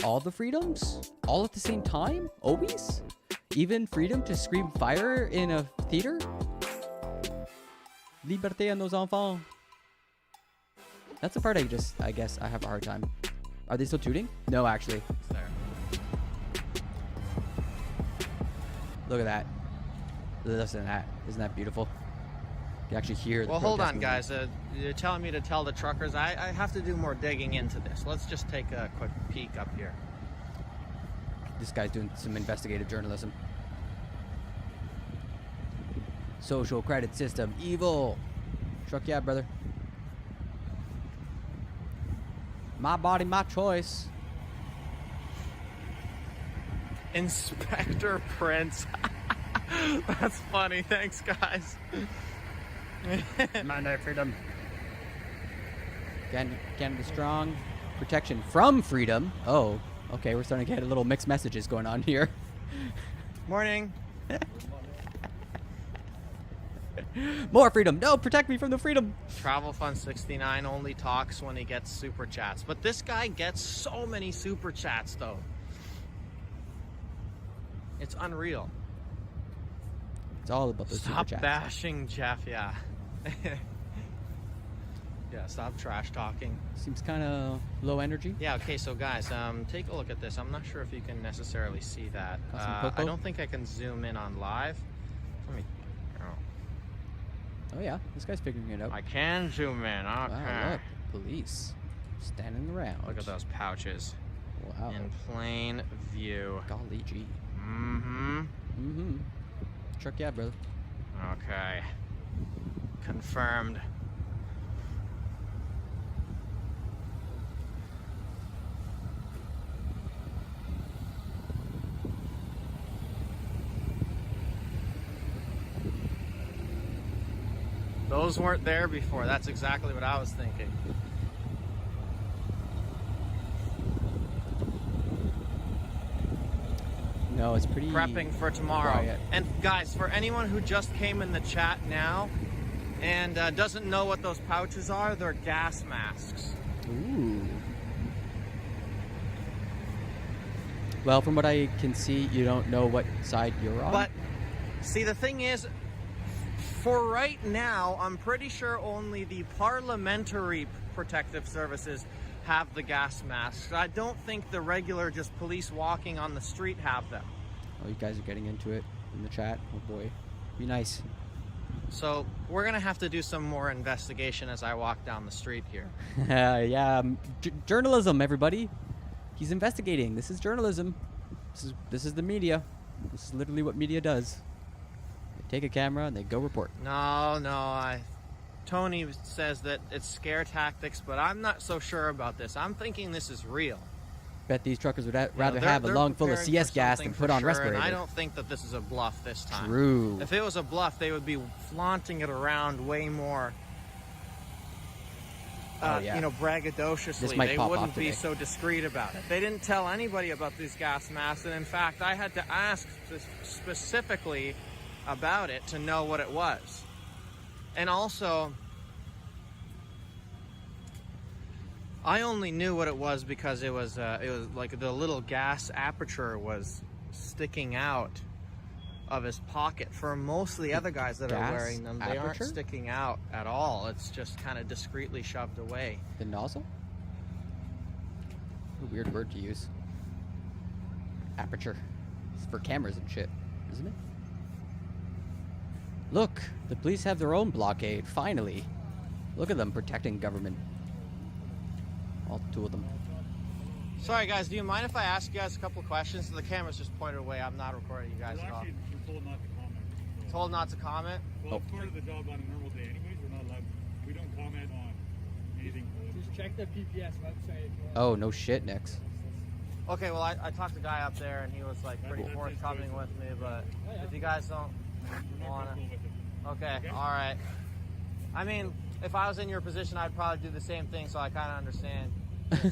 All the freedoms? All at the same time? Always? Even freedom to scream fire in a theater? Liberté à nos enfants. That's the part I guess I have a hard time. Are they still tooting? No, actually. It's there. Look at that. Listen to that. Isn't that beautiful? You can actually hear the Well, hold protest on, movement. guys. You're telling me to tell the truckers. I have to do more digging into this. Let's just take a quick peek up here. This guy's doing some investigative journalism. Social credit system, evil. Truck, yeah, brother. My body, my choice. Inspector Prince. That's funny. Thanks, guys. Mandate freedom. Canada strong. Protection from freedom. Oh, okay. We're starting to get a little mixed messages going on here. Morning. More freedom. No, protect me from the freedom. Travel Fund 69 only talks when he gets super chats. But this guy gets so many super chats, though. It's unreal. It's all about the super Stop chats. bashing Jeff, yeah. Yeah, stop trash talking. Seems kind of low energy. Yeah, okay, so guys, take a look at this. I'm not sure if you can necessarily see that. I don't think I can zoom in on live. Let me... Oh yeah, this guy's figuring it out. I can zoom in, okay. Wow, look, police standing around. Look at those pouches. Wow. In plain view. Golly gee. Mm-hmm. Mm-hmm. Truck, yeah, brother. Okay. Confirmed. Those weren't there before. That's exactly what I was thinking. No, it's pretty prepping for tomorrow. quiet. And guys, for anyone who just came in the chat now and doesn't know what those pouches are, they're gas masks. Ooh. Well, from what I can see, you don't know what side you're on. But see, the thing is, for right now, I'm pretty sure only the parliamentary protective services have the gas masks. I don't think the regular just police walking on the street have them. Oh, you guys are getting into it in the chat. Oh boy. Be nice. So we're gonna have to do some more investigation as I walk down the street here. Yeah, journalism, everybody. He's investigating. This is journalism. This is the media. This is literally what media does. They take a camera and they go report. No, Tony says that it's scare tactics, but I'm not so sure about this. I'm thinking this is real. Bet these truckers would rather they're have a lung full of preparing CS for gas something than put for on sure, respirator. And I don't think that this is a bluff this time. True. If it was a bluff, they would be flaunting it around way more. Yeah. You know, braggadociously. This might They pop wouldn't off be today. so discreet about it. They didn't tell anybody about these gas masks, and in fact, I had to ask specifically about it to know what it was. And also, I only knew what it was because it was like the little gas aperture was sticking out of his pocket. For most of the other guys that are wearing them, they aren't sticking out at all. It's just kind of discreetly shoved away. The nozzle? A weird word to use. Aperture. It's for cameras and shit, isn't it? Look, the police have their own blockade, finally. Look at them protecting government. All two of them. Sorry guys, do you mind if I ask you guys a couple of questions? The camera's just pointed away. I'm not recording you guys at all. We're told not to comment. Told not to comment? Well, it's part of the job on a normal day anyways. We're not allowed. We don't comment on anything. Just check the PPS website. Oh, no shit, Nix. Okay, well, I talked to the guy up there and he was like pretty forthcoming with me, but if you guys don't want to... Okay, alright. I mean, if I was in your position, I'd probably do the same thing, so I kind of understand.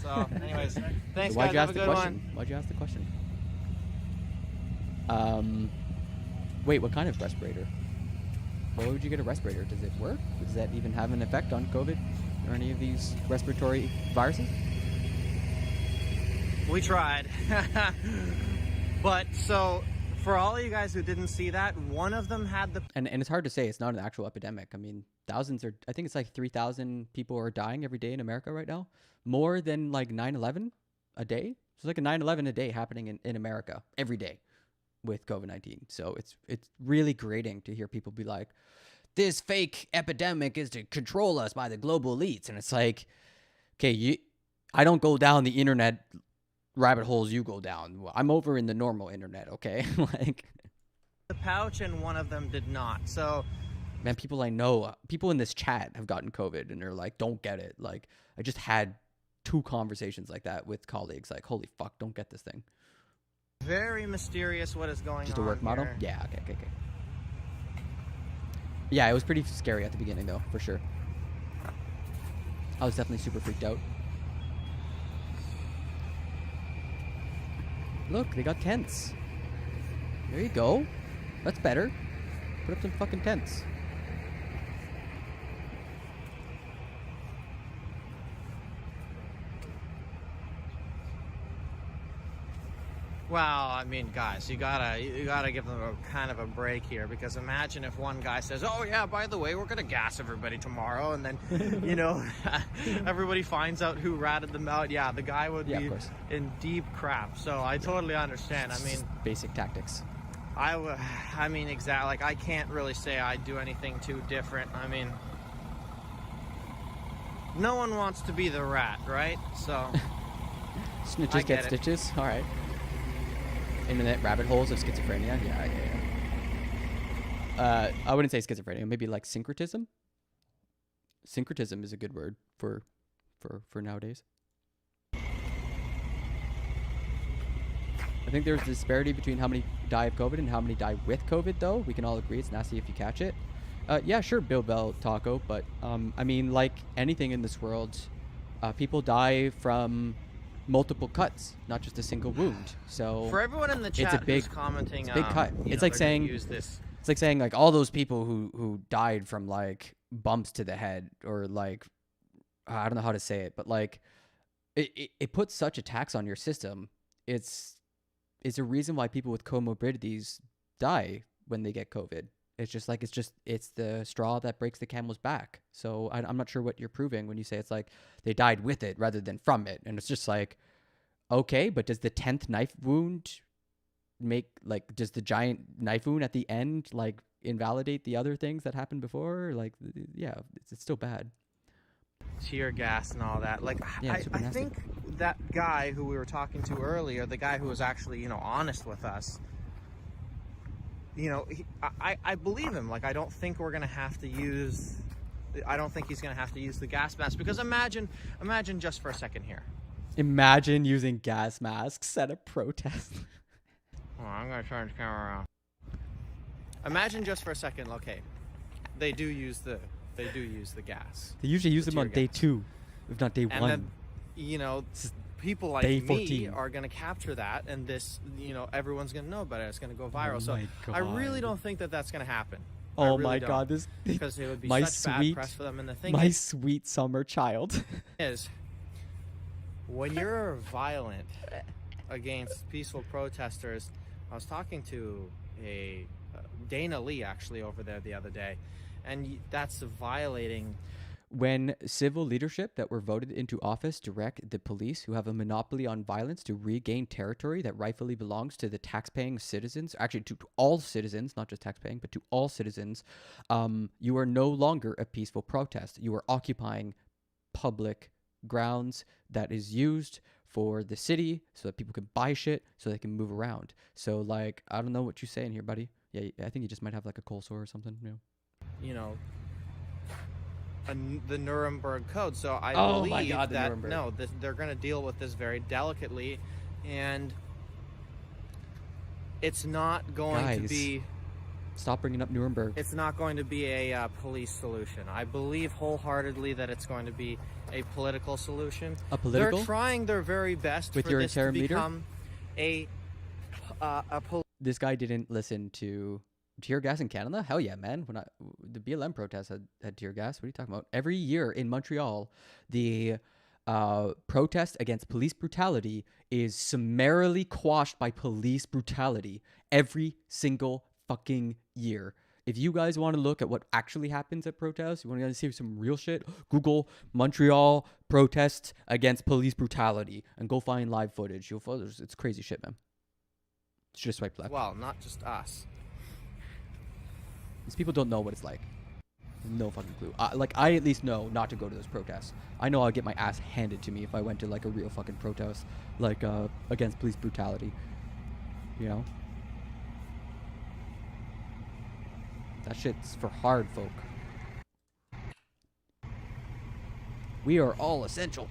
So, anyways, thanks So guys, have a good one. Why'd you ask the question? Wait, what kind of respirator? Why would you get a respirator? Does it work? Does that even have an effect on COVID or any of these respiratory viruses? We tried. But, so, for all of you guys who didn't see that, one of them had the... And it's hard to say. It's not an actual epidemic. I mean, thousands are... I think it's like 3,000 people are dying every day in America right now. More than like 9/11 a day. So it's like a 9/11 a day happening in America every day with COVID-19. So it's really grating to hear people be like, this fake epidemic is to control us by the global elites. And it's like, okay, I don't go down the internet rabbit holes you go down. I'm over in the normal internet, okay? Like, the pouch and one of them did not. So, man, people I know, people in this chat have gotten COVID and they're like, don't get it. Like, I just had 2 conversations like that with colleagues. Like, holy fuck, don't get this thing. very mysterious what is going on. Just a work model? here. Yeah, okay. Yeah, it was pretty scary at the beginning though, for sure. I was definitely super freaked out. Look, they got tents. There you go. That's better. Put up some fucking tents. Well, I mean, guys, you gotta give them a kind of a break here, because imagine if one guy says, "Oh yeah, by the way, we're gonna gas everybody tomorrow," and then, you know, everybody finds out who ratted them out. Yeah, the guy would be in deep crap. So I totally understand. I mean, basic tactics. I mean, exactly. Like, I can't really say I do anything too different. I mean, no one wants to be the rat, right? So Snitches get stitches. All right. Internet rabbit holes of schizophrenia. Yeah. I wouldn't say schizophrenia. Maybe like syncretism. Syncretism is a good word for nowadays. I think there's a disparity between how many die of COVID and how many die with COVID, though. We can all agree it's nasty if you catch it. Yeah, sure, Bill Bell Taco, but I mean, like anything in this world, people die from multiple cuts, not just a single wound. So for everyone in the chat who's commenting, it's a big cut. It's like saying it's like saying like all those people who died from like bumps to the head, or like I don't know how to say it, but like it puts such a tax on your system. It's a reason why people with comorbidities die when they get COVID. It's just like it's the straw that breaks the camel's back. So I'm not sure what you're proving when you say it's like they died with it rather than from it. And it's just like, okay, but does the 10th knife wound does the giant knife wound at the end like invalidate the other things that happened before? Like, yeah, it's still bad. Tear gas and all that. Like, yeah, I think that guy who we were talking to earlier, the guy who was actually, honest with us, I believe him. Like, I don't think we're going to have to use I don't think he's going to have to use the gas mask, because imagine just for a second here. Imagine using gas masks at a protest. Oh, I'm going to turn the camera around. Imagine just for a second, okay, they do use the gas. They usually use them on day 2, if not day 1. And then, you know, people like day me 14. are going to capture that, and this, you know, everyone's going to know about it. It's going to go viral. Oh So my I really God. don't think that that's going to happen. Oh my God, this because it would be my such sweet, bad press for them. And the thing my is, sweet summer child. is when you're violent against peaceful protesters. I was talking to a Dana Lee actually over there the other day, and that's violating. When civil leadership that were voted into office direct the police, who have a monopoly on violence, to regain territory that rightfully belongs to the taxpaying citizens, actually to all citizens, not just taxpaying, but to all citizens, you are no longer a peaceful protest. You are occupying public grounds that is used for the city so that people can buy shit, so they can move around. So, like, I don't know what you're saying here, buddy. Yeah, I think you just might have like a cold sore or something. You know, the Nuremberg Code. So I Oh believe my God, the that Nuremberg. they're going to deal with this very delicately, and it's not going to Guys, be. Stop bringing up Nuremberg. It's not going to be a police solution. I believe wholeheartedly that it's going to be a political solution. A political? They're trying their very best With for your this to interim leader? become a This guy didn't listen to tear gas in Canada? Hell yeah, man. When the BLM protests had tear gas. What are you talking about? Every year in Montreal, the protest against police brutality is summarily quashed by police brutality every single fucking year. If you guys want to look at what actually happens at protests, you want to see some real shit, Google Montreal protests against police brutality and go find live footage. You'll find it's crazy shit, man. Just swipe left. Well, not just us. These people don't know what it's like. No fucking clue. I at least know not to go to those protests. I know I'll get my ass handed to me if I went to like a real fucking protest, like against police brutality. You know? That shit's for hard folk. We are all essential.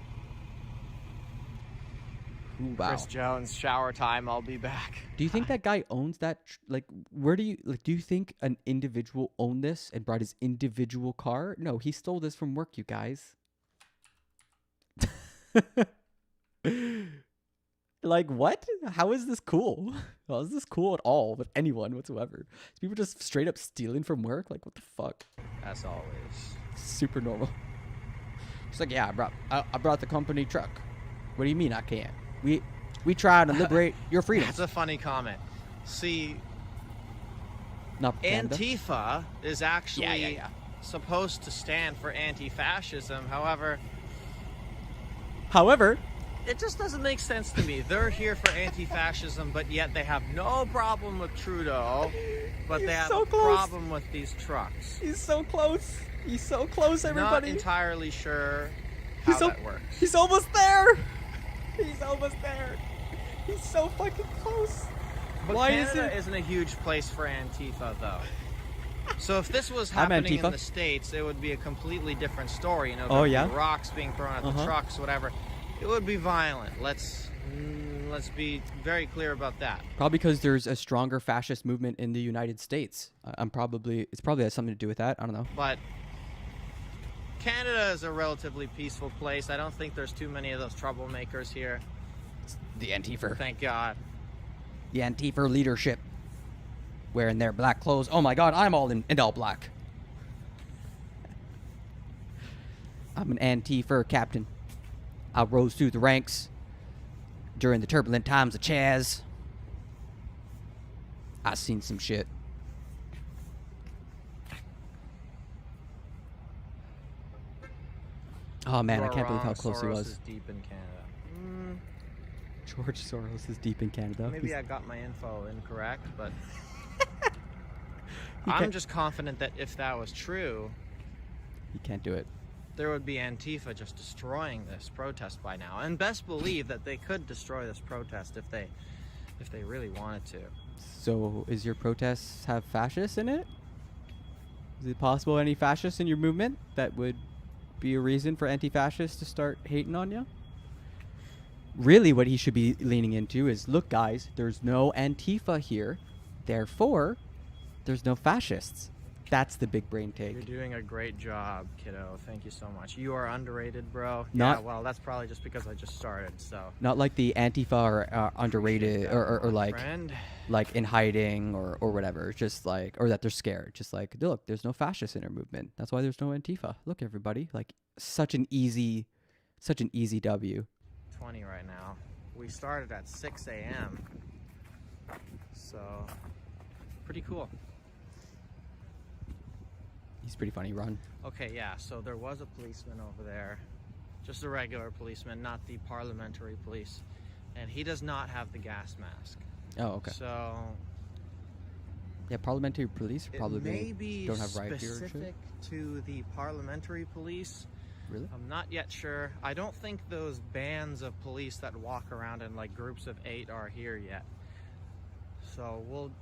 Ooh, wow. Chris Jones, shower time. I'll be back. Do you think that guy owns that? Like, where do you do you think an individual owned this and brought his individual car? No, he stole this from work, you guys. Like, what? How is this cool? How is this cool at all with anyone whatsoever? Is people just straight up stealing from work? Like, what the fuck? As always. Super normal. It's like, yeah, I brought the company truck. What do you mean I can't? We try to liberate your freedom. That's a funny comment. See, Not Canada. Antifa is actually supposed to stand for anti-fascism. However, it just doesn't make sense to me. They're here for anti-fascism, but yet they have no problem with Trudeau, but they have a problem with these trucks. He's so close. He's so close, everybody. Not entirely sure how that works. He's almost there. He's almost there. He's so fucking close. But Why Canada isn't a huge place for Antifa, though. So if this was happening in the States, it would be a completely different story. You know, there'd be rocks being thrown at the trucks, whatever. It would be violent. Let's be very clear about that. Probably because there's a stronger fascist movement in the United States. It's probably has something to do with that. I don't know. But Canada is a relatively peaceful place. I don't think there's too many of those troublemakers here. The Antifa. Thank God. The Antifa leadership wearing their black clothes. Oh my God, I'm all in all black. I'm an Antifa captain. I rose through the ranks during the turbulent times of Chaz. I seen some shit. Oh man, I can't believe how close he was. Is deep in Canada. George Soros is deep in Canada. Maybe I got my info incorrect, but I'm just confident that if that was true, you can't do it. There would be Antifa just destroying this protest by now, and best believe that they could destroy this protest if they really wanted to. So, is your protest have fascists in it? Is it possible any fascists in your movement that would be a reason for anti-fascists to start hating on you? Really, what he should be leaning into is, look, guys, there's no Antifa here. Therefore, there's no fascists. That's the big brain take. You're doing a great job, kiddo. Thank you so much. You are underrated, bro. Not- yeah, well, that's probably just because I just started, so. Not like the Antifa are underrated or like friend. like in hiding or whatever. It's just like, or that they're scared. Just like, look, there's no fascists in our movement. That's why there's no Antifa. Look, everybody, like such an easy W. 20 right now. We started at 6 a.m. So, pretty cool. He's pretty funny, Ron. Okay, yeah, so there was a policeman over there. Just a regular policeman, not the parliamentary police. And he does not have the gas mask. Oh, okay. So, Yeah, parliamentary police it probably may be don't have riot gear and shit. specific to the parliamentary police. Really? I'm not yet sure. I don't think those bands of police that walk around in like groups of 8 are here yet. So we'll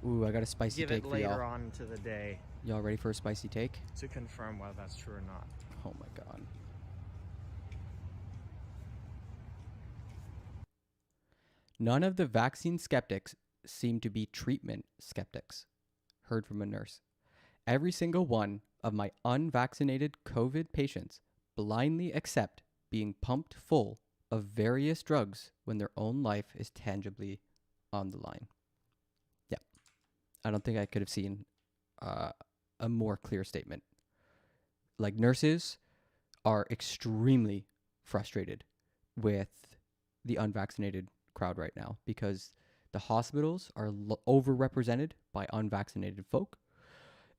Ooh, I got a spicy give take it for y'all. later on into the day Y'all ready for a spicy take? to confirm whether that's true or not. Oh my god. None of the vaccine skeptics seem to be treatment skeptics. Heard from a nurse. Every single one of my unvaccinated COVID patients blindly accept being pumped full of various drugs when their own life is tangibly on the line. Yeah. I don't think I could have seen a more clear statement. Like, nurses are extremely frustrated with the unvaccinated crowd right now because the hospitals are overrepresented by unvaccinated folk,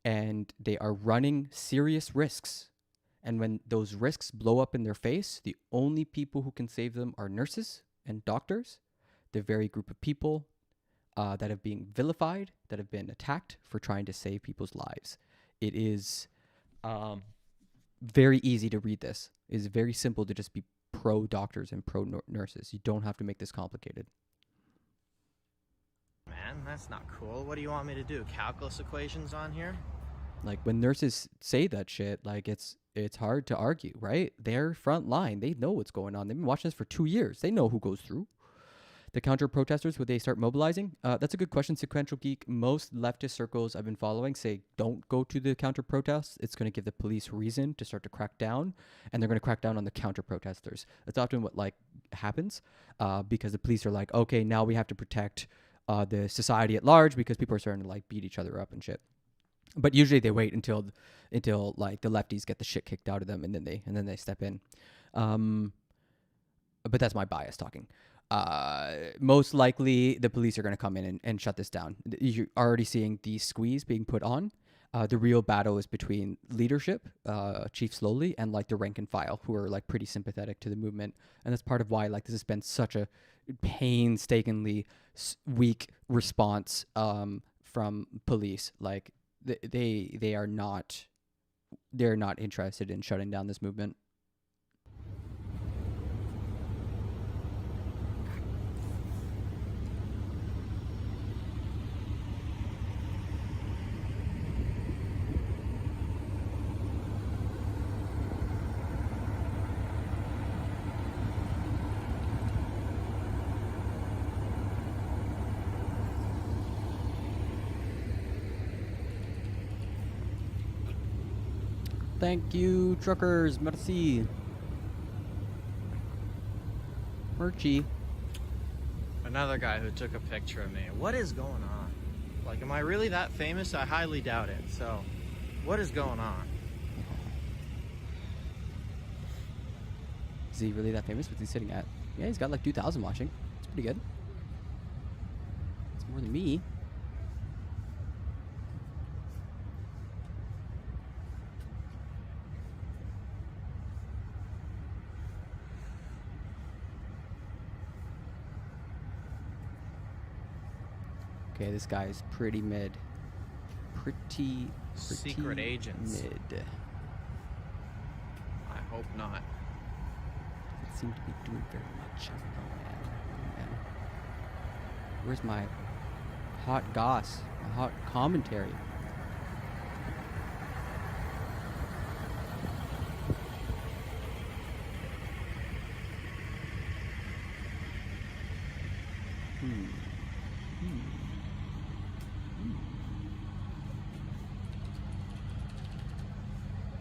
and they are running serious risks. And when those risks blow up in their face, the only people who can save them are nurses and doctors, the very group of people that have been vilified, that have been attacked for trying to save people's lives. It is very easy to read this. It is very simple to just be pro-doctors and pro-nurses. You don't have to make this complicated. Man, that's not cool. What do you want me to do? Calculus equations on here? Like, when nurses say that shit, like, it's hard to argue, right? They're front line. They know what's going on. They've been watching this for 2 years. They know who goes through. The counter-protesters, would they start mobilizing? That's a good question, Sequential Geek. Most leftist circles I've been following say don't go to the counter-protests. It's going to give the police reason to start to crack down, and they're going to crack down on the counter-protesters. That's often what, like, happens because the police are like, okay, now we have to protect the society at large because people are starting to, like, beat each other up and shit. But usually they wait until like the lefties get the shit kicked out of them, and then they step in. But that's my bias talking. Most likely the police are going to come in and shut this down. You're already seeing the squeeze being put on. The real battle is between leadership, Chief Slowly, and like the rank and file, who are like pretty sympathetic to the movement. And that's part of why like this has been such a painstakingly weak response from police. Like they're not interested in shutting down this movement. Thank you, truckers. Merci. Merchie. Another guy who took a picture of me. What is going on? Like, am I really that famous? I highly doubt it. So, what is going on? Is he really that famous? What's he sitting at? Yeah, he's got like 2,000 watching. It's pretty good. It's more than me. Okay, this guy is pretty mid. Pretty Secret agents. Mid. I hope not. Doesn't seem to be doing very much. Oh, man. Where's my hot goss? My hot commentary?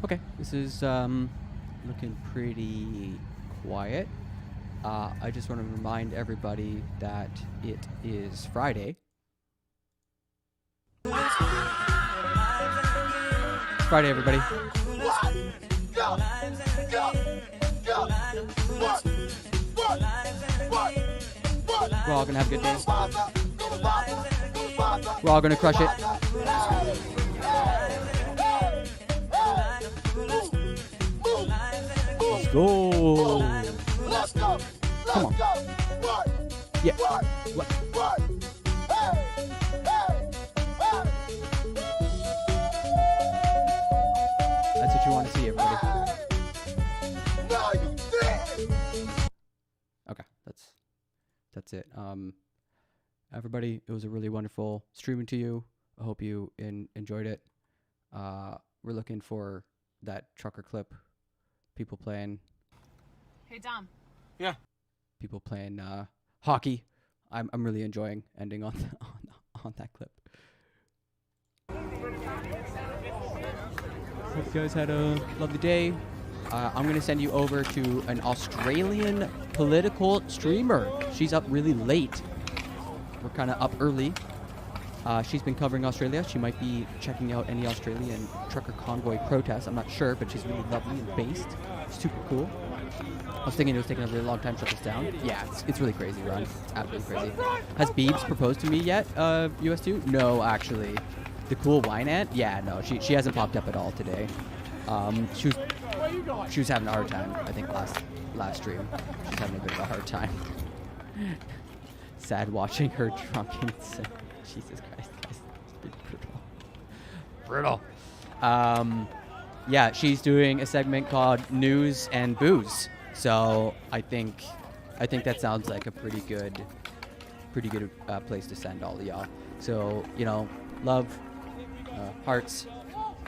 Okay, this is looking pretty quiet. I just want to remind everybody that it is Friday. Friday, everybody. We're all gonna have a good day. We're all gonna crush it. Let's go. Come on. Yeah. What? That's what you want to see, everybody. Okay, that's it. Everybody, it was a really wonderful streaming to you. I hope you enjoyed it. We're looking for that trucker clip. People playing. Hey, Dom. Yeah. People playing hockey. I'm really enjoying ending on that clip. Hope you guys had a lovely day. I'm going to send you over to an Australian political streamer. She's up really late. We're kind of up early. She's been covering Australia. She might be checking out any Australian trucker convoy protests. I'm not sure, but she's really lovely and based. Super cool. I was thinking it was taking a really long time to shut this down. Yeah, it's really crazy, Ron. It's absolutely crazy. Has Beebs proposed to me yet, US2? No, actually. The cool wine ant? Yeah, no, she hasn't popped up at all today. She was having a hard time, I think, last stream. She's having a bit of a hard time. Sad watching her drunken. Jesus Christ, guys. It's brutal. Yeah, she's doing a segment called News and Booze. So I think that sounds like a pretty good place to send all of y'all. So, love, hearts.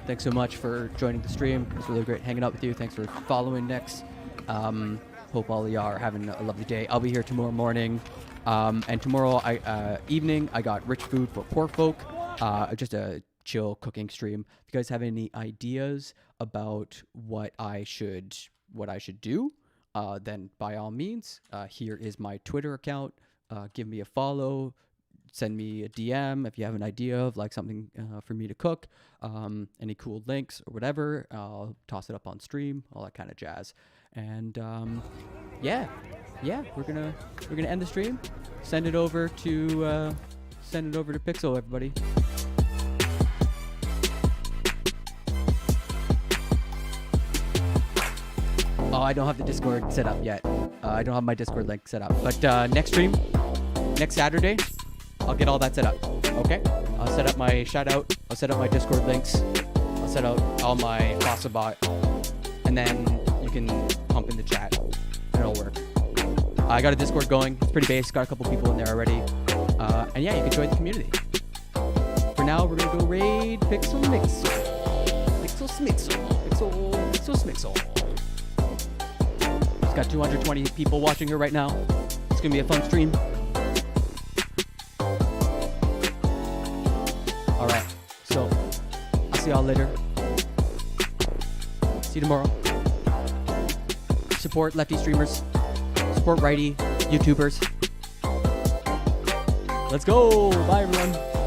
Thanks so much for joining the stream. It was really great hanging out with you. Thanks for following Nix. Hope all of y'all are having a lovely day. I'll be here tomorrow morning. And tomorrow evening, I got Rich Food for Poor Folk. Just a chill cooking stream. If you guys have any ideas about what I should do, then by all means, here is my Twitter account. Give me a follow. Send me a DM if you have an idea of like something for me to cook. Any cool links or whatever. I'll toss it up on stream. All that kind of jazz. And yeah, we're gonna end the stream. Send it over to Pixel, everybody. Oh, I don't have the Discord set up yet. I don't have my Discord link set up. But next stream, next Saturday, I'll get all that set up. Okay? I'll set up my shout out. I'll set up my Discord links. I'll set out all my Fossa bot. And then you can pump in the chat. And it'll work. I got a Discord going. It's pretty basic. Got a couple people in there already. And yeah, you can join the community. For now, we're going to go raid Pixel Mixel. Pixel Smixel. Pixel Smixel. It's got 220 people watching her right now. It's going to be a fun stream. Alright, so I'll see y'all later. See you tomorrow. Support lefty streamers. Support righty YouTubers. Let's go. Bye, everyone.